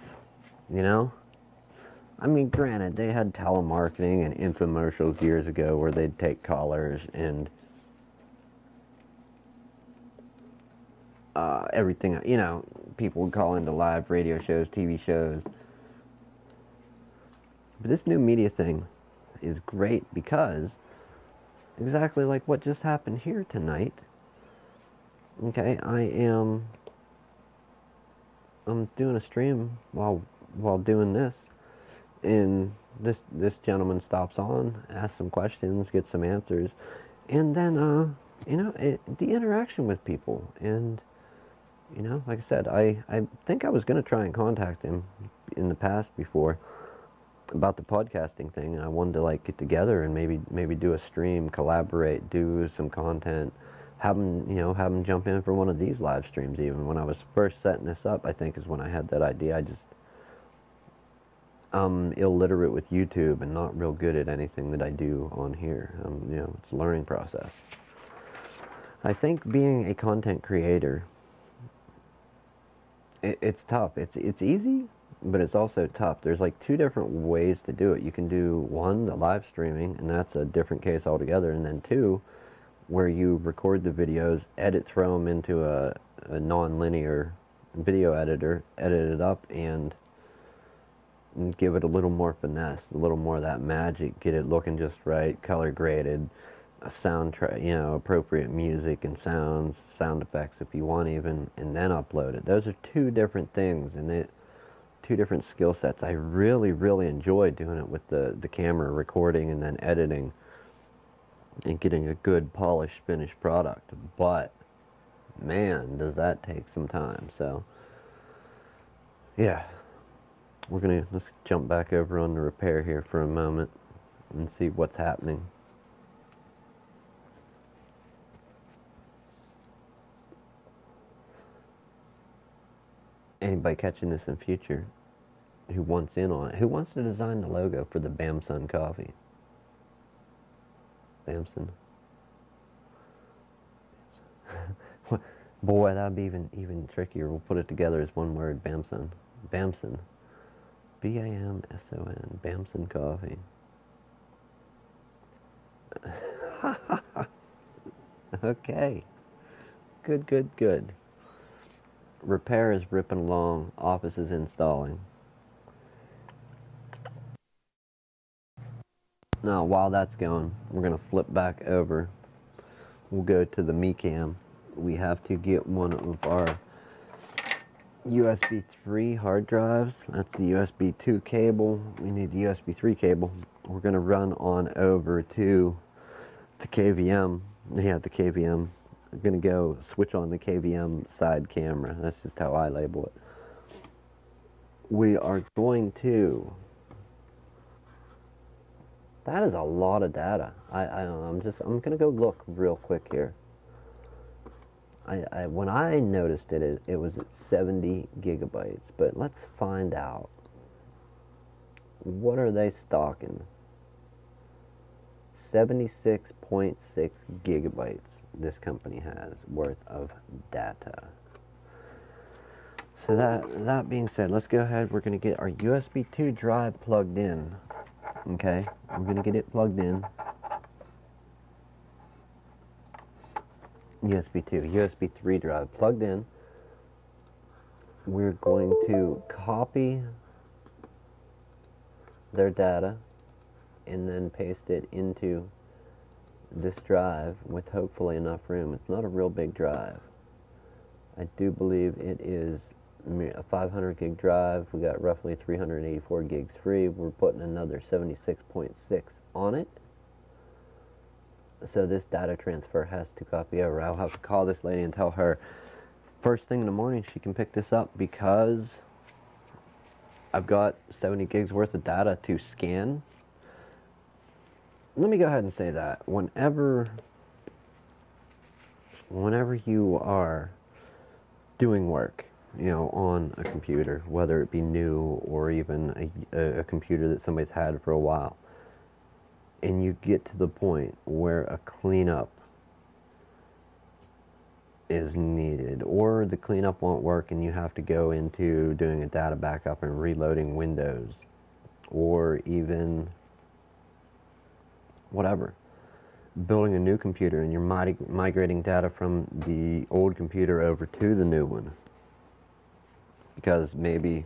I mean, granted, they had telemarketing and infomercials years ago where they'd take callers and everything, people would call into live radio shows, TV shows. But this new media thing is great because exactly like what just happened here tonight. Okay, I'm doing a stream while doing this, and this gentleman stops on, asks some questions, gets some answers, and then the interaction with people. And like I said, I think I was going to try and contact him in the past before about the podcasting thing, and I wanted to like get together and maybe do a stream, collaborate, do some content, have him jump in for one of these live streams. Even when I was first setting this up, I think is when I had that idea. I just illiterate with YouTube and not real good at anything that I do on here. It's a learning process. I think being a content creator, it's tough. It's easy, but it's also tough. There's like two different ways to do it. You can do one, the live streaming, and that's a different case altogether. And then two, where you record the videos, throw them into a non-linear video editor, edit it up, and give it a little more finesse, a little more of that magic, get it looking just right, color graded, a soundtrack, appropriate music and sound effects if you want even, and then upload it. Those are two different things, and two different skill sets. I really, really enjoy doing it with the camera, recording and then editing and getting a good polished finished product. But man, does that take some time. So yeah, let's jump back over on the repair here for a moment and see what's happening. Anybody catching this in future who wants in on it, who wants to design the logo for the Bamsun coffee? Bamsun. Boy, that'd be even trickier. We'll put it together as one word, Bamsun. Bamsun. B-A-M-S-O-N. Bamsun coffee. Okay. Good. Repair is ripping along. Office is installing. Now, while that's going, we're going to flip back over. We'll go to the MeCam. We have to get one of our USB 3 hard drives. That's the USB 2 cable. We need the USB 3 cable. We're going to run on over to the KVM. Yeah, the KVM. We're going to go switch on the KVM side camera. That's just how I label it. We are going to... That is a lot of data. I'm going to go look real quick here. When I noticed it, it was at 70 gigabytes, but let's find out. What are they stocking? 76.6 gigabytes this company has worth of data. So that being said, let's go ahead. We're going to get our USB 2 drive plugged in. Okay, we're going to get it plugged in. USB 2, USB 3 drive plugged in. We're going to copy their data and then paste it into this drive with hopefully enough room. It's not a real big drive. I do believe it is a 500 gig drive. We got roughly 384 gigs free. We're putting another 76.6 on it. So this data transfer has to copy over. I'll have to call this lady and tell her first thing in the morning she can pick this up, because I've got 70 gigs worth of data to scan. Let me go ahead and say that whenever you are doing work, on a computer, whether it be new or even a computer that somebody's had for a while, and you get to the point where a cleanup is needed, or the cleanup won't work and you have to go into doing a data backup and reloading Windows, or even whatever, building a new computer and you're migrating data from the old computer over to the new one, because maybe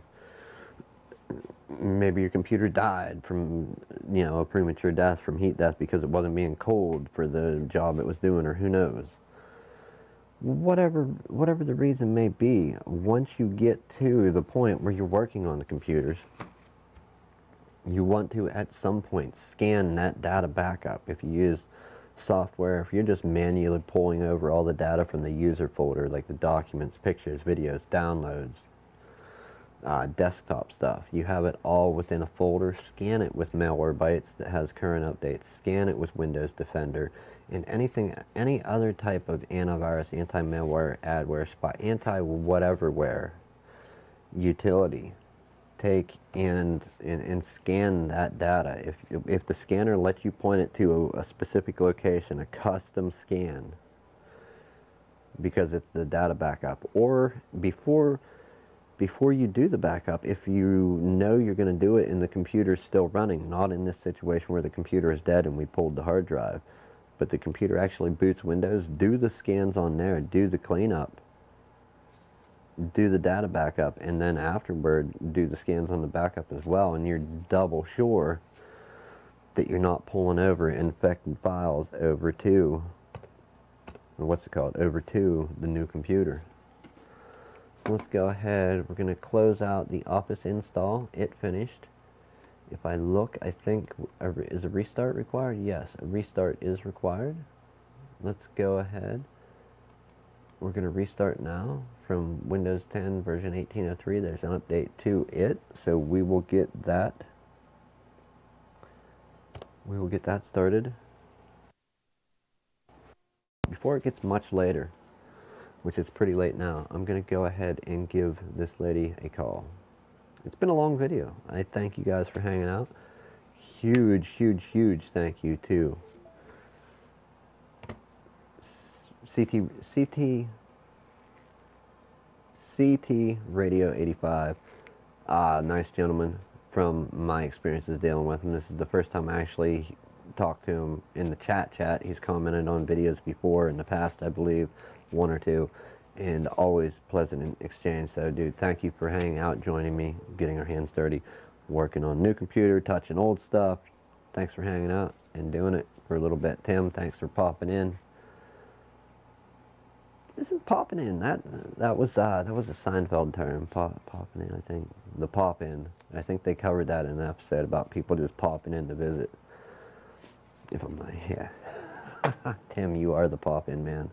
maybe your computer died from, you know, a premature death from heat death because it wasn't being cooled for the job it was doing, or who knows. Whatever the reason may be, once you get to the point where you're working on the computers, you want to at some point scan that data backup. If you use software, if you're just manually pulling over all the data from the user folder, like the documents, pictures, videos, downloads, desktop stuff, you have it all within a folder. Scan it with Malwarebytes that has current updates. Scan it with Windows Defender and any other type of antivirus, anti-malware, adware, spy, anti-whateverware utility. Take and scan that data. If the scanner lets you point it to a specific location, a custom scan, because it's the data backup, or before you do the backup, if you know you're going to do it and the computer's still running, not in this situation where the computer is dead and we pulled the hard drive, but the computer actually boots Windows, do the scans on there, do the cleanup, do the data backup, and then afterward do the scans on the backup as well, and you're double sure that you're not pulling over infected files over to, or what's it called, over to the new computer. So let's go ahead, we're going to close out the Office install. It finished. If I look, I think, is a restart required? Yes, a restart is required. Let's go ahead. We're going to restart now from Windows 10 version 1803. There's an update to it, so we will get that. We will get that started. Before it gets much later, which is pretty late now, I'm going to go ahead and give this lady a call. It's been a long video. I thank you guys for hanging out. Huge, huge, huge thank you to CT Radio 85. Nice gentleman from my experiences dealing with him. This is the first time I actually talked to him in the chat. He's commented on videos before in the past, I believe, one or two, and always pleasant exchange. So dude, thank you for hanging out, joining me, getting our hands dirty, working on new computer, touching old stuff. Thanks for hanging out and doing it for a little bit. Tim, thanks for popping in. This is popping in. That was a Seinfeld term, popping in. I think the pop in. I think they covered that in an episode about people just popping in to visit. If I'm like, yeah, Tim, you are the pop in man.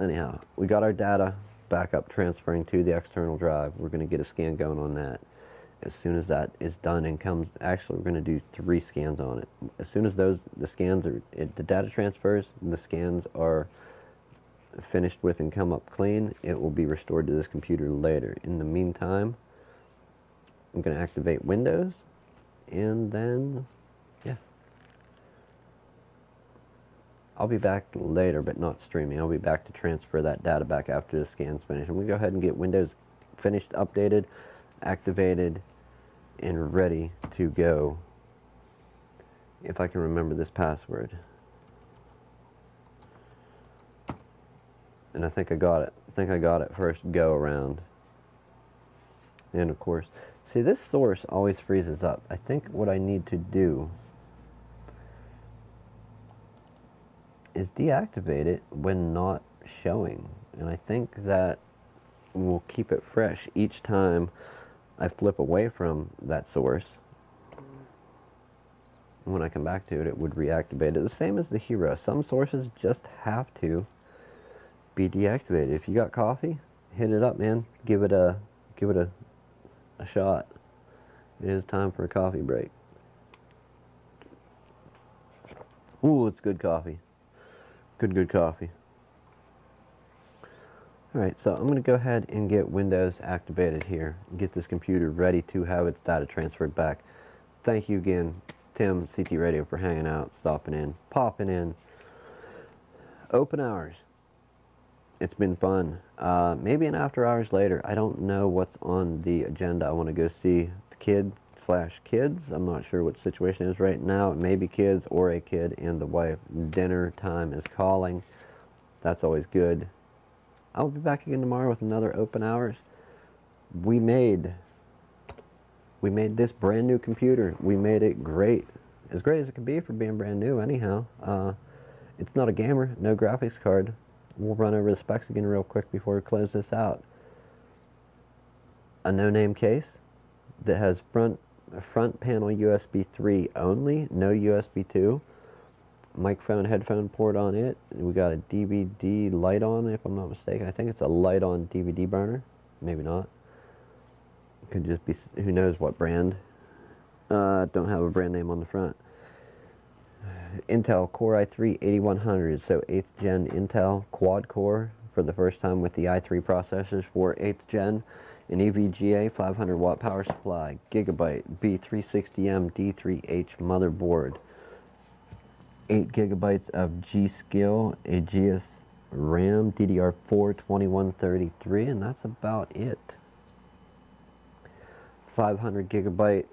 Anyhow, we got our data backup transferring to the external drive. We're going to get a scan going on that. As soon as that is done and comes, actually we're going to do 3 scans on it. As soon as the scans are, the data transfers, the scans are finished with and come up clean, it will be restored to this computer later. In the meantime, I'm going to activate Windows, and then, yeah. I'll be back later, but not streaming. I'll be back to transfer that data back after the scan's finished. I'm going to go ahead and get Windows finished, updated, activated, and ready to go. If I can remember this password. And I think I got it. First go around. And of course, see, this source always freezes up. I think what I need to do is deactivate it when not showing. And I think that will keep it fresh each time I flip away from that source. When I come back to it, it would reactivate it. The same as the hero. Some sources just have to be deactivated. If you got coffee, hit it up, man. Give it a shot. It is time for a coffee break. Ooh, it's good coffee. Good coffee. Alright, so I'm going to go ahead and get Windows activated here. Get this computer ready to have its data transferred back. Thank you again, Tim, CT Radio, for hanging out, stopping in, popping in. OpenHours. It's been fun. Maybe an after hours later. I don't know what's on the agenda. I want to go see the kids. I'm not sure what the situation is right now. It may be kids or a kid and the wife. Dinner time is calling. That's always good. I'll be back again tomorrow with another Open Hours. we made this brand new computer. We made it great. As great as it can be for being brand new anyhow. It's not a gamer, no graphics card. We'll run over the specs again real quick before we close this out. A no-name case that has front panel USB 3 only, no USB 2. Microphone, headphone port on it. We got a DVD light on, if I'm not mistaken. I think it's a light on DVD burner. Maybe not. Could just be, who knows what brand. Don't have a brand name on the front. Intel Core i3 8100, so 8th gen Intel quad core for the first time with the i3 processors for 8th gen. An EVGA 500 watt power supply, Gigabyte B360M D3H motherboard, 8 gigabytes of G-Skill Aegis RAM, DDR4 2133, and that's about it. 500 gigabyte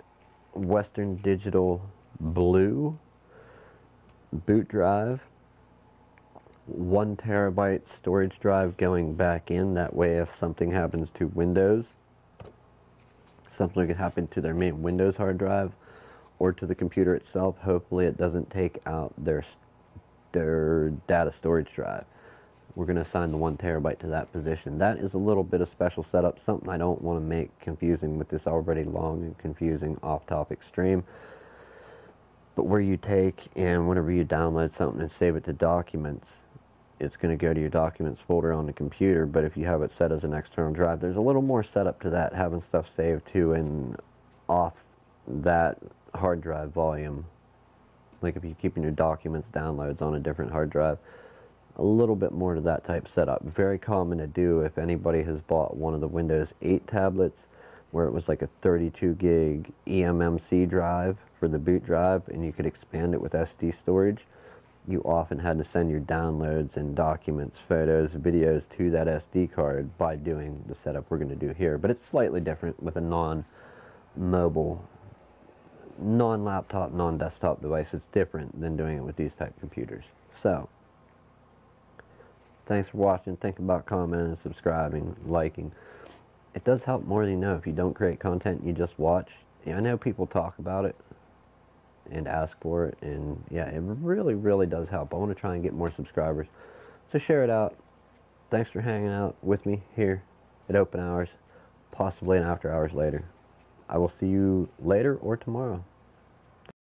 Western Digital Blue boot drive, 1 terabyte storage drive going back in. That way, if something happens to Windows, something could happen to their main Windows hard drive or to the computer itself. Hopefully, it doesn't take out their data storage drive. We're going to assign the 1 terabyte to that position. That is a little bit of special setup, something I don't want to make confusing with this already long and confusing off-topic stream. But where you take and whenever you download something and save it to documents, it's going to go to your documents folder on the computer. But if you have it set as an external drive, there's a little more setup to that, having stuff saved to and off that hard drive volume. Like if you're keeping your documents downloads on a different hard drive, a little bit more to that type setup. Very common to do if anybody has bought one of the Windows 8 tablets where it was like a 32 gig eMMC drive for the boot drive and you could expand it with SD storage. You often had to send your downloads and documents, photos, videos to that SD card by doing the setup we're going to do here. But it's slightly different with a non-mobile, non-laptop, non-desktop device. It's different than doing it with these type computers. So, thanks for watching. Think about commenting, subscribing, liking. It does help more than you know. If you don't create content, you just watch. I know people talk about it and ask for it, and yeah, it really, really does help. I want to try and get more subscribers. So share it out. Thanks for hanging out with me here at Open Hours, possibly an after hours later. I will see you later or tomorrow.